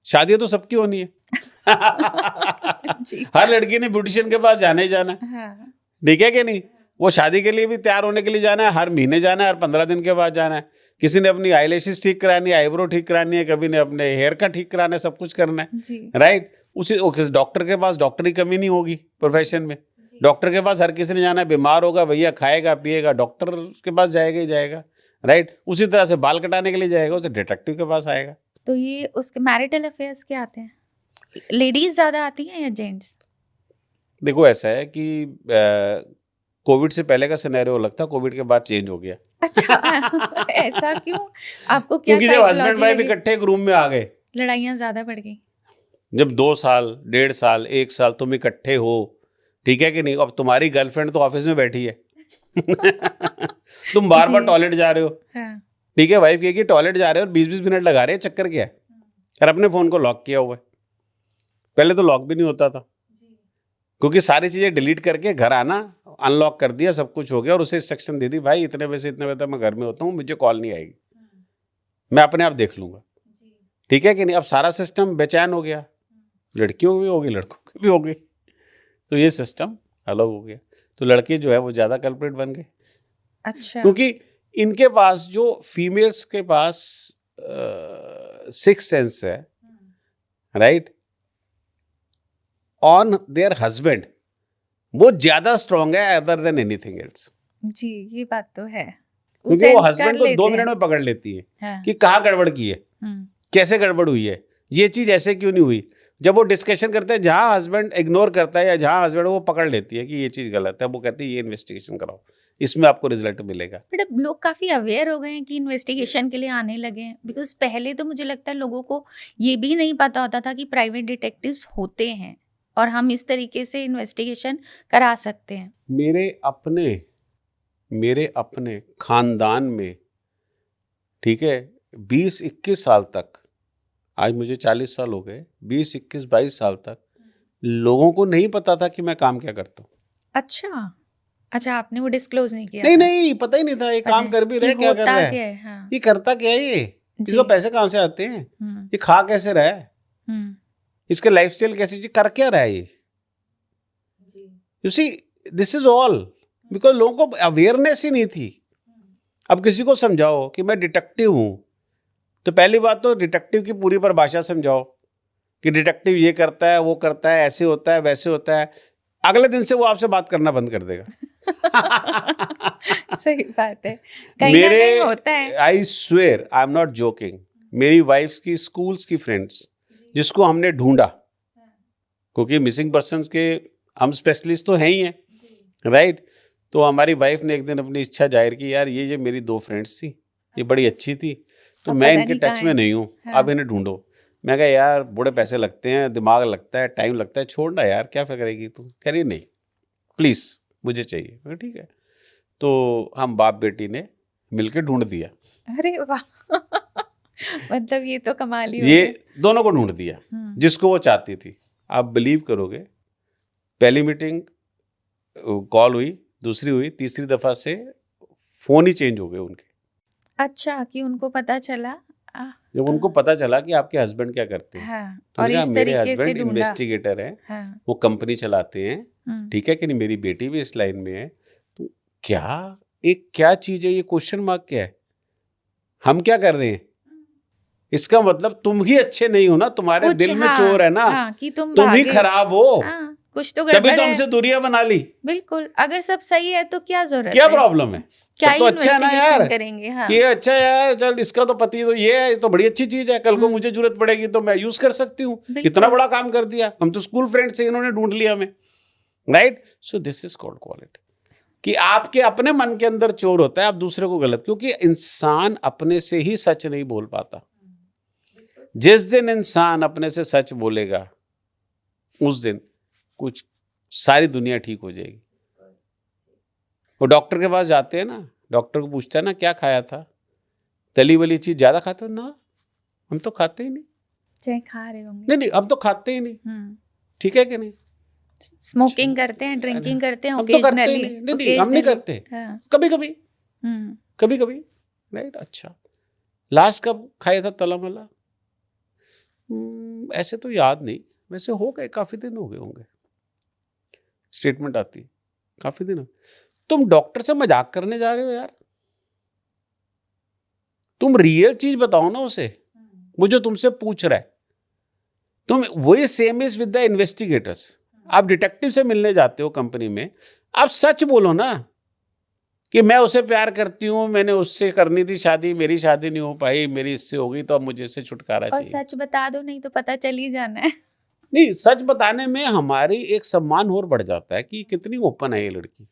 शादी तो सबकी होनी है। हर लड़की ने ब्यूटिशियन के पास जाना ही जाना है, हाँ। ठीक है कि नहीं। वो शादी के लिए भी तैयार होने के लिए जाना है, हर महीने जाना है, हर 15 दिन के बाद जाना है। किसी ने अपनी आईलैशेस ठीक करानी है, आईब्रो ठीक करानी है, कभी ने अपने हेयर का ठीक कराना है, सब कुछ करना है, राइट। उसी डॉक्टर के पास, डॉक्टर की कमी नहीं होगी प्रोफेशन में, डॉक्टर के पास हर किसी ने जाना है, बीमार होगा भैया, खाएगा पिएगा, डॉक्टर के पास जाएगा ही जाएगा, राइट। उसी तरह से बाल कटाने के लिए जाएगा, उसे डिटेक्टिव के पास आएगा। तो ये उसके मैरिटल अफेयर्स के आते हैं, लेडीज ज्यादा आती हैं या जेंट्स? देखो ऐसा है कि कोविड से पहले का सिनेरियो अलग था, कोविड के बाद चेंज हो गया। अच्छा, ऐसा क्यों? आपको क्या, क्योंकि जब हस्बैंड वाइफ इकट्ठे एक रूम में आ गए, लड़ाइयाँ ज्यादा बढ़ गई। जब 2 साल, 1.5 साल, 1 साल तुम इकट्ठे हो, ठीक है कि नहीं, अब तुम्हारी गर्लफ्रेंड तो ऑफिस में बैठी है, तुम बार बार जी। टॉयलेट जा रहे हो, हाँ, ठीक है, वाइफ कहेगी टॉयलेट जा रहे हो और 20-20 मिनट लगा रहे हैं, चक्कर क्या है? और अपने फोन को लॉक किया हुआ है। पहले तो लॉक भी नहीं होता था, क्योंकि सारी चीजें डिलीट करके घर आना, अनलॉक कर दिया, सब कुछ हो गया और उसे इंस्ट्रक्शन दे दी, भाई इतने बजे से इतने बजे तक मैं घर में होता हूँ, मुझे कॉल नहीं आएगी, मैं अपने आप देख लूंगा, ठीक है कि नहीं? अब सारा सिस्टम बेचैन हो गया, लड़कियों की भी होगी, लड़कों की भी होगी, तो ये सिस्टम अलग हो गया। तो लड़के जो है वो ज्यादा कल्प्रिट बन गए, अच्छा। क्योंकि इनके पास जो फीमेल्स के पास सिक्स सेंस है, राइट, ऑन देयर हस्बैंड, वो ज्यादा स्ट्रांग है अदर देन एनीथिंग एल्स, जी, ये बात तो है। क्योंकि वो सेंस हस्बैंड कर को 2 लेते मिनट हैं। में पकड़ लेती है हाँ। कि कहाँ गड़बड़ की है, हम्म, कैसे गड़बड़ हुई है, ये चीज ऐसे क्यों नहीं हुई। जब वो डिस्कशन करते हैं, जहां हस्बैंड इग्नोर करता है या जहां हस्बैंड वो पकड़ लेती है कि ये चीज गलत है, वो कहती है ये इन्वेस्टिगेशन कराओ, इसमें आपको रिजल्ट मिलेगा। बट अब लोग काफ़ी अवेयर हो गए हैं कि इन्वेस्टिगेशन के लिए आने लगे हैं, बिकॉज पहले तो मुझे लगता है लोगों को ये भी नहीं पता होता था कि प्राइवेट डिटेक्टिव्स होते हैं और हम इस तरीके से इन्वेस्टिगेशन करा सकते हैं। मेरे अपने खानदान में, ठीक है, 20-21 साल तक, आज मुझे 40 साल हो गए, 20-21-22 साल तक लोगों को नहीं पता था कि मैं काम क्या करता हूँ। अच्छा, अच्छा, आपने वो डिस्क्लोज नहीं किया नहीं था? नहीं, पता ही नहीं था ये पता काम है कर भी कि रहे, क्या कर होता रहा है, क्या है। हाँ। ये करता क्या है, ये जी। इसको पैसे कहाँ से आते हैं, हम्म, ये खा कैसे रहा है, हम्म, इसके लाइफस्टाइल कैसी चीज कर क्या रहा है ये। You see, this is all because लोगों को अवेयरनेस ही नहीं थी। अब किसी को समझाओ कि मैं डिटेक्टिव हूं, तो पहली बात तो डिटेक्टिव की पूरी परिभाषा समझाओ कि डिटेक्टिव ये करता है, वो करता है, ऐसे होता है, वैसे होता है, अगले दिन से वो आपसे बात करना बंद कर देगा। सही बात है, कहीं ना कहीं होता है। I swear, I am not joking, मेरी वाइफ की स्कूल्स की फ्रेंड्स जिसको हमने ढूंढा, क्योंकि मिसिंग पर्सन्स के हम स्पेशलिस्ट तो हैं ही हैं, राइट, तो हमारी वाइफ ने एक दिन अपनी इच्छा जाहिर की, यार ये मेरी 2 फ्रेंड्स थी, ये बड़ी अच्छी थी, तो अब मैं पता इनके नहीं टच कहाँ में है। नहीं हूँ, हाँ। अब इन्हें ढूंढो। मैं कहा यार बड़े पैसे लगते हैं, दिमाग लगता है, टाइम लगता है, छोड़ना यार, क्या करेगी तू, कह रही नहीं प्लीज मुझे चाहिए। मैं कहा, ठीक है, तो हम बाप बेटी ने मिलके ढूंढ दिया, अरे वाह मतलब ये तो कमाल ही हो ये गया। दोनों को ढूंढ दिया हम्म, जिसको वो चाहती थी। आप बिलीव करोगे, पहली मीटिंग कॉल हुई, दूसरी हुई, तीसरी दफा से फोन ही चेंज हो गए उनके। अच्छा, कि उनको पता चला। जब उनको पता चला कि आपके हस्बैंड क्या करते हैं, हाँ, तो और उन्होंने इस कहा मेरे तरीके से हस्बैंड ढूंढा। इन्वेस्टिगेटर हैं, हाँ। वो कंपनी चलाते हैं, हम्म, ठीक है कि नहीं, मेरी बेटी भी इस लाइन में है, तो क्या चीज है ये, क्वेश्चन मार्क क्या है, हम क्या कर रहे हैं, इसका मतलब तुम ही अच्छे नहीं हो ना, तुम्हारे कुछ दिल में हाँ, चोर है ना, हाँ, कि तुम तुम ही भागे। खराब हो, हाँ, कुछ तो तभी गड़बड़ तो है। हमसे दूरियां बना ली, बिल्कुल, अगर सब सही है तो क्या जरूरत क्या है, प्रॉब्लम है, क्या तब तो ही अच्छा है ना यार, इन्वेस्टिगेशन करेंगे। हाँ। कि ये अच्छा है यार, चल इसका तो पति तो ये है, ये तो बड़ी अच्छी चीज है, कल को मुझे जरूरत पड़ेगी तो मैं यूज कर सकती हूँ, बिल्कुल। इतना बड़ा काम कर दिया, हम तो स्कूल फ्रेंड से, इन्होंने ढूंढ लिया हमें, right. So this is called quality, कि आपके अपने मन के अंदर चोर होता है, आप दूसरे को गलत, क्योंकि इंसान अपने से ही सच नहीं बोल पाता। जिस दिन इंसान अपने से सच बोलेगा, उस दिन कुछ सारी दुनिया ठीक हो जाएगी। वो डॉक्टर के पास जाते हैं ना, डॉक्टर को पूछता है ना क्या खाया था, तली वाली चीज ज्यादा खाते हो ना, हम तो खाते ही नहीं, चाहे खा रहे होंगे। नहीं हम तो खाते ही नहीं, ठीक है कि नहीं, स्मोकिंग करते हैं, ड्रिंकिंग करते हैं, हम तो करते ही ओकेजनली। नहीं, हम नहीं करते, हाँ। कभी कभी, हम्म, कभी कभी, राइट। अच्छा, लास्ट कब खाया था तला मला, ऐसे तो याद नहीं, वैसे हो गए, काफी दिन हो गए होंगे, स्टेटमेंट आती है काफी दिन। तुम डॉक्टर से मजाक करने जा रहे हो यार, तुम रियल चीज बताओ ना उसे, वो जो तुमसे पूछ रहा है। तुम वही same is with the investigators, आप डिटेक्टिव से मिलने जाते हो कंपनी में, आप सच बोलो ना कि मैं उसे प्यार करती हूँ, मैंने उससे करनी थी शादी, मेरी शादी नहीं हो पाई, मेरी इससे हो गई, तो अब मुझे इससे छुटकारा और चाहिए। सच बता दो, नहीं तो पता चल ही जाना है। नहीं, सच बताने में हमारी एक सम्मान और बढ़ जाता है कि कितनी ओपन है ये लड़की,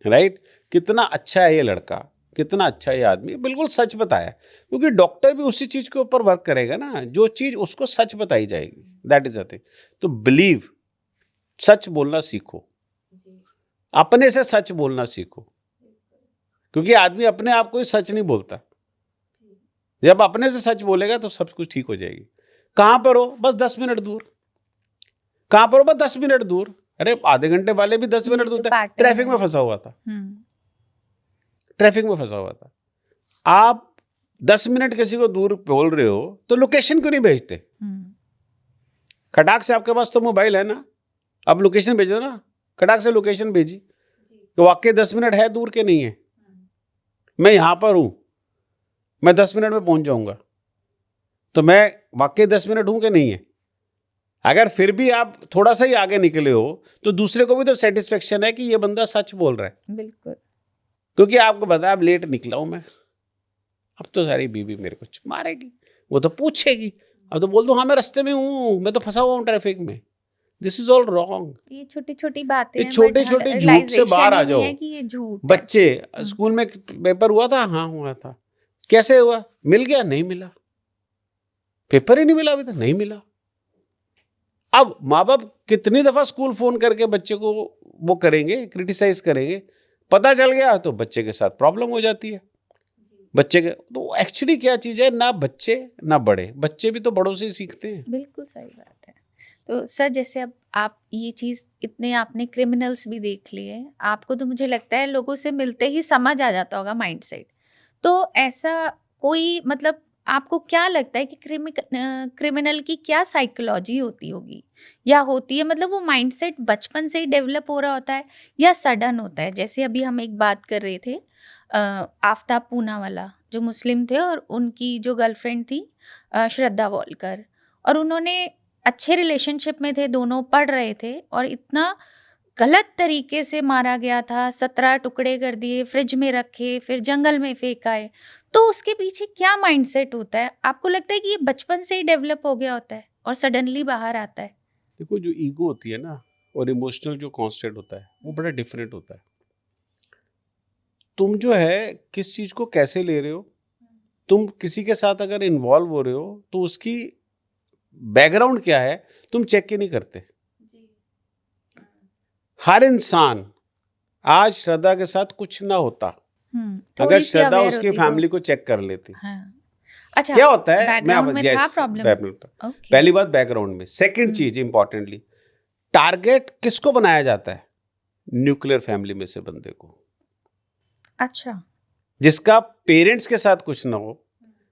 राइट, कितना अच्छा है ये लड़का, कितना अच्छा ये आदमी, बिल्कुल सच बताया, क्योंकि डॉक्टर भी उसी चीज के ऊपर वर्क करेगा ना, जो चीज उसको सच बताई जाएगी, दैट इज द थिंग। तो बिलीव, सच बोलना सीखो। अपने से सच बोलना सीखो, क्योंकि आदमी अपने आप को ही सच नहीं बोलता। जब अपने से सच बोलेगा तो सब कुछ ठीक हो जाएगी। कहां पर हो? बस 10 मिनट दूर। कहां पर हो? बस 10 मिनट दूर। अरे आधे घंटे वाले भी 10 मिनट दूर थे, ट्रैफिक में फंसा हुआ था, ट्रैफिक में फंसा हुआ था। आप 10 मिनट किसी को दूर बोल रहे हो तो लोकेशन क्यों नहीं भेजते? खटाक से आपके पास तो मोबाइल है ना, आप लोकेशन भेजो ना, खटाक से लोकेशन भेजी कि वाकई 10 मिनट है दूर के नहीं है, मैं यहां पर हूं, मैं 10 मिनट में पहुंच जाऊंगा, तो मैं वाकई 10 मिनट हूं कि नहीं है। अगर फिर भी आप थोड़ा सा ही आगे निकले हो तो दूसरे को भी तो सेटिस्फेक्शन है कि ये बंदा सच बोल रहा है। बिल्कुल। क्योंकि आपको पता है अब लेट निकला हूं मैं, अब तो सारी बीवी मेरे को मारेगी, वो तो पूछेगी, अब तो बोल दो हाँ मैं रास्ते में हूँ, मैं तो फंसा हुआ हूँ ट्रैफिक में। This is all wrong. ये छोटी छोटी बातें ये छोटे छोटे झूठ से बाहर आ जाओ। कि ये झूठ है। बच्चे स्कूल में पेपर हुआ था, हाँ हुआ था, कैसे हुआ? मिल गया? नहीं मिला। पेपर ही नहीं मिला अभी तक, नहीं मिला। अब माँ बाप कितनी दफा स्कूल फोन करके बच्चे को वो करेंगे, क्रिटिसाइज करेंगे, पता चल गया तो बच्चे के साथ प्रॉब्लम हो जाती है। बच्चे के तो एक्चुअली क्या चीज है, ना बच्चे ना बड़े, बच्चे भी तो बड़ों से ही सीखते हैं। बिल्कुल सही बात है। तो सर जैसे अब आप ये चीज़ इतने आपने क्रिमिनल्स भी देख लिए, आपको तो मुझे लगता है लोगों से मिलते ही समझ आ जाता होगा माइंडसेट। तो ऐसा कोई मतलब आपको क्या लगता है कि क्रिमिनल की क्या साइकोलॉजी होती होगी या होती है, मतलब वो माइंडसेट बचपन से ही डेवलप हो रहा होता है या सडन होता है? जैसे अभी हम एक बात कर रहे थे आफ्ताब पूनावाला जो मुस्लिम थे और उनकी जो गर्लफ्रेंड थी श्रद्धा वॉलकर, और उन्होंने अच्छे रिलेशनशिप में थे, दोनों पढ़ रहे थे और इतना गलत तरीके से मारा गया था, 17 टुकड़े कर दिए, फ्रिज में रखे, फिर जंगल में फेंकाए। तो उसके पीछे क्या माइंडसेट होता है? आपको लगता है कि ये बचपन से ही डेवलप हो गया होता है और सडनली बाहर आता है? देखो जो ईगो होती है ना और इमोशनल जो कॉन्स्टेंट होता है वो बड़ा डिफरेंट होता है। तुम जो है किस चीज को कैसे ले रहे हो, तुम किसी के साथ अगर इन्वॉल्व हो रहे हो तो उसकी बैकग्राउंड क्या है तुम चेक ही नहीं करते। हर इंसान, आज श्रद्धा के साथ कुछ ना होता अगर श्रद्धा उसकी फैमिली को चेक कर लेती। हाँ। अच्छा, क्या होता है, पहली बात बैकग्राउंड में। सेकंड चीज इंपॉर्टेंटली, टारगेट किसको बनाया जाता है? न्यूक्लियर फैमिली में से बंदे को। अच्छा, जिसका पेरेंट्स के साथ कुछ ना हो,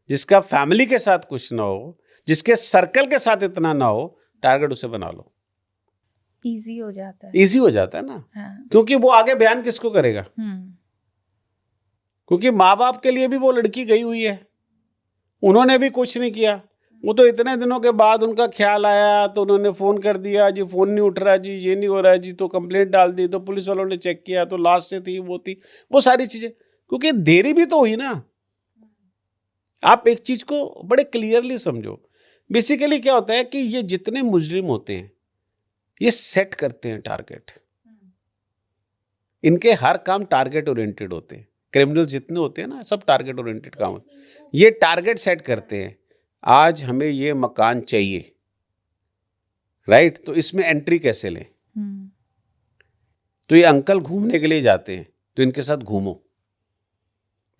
जिसका फैमिली के साथ कुछ ना हो, जिसके सर्कल के साथ इतना ना हो, टारगेट उसे बना लो। इजी हो जाता है। इजी हो जाता है ना। हाँ। क्योंकि वो आगे बयान किसको करेगा? क्योंकि माँ बाप के लिए भी वो लड़की गई हुई है, उन्होंने भी कुछ नहीं किया। वो तो इतने दिनों के बाद उनका ख्याल आया तो उन्होंने फोन कर दिया, जी फोन नहीं उठ रहा, जी ये नहीं हो रहा है, जी तो कंप्लेंट डाल दी, तो पुलिस वालों ने चेक किया तो लास्ट से थी, वो सारी चीजें। क्योंकि देरी भी तो हुई ना। आप एक चीज को बड़े क्लियरली समझो। बेसिकली क्या होता है कि ये जितने मुजरिम होते हैं ये सेट करते हैं टारगेट। इनके हर काम टारगेट ओरिएंटेड होते हैं। क्रिमिनल जितने होते हैं ना सब टारगेट ओरिएंटेड काम होते हैं। ये टारगेट सेट करते हैं, आज हमें ये मकान चाहिए, राइट, तो इसमें एंट्री कैसे लें? तो ये अंकल घूमने के लिए जाते हैं तो इनके साथ घूमो,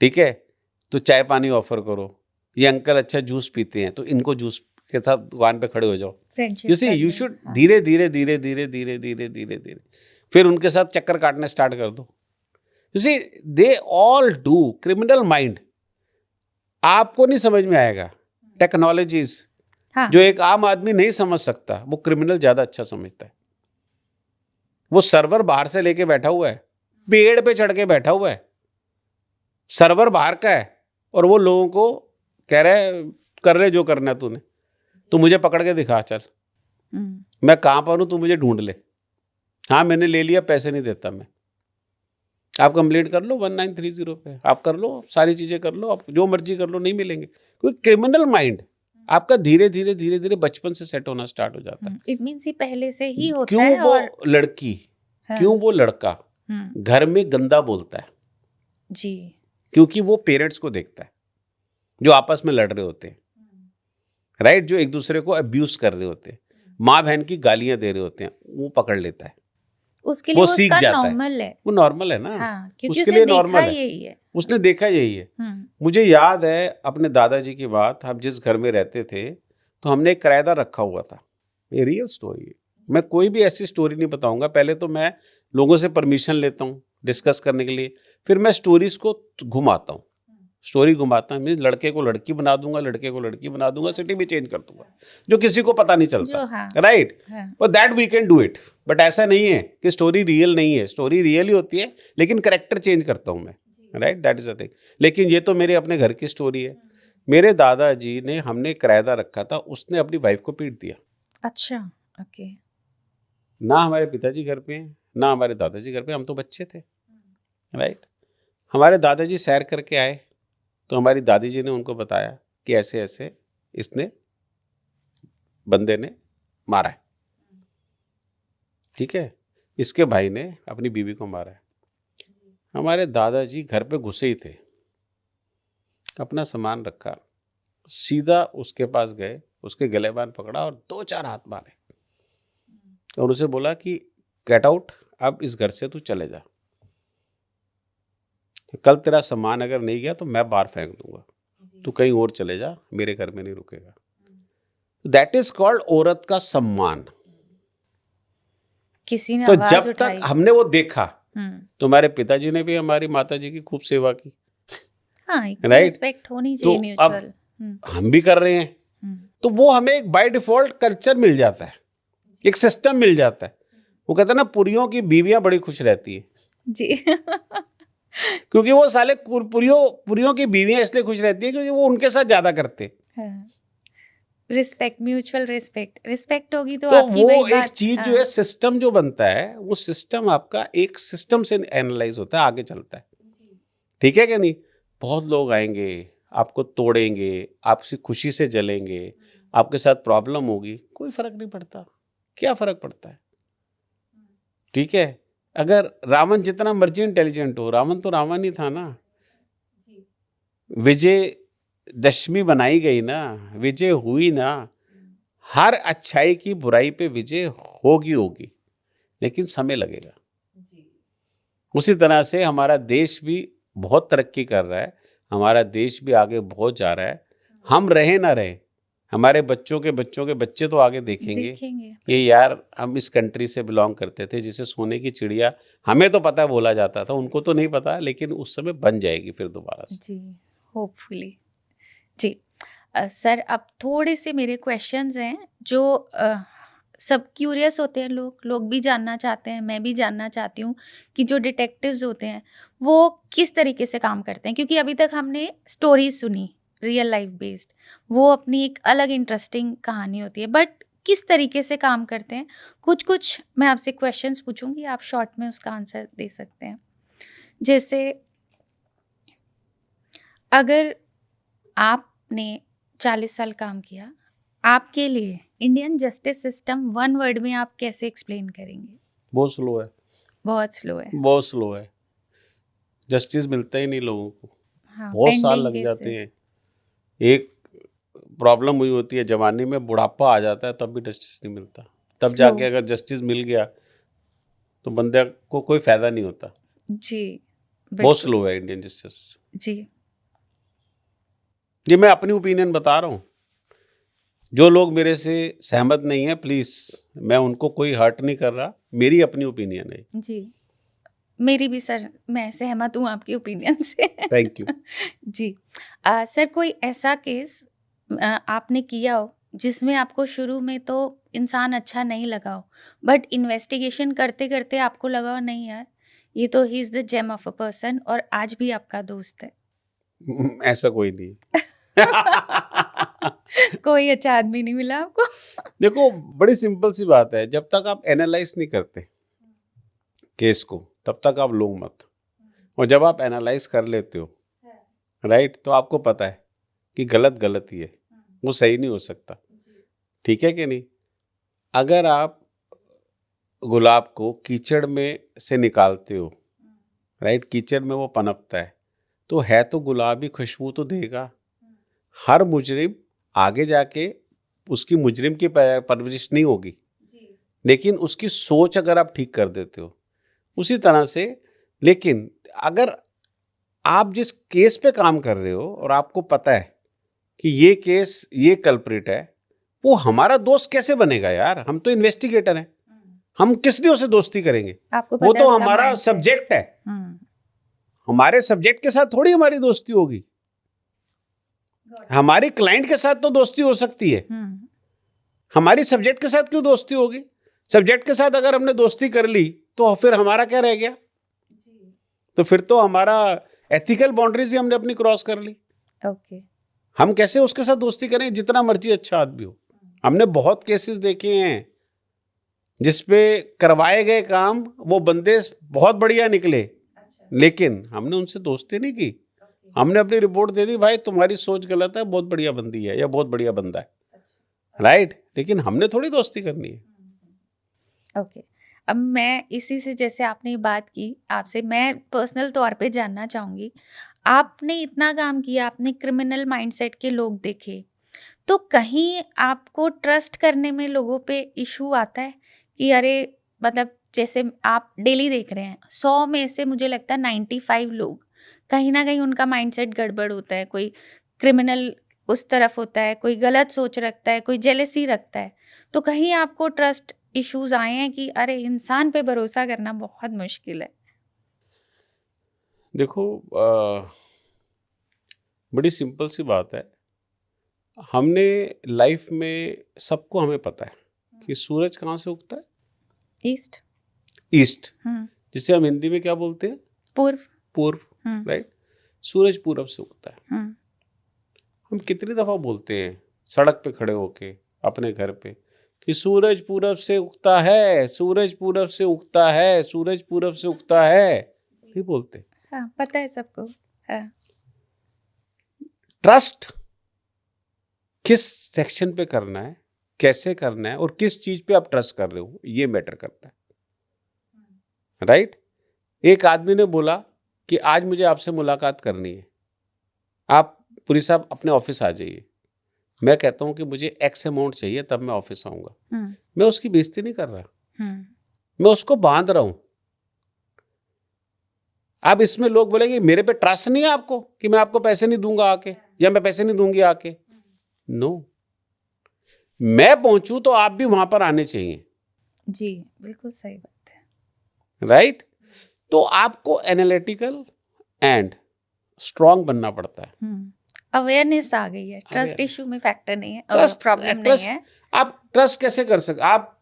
ठीक है, तो चाय पानी ऑफर करो। ये अंकल अच्छा जूस पीते हैं तो इनको जूस के साथ दुकान पे खड़े हो जाओ। यू सी यू शुड धीरे धीरे धीरे धीरे धीरे धीरे धीरे धीरे फिर उनके साथ चक्कर काटने स्टार्ट कर दो। You see they all do. Criminal mind आपको नहीं समझ में आएगा। टेक्नोलॉजीज जो एक आम आदमी नहीं समझ सकता वो क्रिमिनल ज्यादा अच्छा समझता है। वो सर्वर बाहर से लेके बैठा हुआ है, पेड़ पे चढ़ के बैठा हुआ है, सर्वर बाहर का है और वो लोगों को कह रहा है कर ले जो करना है तूने, तू मुझे पकड़ के दिखा, चल मैं कहां पर हूं, तू मुझे ढूंढ ले। हाँ मैंने ले लिया, पैसे नहीं देता मैं। आप कंप्लेंट कर लो 1930 पे, आप कर लो, सारी चीजें कर लो, आप जो मर्जी कर लो, नहीं मिलेंगे। क्योंकि क्रिमिनल माइंड आपका धीरे धीरे धीरे धीरे बचपन से सेट होना स्टार्ट हो जाता है। इट मींस ये पहले से ही होता क्यों है। वो लड़की, क्यों वो लड़का घर में गंदा बोलता है? जी, क्योंकि वो पेरेंट्स को देखता है जो आपस में लड़ रहे होते हैं, राइट, जो एक दूसरे को अब्यूज कर रहे होते हैं, माँ बहन की गालियां दे रहे होते हैं, वो पकड़ लेता है। उसके लिए वो वो सीख उसका जाता है। नॉर्मल है। वो नॉर्मल है ना, हाँ, क्योंकि उसके उसने लिए देखा नॉर्मल है, यही है। उसने देखा यही है। मुझे याद है अपने दादाजी की बात, हम जिस घर में रहते थे तो हमने एक किराएदार रखा हुआ था। ये रियल स्टोरी है, मैं कोई भी ऐसी स्टोरी नहीं बताऊंगा। पहले तो मैं लोगों से परमिशन लेता हूँ डिस्कस करने के लिए, फिर मैं स्टोरीज को घुमाता हूँ। स्टोरी घुमाता मीन्स लड़के को लड़की बना दूंगा, लड़के को लड़की बना दूंगा, सिटी भी चेंज कर दूंगा, जो किसी को पता नहीं चलता, जो हाँ, राइट। हाँ, और that we can do it, but ऐसा नहीं है कि स्टोरी रियल नहीं है, स्टोरी रियल ही होती है, लेकिन करेक्टर चेंज करता हूँ मैं, right, that is the thing. लेकिन ये तो मेरे अपने घर की स्टोरी है। मेरे दादाजी ने, हमने किराएदार रखा था, उसने अपनी वाइफ को पीट दिया। अच्छा, ओके। ना हमारे पिताजी घर पे हैं, ना हमारे दादाजी घर पे, हम तो बच्चे थे, राइट। हमारे दादाजी सैर करके आए तो हमारी दादी जी ने उनको बताया कि ऐसे ऐसे इसने, बंदे ने मारा है, ठीक है, इसके भाई ने अपनी बीवी को मारा है। हमारे दादाजी घर पे घुसे ही थे, अपना सामान रखा, सीधा उसके पास गए, उसके गले बांध पकड़ा और 2-4 हाथ मारे और उसे बोला कि गेट आउट, अब इस घर से तू चले जा, कल तेरा सामान अगर नहीं गया तो मैं बाहर फेंक दूंगा, तू कहीं और चले जा, मेरे घर में नहीं रुकेगा। दैट इज कॉल्ड औरत का सम्मान। किसी ने तो आवाज जब उठाई। तक हमने वो देखा, तुम्हारे पिताजी ने भी हमारी माताजी की खूब सेवा की, हाँ, एक राइट, रिस्पेक्ट होनी चाहिए तो म्यूचुअल। अब हम भी कर रहे हैं, तो वो हमें एक बाय डिफॉल्ट कल्चर मिल जाता है, एक सिस्टम मिल जाता है। वो कहते हैं ना, पुरियों की बीवियां बड़ी खुश रहती है जी। क्योंकि वो साले पुरियों की बीवियां इसलिए खुश रहती है क्योंकि वो उनके साथ ज्यादा करते। रिस्पेक्ट, म्यूचुअल रिस्पेक्ट होगी तो तो आपकी वो वही एक बात। चीज जो है, सिस्टम जो बनता है, वो सिस्टम आपका एक सिस्टम से एनालाइज होता है, आगे चलता है, ठीक है कि नहीं। बहुत लोग आएंगे, आपको तोड़ेंगे, आपसे खुशी से जलेंगे, आपके साथ प्रॉब्लम होगी, कोई फर्क नहीं पड़ता। क्या फर्क पड़ता है, ठीक है। अगर रावण जितना मर्जी इंटेलिजेंट हो, रावण तो रावण ही था ना। विजय दशमी बनाई गई ना, विजय हुई ना, हर अच्छाई की बुराई पे विजय होगी, लेकिन समय लगेगा। उसी तरह से हमारा देश भी बहुत तरक्की कर रहा है, हमारा देश भी आगे बहुत जा रहा है। हम रहे ना रहे, हमारे बच्चों के बच्चे तो आगे देखेंगे कि यार हम इस कंट्री से बिलोंग करते थे जिसे सोने की चिड़िया, हमें तो पता बोला जाता था, उनको तो नहीं पता, लेकिन उस समय बन जाएगी फिर दोबारा से। जी, होपफुली। जी सर, अब थोड़े से मेरे क्वेश्चंस हैं जो सब क्यूरियस होते हैं, लोग भी जानना चाहते हैं, मैं भी जानना चाहती हूँ कि जो डिटेक्टिव्स होते हैं वो किस तरीके से काम करते हैं, क्योंकि अभी तक हमने स्टोरीज सुनी रियल लाइफ बेस्ड, वो अपनी एक अलग इंटरेस्टिंग कहानी होती है, बट किस तरीके से काम करते हैं, कुछ मैं आपसे क्वेश्चंस पूछूंगी, आप शॉर्ट में उसका आंसर दे सकते हैं। जैसे अगर आपने 40 साल काम किया, आपके लिए Indian justice system one word में आप कैसे एक्सप्लेन करेंगे? बहुत स्लो है, बहुत स्लो है। बहुत स्लो है, जस्टिस मिलता ही नहीं लोगों को। हाँ, बहुत साल पेंडिंग लग केस जाते है। हैं। एक प्रॉब्लम हुई होती है जवानी में, बुढ़ापा आ जाता है, तब भी जस्टिस नहीं मिलता। तब Slow। जाके अगर जस्टिस मिल गया तो बंदे को कोई फायदा नहीं होता। जी, बहुत बिल्कुल। स्लो है इंडियन जस्टिस। जी, ये मैं अपनी ओपिनियन बता रहा हूँ। जो लोग मेरे से सहमत नहीं है, प्लीज, मैं उनको कोई हर्ट नहीं कर रहा, मेरी अपनी ओपिनियन है। जी, मेरी भी सर, मैं सहमत हूँ आपकी ओपिनियन से। Thank you. जी सर, कोई ऐसा केस आपने किया हो जिसमें आपको शुरू में तो इंसान अच्छा नहीं लगा हो, बट इन्वेस्टिगेशन करते करते आपको लगा हो नहीं यार, ये तो he is the gem of a person और आज भी आपका दोस्त है? ऐसा कोई नहीं। कोई अच्छा आदमी नहीं मिला आपको? देखो, बड़ी सिंपल सी बात है, जब तक आप एनालाइज नहीं करते केस को, तब तक आप लो मत। और जब आप एनालाइज कर लेते हो, राइट, तो आपको पता है कि गलत गलत ही है, वो सही नहीं हो सकता, ठीक है कि नहीं। अगर आप गुलाब को कीचड़ में से निकालते हो, राइट, कीचड़ में वो पनपता है, तो है तो गुलाब ही, खुशबू तो देगा। हर मुजरिम आगे जाके उसकी मुजरिम की परवरिश नहीं होगी, लेकिन उसकी सोच अगर आप ठीक कर देते हो उसी तरह से। लेकिन अगर आप जिस केस पे काम कर रहे हो और आपको पता है कि ये केस ये कल्प्रिट है, वो हमारा दोस्त कैसे बनेगा यार? हम तो इन्वेस्टिगेटर हैं, हम किस लिए उससे दोस्ती करेंगे? आपको वो पता तो है उसका हमारा mindset। सब्जेक्ट है, हमारे सब्जेक्ट के साथ थोड़ी हमारी दोस्ती होगी। हमारी क्लाइंट के साथ तो दोस्ती हो सकती है, हमारी सब्जेक्ट के साथ क्यों दोस्ती होगी? सब्जेक्ट के साथ अगर हमने दोस्ती कर ली तो फिर हमारा क्या रह गया? तो फिर तो हमारा एथिकल बाउंड्रीज ही हमने अपनी क्रॉस कर ली। ओके। हम कैसे उसके साथ दोस्ती करें जितना मर्जी अच्छा आदमी हो? हमने बहुत केसेस देखे हैं जिसपे करवाए गए काम वो बंदे बहुत बढ़िया निकले, लेकिन हमने उनसे दोस्ती नहीं की। हमने अपनी रिपोर्ट दे दी, भाई तुम्हारी सोच गलत है, बहुत बढ़िया बंदी है या बहुत बढ़िया बंदा है, राइट? लेकिन हमने थोड़ी दोस्ती करनी है। ओके। अब मैं इसी से, जैसे आपने बात की, आपसे मैं पर्सनल तौर पे जानना चाहूँगी, आपने इतना काम किया, आपने क्रिमिनल माइंडसेट के लोग देखे, तो कहीं आपको ट्रस्ट करने में लोगों पे इशू आता है कि अरे, मतलब जैसे आप डेली देख रहे हैं 100 में से मुझे लगता है 95 लोग कहीं ना कहीं उनका माइंडसेट गड़बड़ होता है, कोई क्रिमिनल उस तरफ होता है, कोई गलत सोच रखता है, कोई जेलसी रखता है, तो कहीं आपको ट्रस्ट इश्यूज आए हैं कि अरे इंसान पे भरोसा करना बहुत मुश्किल है? देखो, बड़ी सिंपल सी बात है। हमने लाइफ में सबको हमें पता है कि सूरज कहाँ से उगता है? ईस्ट। ईस्ट, जिसे हम हिंदी में क्या बोलते हैं? पूर्व। पूर्व, राइट? सूरज पूरब से उगता है। हम कितनी दफा बोलते हैं सड़क पे खड़े होके अपने घर पे कि सूरज पूरब से उगता है, सूरज पूरब से उगता है, सूरज पूरब से उगता है, नहीं बोलते? हाँ, पता है सबको। हाँ। ट्रस्ट किस सेक्शन पे करना है, कैसे करना है और किस चीज पे आप ट्रस्ट कर रहे हो, ये मैटर करता है, राइट? एक आदमी ने बोला कि आज मुझे आपसे मुलाकात करनी है, आप पुरी साहब अपने ऑफिस आ जाइए। मैं कहता हूं कि मुझे एक्स अमाउंट चाहिए तब मैं ऑफिस आऊंगा। मैं उसकी बेइज्जती नहीं कर रहा, मैं उसको बांध रहा हूं। अब इसमें लोग बोलेंगे मेरे पे ट्रस्ट नहीं है आपको कि मैं आपको पैसे नहीं दूंगा आके, या मैं पैसे नहीं दूंगी आके। नो, मैं पहुंचूं तो आप भी वहां पर आने चाहिए। जी, बिल्कुल सही बात है। राइट? तो आपको एनालिटिकल एंड स्ट्रांग बनना पड़ता है। अवेयरनेस आ गई है, ट्रस्ट इशू में फैक्टर नहीं है, ट्रस्ट प्रॉब्लम नहीं है। आप ट्रस्ट कैसे कर सकते? आप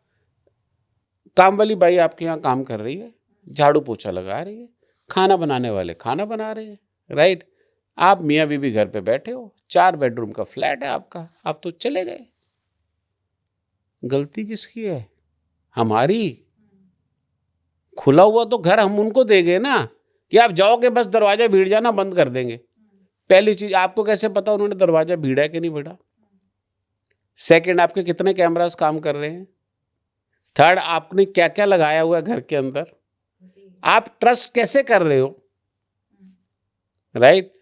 काम वाली बाई आपके यहाँ काम कर रही है, झाड़ू पोछा लगा रही है, खाना बनाने वाले खाना बना रहे हैं, राइट? आप मियाँ बीबी घर पे बैठे हो, 4 बेडरूम का फ्लैट है आपका, आप तो चले गए। गलती किसकी है? हमारी। खुला हुआ तो घर हम उनको देंगे ना, कि आप जाओगे बस दरवाजा भीड़ जाना बंद कर देंगे। पहली चीज, आपको कैसे पता उन्होंने दरवाजा भीड़ा है कि नहीं भीड़ा? सेकंड, आपके कितने कैमरास काम कर रहे हैं? थर्ड, आपने क्या क्या लगाया हुआ है घर के अंदर? आप ट्रस्ट कैसे कर रहे हो, राइट?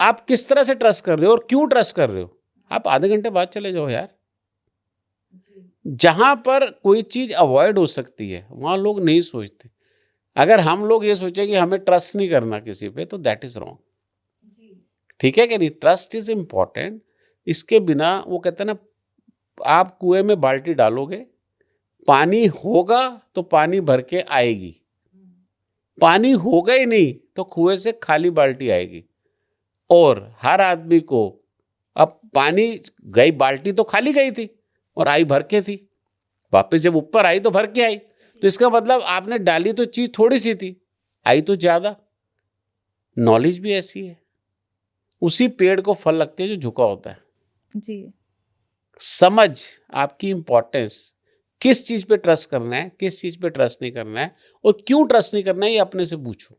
आप किस तरह से ट्रस्ट कर रहे हो और क्यों ट्रस्ट कर रहे हो? आप आधे घंटे बाद चले जाओ यार। जहां पर कोई चीज अवॉइड हो सकती है वहां लोग नहीं सोचते। अगर हम लोग ये सोचे कि हमें ट्रस्ट नहीं करना किसी पे, तो दैट इज रॉन्ग। ठीक है कि नहीं? Trust is important. इसके बिना, वो कहते हैं ना, आप कुएं में बाल्टी डालोगे, पानी होगा तो पानी भर के आएगी, पानी होगा ही नहीं तो कुएं से खाली बाल्टी आएगी। और हर आदमी को, अब पानी गई, बाल्टी तो खाली गई थी और आई भर के थी, वापस जब ऊपर आई तो भर के आई, तो इसका मतलब आपने डाली तो चीज थोड़ी सी थी, आई तो ज्यादा। नॉलेज भी ऐसी है, उसी पेड़ को फल लगते हैं जो झुका होता है। जी। समझ आपकी इंपॉर्टेंस, किस चीज पे ट्रस्ट करना है, किस चीज पे ट्रस्ट नहीं करना है, और क्यों ट्रस्ट नहीं करना है, ये अपने से पूछो,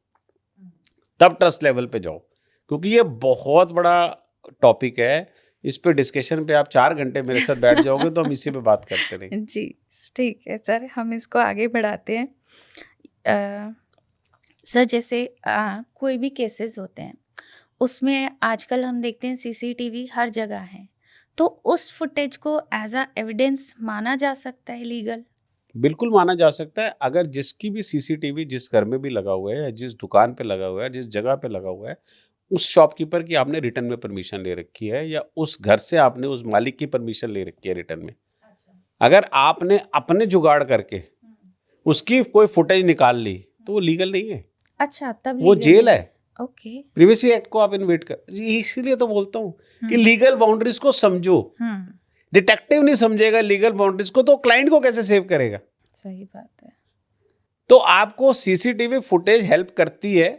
तब ट्रस्ट लेवल पे जाओ। क्योंकि ये बहुत बड़ा टॉपिक है, इस पे डिस्कशन पे आप 4 घंटे मेरे साथ बैठ जाओगे तो हम इसी पे बात करते रहेंगे। जी, ठीक है सर, हम इसको आगे बढ़ाते हैं। सर, जैसे कोई भी केसेस होते हैं, उसमें आजकल हम देखते हैं सीसीटीवी हर जगह है, तो उस फुटेज को एज अ एविडेंस माना जा सकता है लीगल? बिल्कुल माना जा सकता है। अगर जिसकी भी सीसीटीवी जिस घर में भी लगा हुआ है, या जिस दुकान पे लगा हुआ है, जिस जगह पे लगा हुआ है, उस शॉपकीपर की आपने रिटर्न में परमिशन ले रखी है, या उस घर से आपने उस मालिक की परमिशन ले रखी है रिटर्न में। अगर आपने अपने जुगाड़ करके उसकी कोई फुटेज निकाल ली तो वो लीगल नहीं है। अच्छा, तब वो legal जेल है। है। ओके। प्रिवेसी एक्ट को आप इन्वेट कर, इसीलिए तो बोलता हूँ कि लीगल बाउंड्रीज को समझो। डिटेक्टिव नहीं समझेगा लीगल बाउंड्रीज को तो क्लाइंट को कैसे सेव करेगा? सही बात है। तो आपको सीसीटीवी फुटेज हेल्प करती है,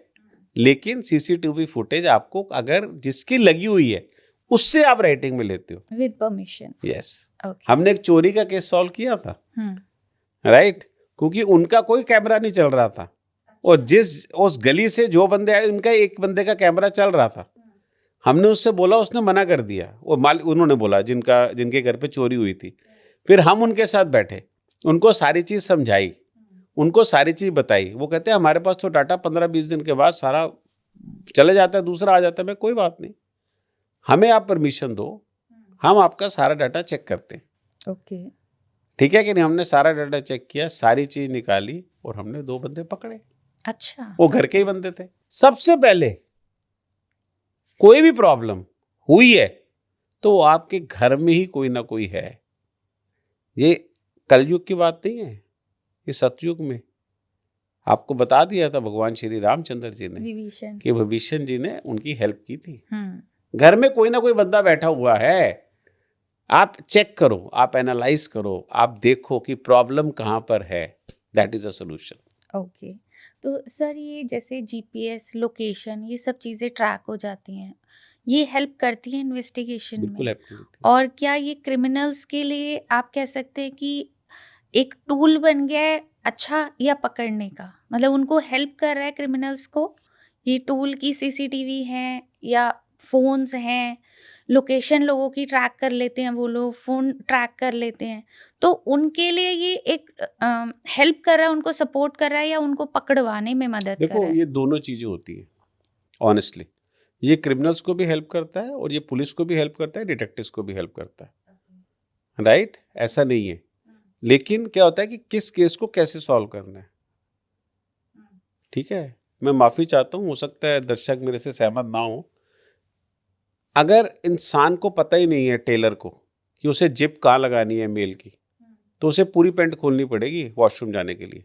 लेकिन सीसीटीवी फुटेज आपको अगर जिसकी लगी हुई है उससे आप राइटिंग में लेते हो विद परमिशन। यस। ओके। हमने एक चोरी का केस सॉल्व किया था, राइट, क्योंकि उनका कोई कैमरा नहीं चल रहा था, और उस गली से जो बंदे आए उनका एक बंदे का कैमरा चल रहा था। हमने उससे बोला, उसने मना कर दिया। वो मालिक उन्होंने बोला जिनके घर पे चोरी हुई थी। फिर हम उनके साथ बैठे, उनको सारी चीज़ समझाई, उनको सारी चीज़ बताई। वो कहते हैं हमारे पास तो डाटा 15-20 दिन के बाद सारा चले जाता है, दूसरा आ जाता है। मैं कोई बात नहीं, हमें आप परमिशन दो, हम आपका सारा डाटा चेक करते हैं। ओके। ठीक है कि नहीं? हमने सारा डाटा चेक किया, सारी चीज़ निकाली, और हमने 2 बंदे पकड़े। अच्छा। वो घर के ही बंदे थे। सबसे पहले कोई भी प्रॉब्लम हुई है तो आपके घर में ही कोई ना कोई है। ये कलयुग की बात नहीं है, ये सतयुग में आपको बता दिया था भगवान श्री रामचंद्र जी ने विभीषण। कि विभीषण जी ने उनकी हेल्प की थी। घर में कोई ना कोई बंदा बैठा हुआ है। आप चेक करो, आप एनालाइज करो, आप देखो कि प्रॉब्लम कहाँ पर है। That is a solution. Okay. तो सर, ये जैसे जीपीएस लोकेशन ये सब चीज़ें ट्रैक हो जाती हैं, ये हेल्प करती है इन्वेस्टिगेशन बिल्कुल में? हेल्प करती है। और क्या ये क्रिमिनल्स के लिए आप कह सकते हैं कि एक टूल बन गया है अच्छा, या पकड़ने का, मतलब उनको हेल्प कर रहा है क्रिमिनल्स को ये टूल की? सीसीटीवी हैं या फोन्स हैं, लोकेशन लोगों की ट्रैक कर लेते हैं, वो लोग फ़ोन ट्रैक कर लेते हैं, तो उनके लिए ये एक हेल्प कर रहा है, उनको सपोर्ट कर रहा है, या उनको पकड़वाने में मदद कर देखो, रहा है? ये दोनों चीजें होती है ऑनेस्टली। ये क्रिमिनल्स को भी हेल्प करता है, और ये पुलिस को भी हेल्प करता है, डिटेक्टिव्स को भी हेल्प करता है, राइट? ऐसा नहीं है। लेकिन क्या होता है कि किस केस को कैसे सॉल्व करना है। ठीक है, मैं माफी चाहता हूँ, हो सकता है दर्शक मेरे से सहमत ना हो। अगर इंसान को पता ही नहीं है, टेलर को, कि उसे जिप कहाँ लगानी है मेल की, तो उसे पूरी पैंट खोलनी पड़ेगी वॉशरूम जाने के लिए।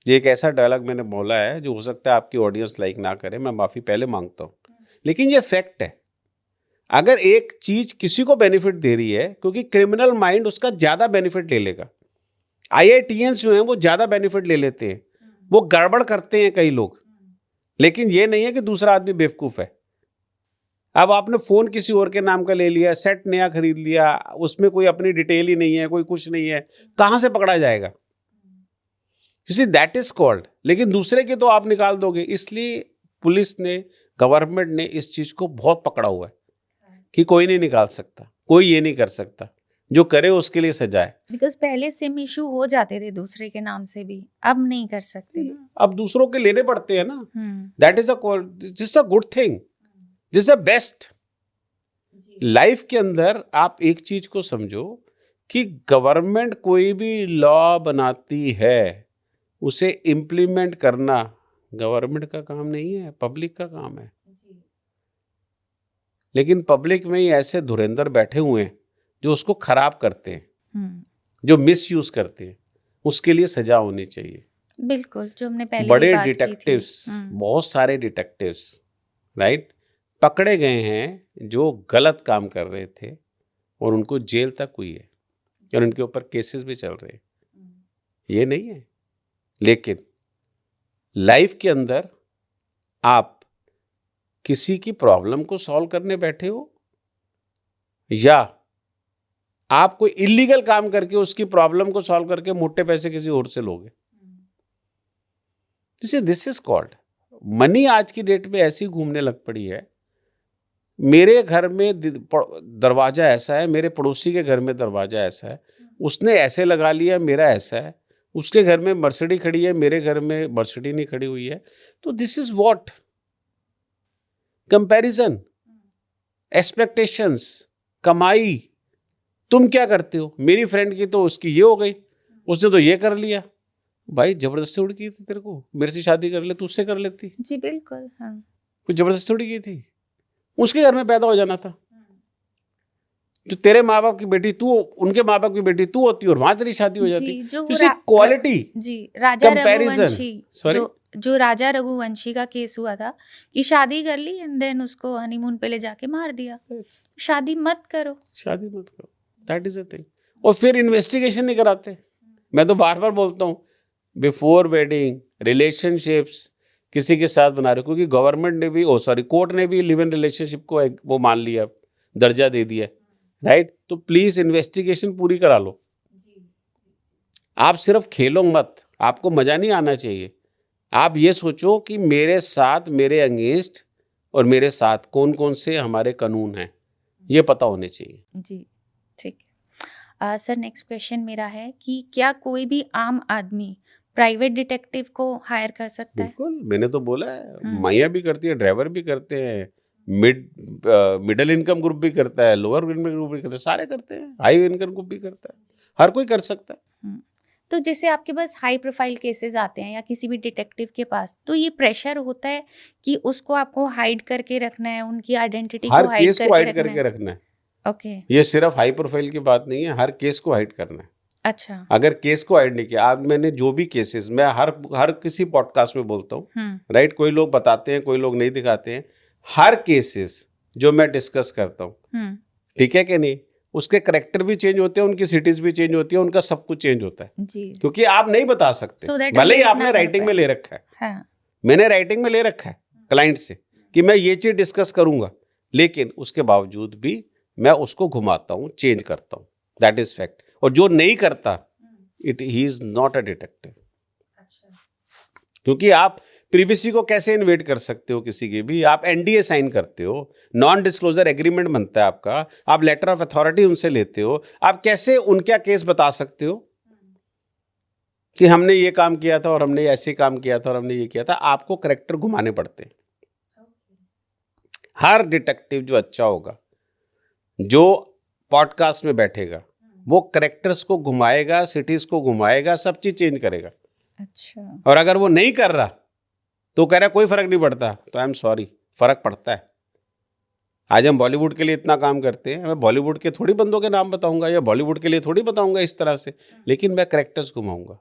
ये एक ऐसा डायलॉग मैंने बोला है जो हो सकता है आपकी ऑडियंस लाइक ना करे, मैं माफी पहले मांगता हूँ, लेकिन ये फैक्ट है। अगर एक चीज किसी को बेनिफिट दे रही है, क्योंकि क्रिमिनल माइंड उसका ज्यादा बेनिफिट ले लेगा। IITians जो हैं वो ज्यादा बेनिफिट ले लेते हैं, वो गड़बड़ करते हैं कई लोग, लेकिन ये नहीं है कि दूसरा आदमी बेवकूफ है। अब आपने फोन किसी और के नाम का ले लिया, सेट नया खरीद लिया, उसमें कोई अपनी डिटेल ही नहीं है, कोई कुछ नहीं है, कहां से पकड़ा जाएगा? You see that is called. लेकिन दूसरे के तो आप निकाल दोगे। इसलिए पुलिस ने, गवर्नमेंट ने इस चीज को बहुत पकड़ा हुआ है कि कोई नहीं निकाल सकता, कोई ये नहीं कर सकता, जो करे उसके लिए सजा है। बिकॉज पहले सिम इशू हो जाते थे दूसरे के नाम से भी, अब नहीं कर सकते। अब दूसरों के लेने पड़ते हैं ना। That is this a good thing, this a best. Life के अंदर आप एक चीज को समझो कि गवर्नमेंट कोई भी लॉ बनाती है, उसे इम्प्लीमेंट करना गवर्नमेंट का काम नहीं है, पब्लिक का काम है। लेकिन पब्लिक में ही ऐसे धुरंधर बैठे हुए हैं जो उसको खराब करते हैं, जो मिसयूज करते हैं। उसके लिए सजा होनी चाहिए। बिल्कुल, जो हमने पहले बड़े भी बात की थी। डिटेक्टिव्स, बहुत सारे डिटेक्टिव्स, राइट, पकड़े गए हैं जो गलत काम कर रहे थे, और उनको जेल तक हुई है, और उनके ऊपर केसेस भी चल रहे हैं। ये नहीं है। लेकिन लाइफ के अंदर आप किसी की प्रॉब्लम को सॉल्व करने बैठे हो, या आप कोई इलीगल काम करके उसकी प्रॉब्लम को सॉल्व करके मोटे पैसे किसी और से लोगे, दिस इज कॉल्ड मनी। आज की डेट में ऐसी घूमने लग पड़ी है। मेरे घर में दरवाजा ऐसा है, मेरे पड़ोसी के घर में दरवाजा ऐसा है, उसने ऐसे लगा लिया, मेरा ऐसा है, उसके घर में मर्सिडी खड़ी है, मेरे घर में मर्सिडी नहीं खड़ी हुई है। तो this is what comparison, expectations, कमाई। तुम क्या करते हो? मेरी फ्रेंड की तो उसकी ये हो गई, उसने तो ये कर लिया। भाई जबरदस्ती उड़ की थी तेरे को, मेरे से शादी कर ले, तू उससे कर लेती। जी बिल्कुल, हाँ। कुछ जबरदस्ती उड़ की थी, उसके घर में पैदा हो जाना था। जो तेरे माँ बाप की बेटी तू, उनके माँ बाप की बेटी तू होती और वहां तेरी शादी हो जाती। जी, जो वो क्वालिटी, जी राजा कंपैरिजन। रघुवंशी, सॉरी, जो राजा रघुवंशी का केस हुआ था कि शादी कर ली एंड देन उसको हनीमून पे ले जाके मार दिया। शादी मत करो, शादी मत करो, दैट इज अ थिंग। और फिर इन्वेस्टिगेशन नहीं कराते। मैं तो बार बार बोलता हूँ, बिफोर वेडिंग रिलेशनशिप्स किसी के साथ बना रहे हो, क्योंकि गवर्नमेंट ने भी, कोर्ट ने भी लिव इन रिलेशनशिप को वो मान लिया, दर्जा दे दिया, राइट। तो प्लीज इन्वेस्टिगेशन पूरी करा लो। आप सिर्फ खेलो मत, आपको मजा नहीं आना चाहिए। आप ये सोचो कि मेरे साथ, मेरे अगेंस्ट और मेरे साथ कौन कौन से हमारे कानून हैं, ये पता होने चाहिए। जी ठीक है। सर नेक्स्ट क्वेश्चन मेरा है कि क्या कोई भी आम आदमी प्राइवेट डिटेक्टिव को हायर कर सकता है? बिल्कुल, मैंने तो बोला है, माइयाँ भी करती है, ड्राइवर भी करते हैं, मिडिल इनकम ग्रुप भी करता है, लोअर इनकम ग्रुप भी करता है, सारे करते हैं, हाई इनकम ग्रुप भी करता है, हर कोई कर सकता है। तो जैसे आपके पास हाई प्रोफाइल केसेस आते हैं या किसी भी डिटेक्टिव के पास, तो ये प्रेशर होता है कि उसको आपको हाइड करके रखना है, उनकी आइडेंटिटी हर को हाइड केस को हाइड करके रखना है। ओके। ये सिर्फ हाई प्रोफाइल की बात नहीं है, हर केस को हाइड करना है। अच्छा। अगर केस को हाइड नहीं किया, आज मैंने जो भी केसेस, मैं हर किसी पॉडकास्ट में बोलता हूँ, राइट। कोई लोग बताते हैं, कोई लोग नहीं दिखाते हैं। हर केसेस जो मैं डिस्कस करता हूँ, ठीक है कि नहीं, उसके करेक्टर भी चेंज होते हैं, उनकी सिटीज भी चेंज होती है, उनका सब कुछ चेंज होता है जी। क्योंकि आप नहीं बता सकते, भले ही आपने राइटिंग में ले रखा है। हाँ। मैंने राइटिंग में ले रखा है क्लाइंट से कि मैं ये चीज डिस्कस करूंगा, लेकिन उसके बावजूद भी मैं उसको घुमाता हूँ, चेंज करता हूँ, दैट इज फैक्ट। और जो नहीं करता, ही इज नॉट अ डिटेक्टिव। क्योंकि आप प्रिवेसी को कैसे इन्वेट कर सकते हो किसी की भी? आप एनडीए साइन करते हो, नॉन डिस्क्लोजर एग्रीमेंट बनता है आपका, आप लेटर ऑफ अथॉरिटी उनसे लेते हो, आप कैसे उनका केस बता सकते हो कि हमने ये काम किया था और हमने ऐसे काम किया था और हमने ये किया था? आपको करेक्टर घुमाने पड़ते हैं। हर डिटेक्टिव जो अच्छा होगा, जो पॉडकास्ट में बैठेगा, वो करेक्टर्स को घुमाएगा, सिटीज को घुमाएगा, सब चीज चेंज करेगा। अच्छा। और अगर वो नहीं कर रहा तो कह रहा कोई फर्क नहीं पड़ता, तो आई एम सॉरी, फर्क पड़ता है। आज हम बॉलीवुड के लिए इतना काम करते हैं, मैं बॉलीवुड के थोड़ी बंदों के नाम बताऊंगा या बॉलीवुड के लिए थोड़ी बताऊंगा इस तरह से, लेकिन मैं करेक्टर्स घुमाऊंगा।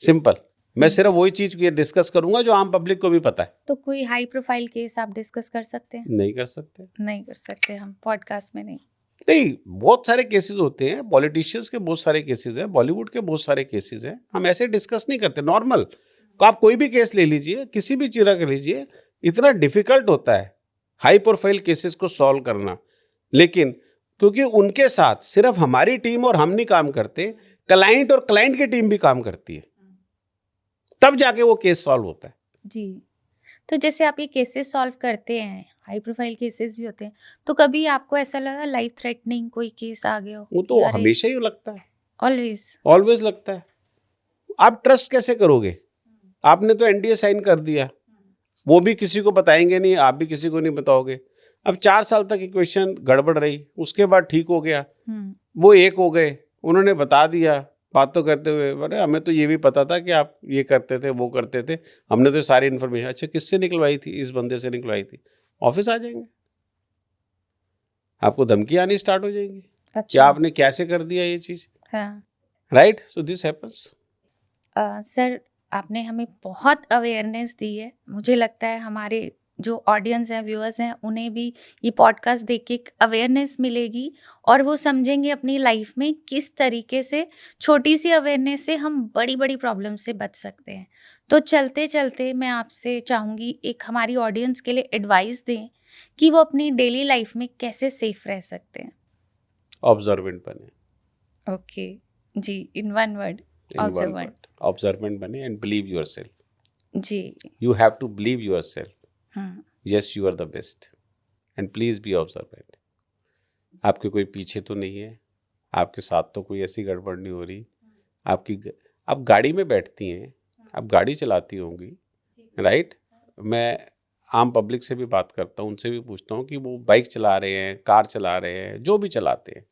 सिंपल। मैं सिर्फ वही चीज डिस्कस करूंगा जो आम पब्लिक को भी पता है। तो कोई हाई प्रोफाइल केस आप डिस्कस कर सकते हैं? नहीं कर सकते, नहीं कर सकते हम पॉडकास्ट में। नहीं, बहुत सारे केसेस होते हैं, पॉलिटिशियंस के बहुत सारे केसेस हैं, बॉलीवुड के बहुत सारे केसेस हैं, हम ऐसे डिस्कस नहीं करते। नॉर्मल आप कोई भी केस ले लीजिए, किसी भी चीज का लीजिए, इतना डिफिकल्ट होता है हाई प्रोफाइल केसेस को सॉल्व करना, लेकिन क्योंकि उनके साथ सिर्फ हमारी टीम और हम नहीं काम करते, क्लाइंट और क्लाइंट की टीम भी काम करती है, तब जाके वो केस सॉल्व होता है जी। तो जैसे आप ये केसेस सॉल्व करते हैं, हाई प्रोफाइल केसेस भी होते हैं, तो कभी आपको ऐसा लगा लाइफ थ्रेटनिंग कोई केस आ गया हो? वो तो हमेशा ही लगता है, ऑलवेज लगता है। आप ट्रस्ट कैसे करोगे? आपने तो एनडीए साइन कर दिया, वो भी किसी को बताएंगे नहीं, आप भी किसी को नहीं बताओगे। अब 4 साल तक इक्वेशन गड़बड़ रही, उसके बाद ठीक हो गया, वो एक हो गए, उन्होंने बता दिया बातों करते हुए, अरे हमें तो ये भी पता था कि आप ये करते थे, वो करते थे, हमने तो सारी इन्फॉर्मेशन। अच्छा, किससे निकलवाई थी? इस बंदे से निकलवाई थी। ऑफिस आ जाएंगे, आपको धमकी आनी स्टार्ट हो जाएंगी। अच्छा। क्या आपने कैसे कर दिया ये चीज? Right, so this happens. Sir आपने हमें बहुत अवेयरनेस दी है, मुझे लगता है हमारे जो ऑडियंस हैं, व्यूअर्स हैं, उन्हें भी ये पॉडकास्ट देख के एक अवेयरनेस मिलेगी और वो समझेंगे अपनी लाइफ में किस तरीके से छोटी सी अवेयरनेस से हम बड़ी बड़ी प्रॉब्लम से बच सकते हैं। तो चलते चलते मैं आपसे चाहूँगी एक हमारी ऑडियंस के लिए एडवाइस दें कि वो अपनी डेली लाइफ में कैसे सेफ रह सकते हैं। ऑब्जर्वेंट बने। ओके जी, इन वन वर्ड, ऑब्जर्वेंट बने एंड बिलीव योरसेल्फ। जी, you have to believe yourself. Yes, you are the best and please be observant. आपके कोई पीछे तो नहीं है, आपके साथ तो कोई ऐसी गड़बड़ नहीं हो रही। आप गाड़ी में बैठती हैं, आप गाड़ी चलाती होंगी, राइट। मैं आम पब्लिक से भी बात करता हूँ, उनसे भी पूछता हूँ कि वो बाइक चला रहे हैं, कार चला रहे हैं, जो भी चलाते हैं,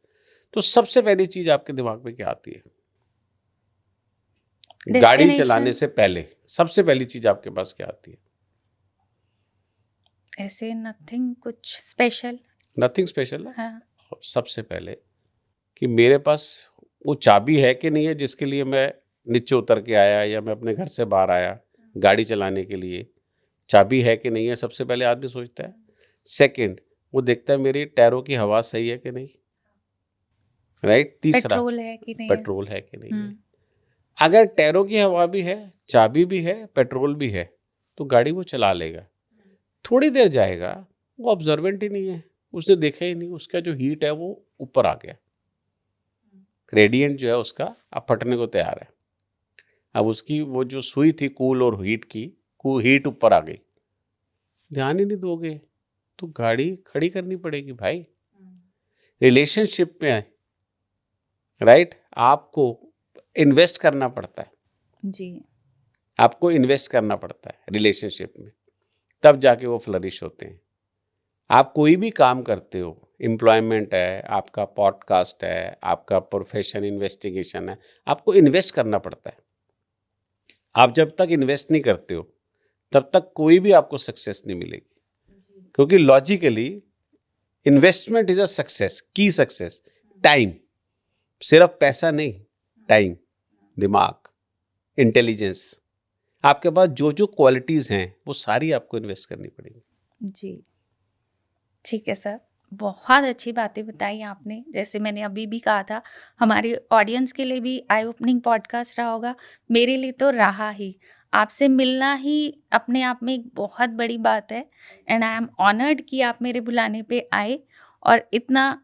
तो सबसे पहली चीज आपके दिमाग में क्या आती है? गाड़ी Destination? चलाने से पहले सबसे पहली चीज आपके पास क्या आती है? ऐसे नथिंग कुछ स्पेशल। नथिंग स्पेशल है। हाँ। सबसे पहले कि मेरे पास वो चाबी है कि नहीं है जिसके लिए मैं नीचे उतर के आया या मैं अपने घर से बाहर आया गाड़ी चलाने के लिए, चाबी है कि नहीं है, सबसे पहले आदमी सोचता है। सेकंड, वो देखता है मेरी टायरों की हवा सही है कि नहीं, राइट। तीसरा, पेट्रोल है कि नहीं है। पेट्रोल है कि नहीं है। अगर टायरों की हवा भी है, चाबी भी है, पेट्रोल भी है, तो गाड़ी वो चला लेगा। थोड़ी देर जाएगा, वो ऑब्जर्वेंट ही नहीं है, उसने देखा ही नहीं, उसका जो हीट है वो ऊपर आ गया, ग्रेडियंट जो है उसका अब फटने को तैयार है। अब उसकी वो जो सुई थी कूल और हीट की, हीट ऊपर आ गई, ध्यान ही नहीं दोगे तो गाड़ी खड़ी करनी पड़ेगी भाई। रिलेशनशिप में, राइट, आपको इन्वेस्ट करना पड़ता है जी। आपको इन्वेस्ट करना पड़ता है रिलेशनशिप में, तब जाके वो फ्लरिश होते हैं। आप कोई भी काम करते हो, एम्प्लॉयमेंट है, आपका पॉडकास्ट है, आपका प्रोफेशन इन्वेस्टिगेशन है, आपको इन्वेस्ट करना पड़ता है। आप जब तक इन्वेस्ट नहीं करते हो तब तक कोई भी आपको सक्सेस नहीं मिलेगी, क्योंकि logically investment is a success, की सक्सेस। टाइम, सिर्फ पैसा नहीं, टाइम, दिमाग, इंटेलिजेंस, आपके पास जो जो क्वालिटीज हैं वो सारी आपको इन्वेस्ट करनी पड़ेगी। जी ठीक है सर, बहुत अच्छी बातें बताई आपने। जैसे मैंने अभी भी कहा था, हमारी ऑडियंस के लिए भी आई ओपनिंग पॉडकास्ट रहा होगा, मेरे लिए तो रहा ही। आपसे मिलना ही अपने आप में एक बहुत बड़ी बात है, एंड आई एम ऑनर्ड कि आप मेरे बुलाने पे आए और इतना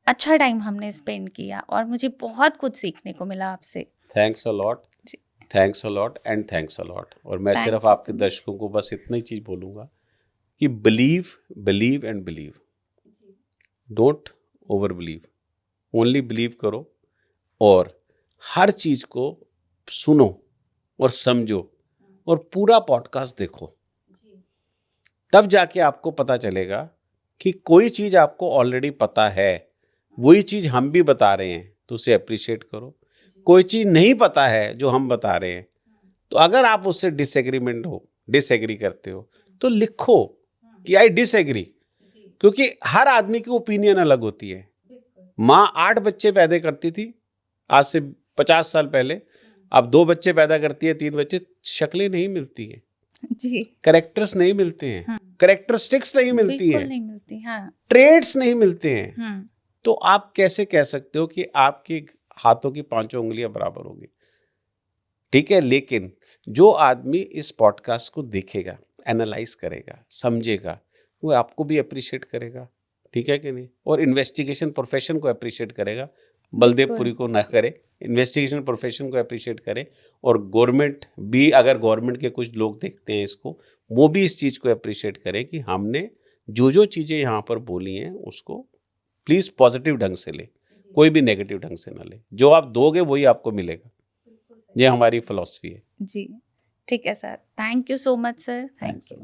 अच्छा टाइम हमने स्पेंड किया और मुझे बहुत कुछ सीखने को मिला आपसे। थैंक्स अ लॉट, जी। Thanks a lot and thanks a lot. और मैं Thank सिर्फ you आपके so much. दर्शकों को बस इतना ही चीज बोलूंगा कि believe, believe and believe, don't over believe, only believe करो और हर चीज को सुनो और समझो और पूरा पॉडकास्ट देखो, तब जाके आपको पता चलेगा कि कोई चीज आपको ऑलरेडी पता है, वही चीज हम भी बता रहे हैं तो उसे अप्रिशिएट करो। कोई चीज नहीं पता है जो हम बता रहे हैं, तो अगर आप उससे डिसएग्री करते हो तो लिखो कि आई डिसएग्री, क्योंकि हर आदमी की ओपिनियन अलग होती है। माँ 8 बच्चे पैदा करती थी आज से 50 साल पहले, अब 2 बच्चे पैदा करती है, 3 बच्चे, शक्लें नहीं मिलती है जी। कैरेक्टर्स नहीं मिलते हैं, कैरेक्टरिस्टिक्स नहीं मिलती बिल्कुल हैं, नहीं मिलती। हाँ। ट्रेड्स नहीं मिलते हैं। तो आप कैसे कह सकते हो कि आपके हाथों की 5 उंगलियां बराबर होगी? ठीक है, लेकिन जो आदमी इस पॉडकास्ट को देखेगा, एनालाइज करेगा, समझेगा, वो आपको भी अप्रिशिएट करेगा, ठीक है कि नहीं? और इन्वेस्टिगेशन प्रोफेशन को अप्रिशिएट करेगा, बलदेवपुरी को ना करे, इन्वेस्टिगेशन प्रोफेशन को अप्रिशिएट करे। और गवर्नमेंट भी, अगर गवर्नमेंट के कुछ लोग देखते हैं इसको, वो भी इस चीज़ को अप्रिशिएट करें कि हमने जो जो चीज़ें यहाँ पर बोली हैं उसको प्लीज़ पॉजिटिव ढंग से ले, कोई भी नेगेटिव ढंग से ना ले। जो आप दोगे वही आपको मिलेगा, ये हमारी फिलॉसफी है। जी ठीक है sir, thank you so much sir, thank you.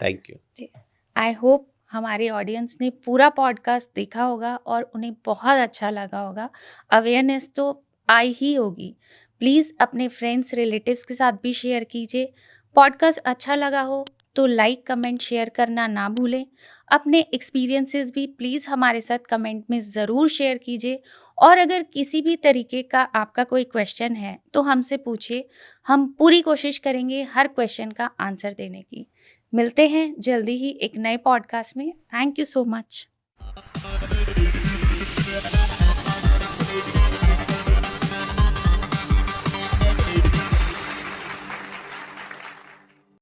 Thank you. जी, आई होप हमारे ऑडियंस ने पूरा पॉडकास्ट देखा होगा और उन्हें बहुत अच्छा लगा होगा। अवेयरनेस तो आई ही होगी। प्लीज़ अपने फ्रेंड्स रिलेटिव्स के साथ भी शेयर कीजिए। पॉडकास्ट अच्छा लगा हो तो लाइक कमेंट शेयर करना ना भूलें। अपने एक्सपीरियंसेस भी प्लीज़ हमारे साथ कमेंट में ज़रूर शेयर कीजिए। और अगर किसी भी तरीके का आपका कोई क्वेश्चन है तो हमसे पूछिए, हम पूरी कोशिश करेंगे हर क्वेश्चन का आंसर देने की। मिलते हैं जल्दी ही एक नए पॉडकास्ट में। Thank you so much.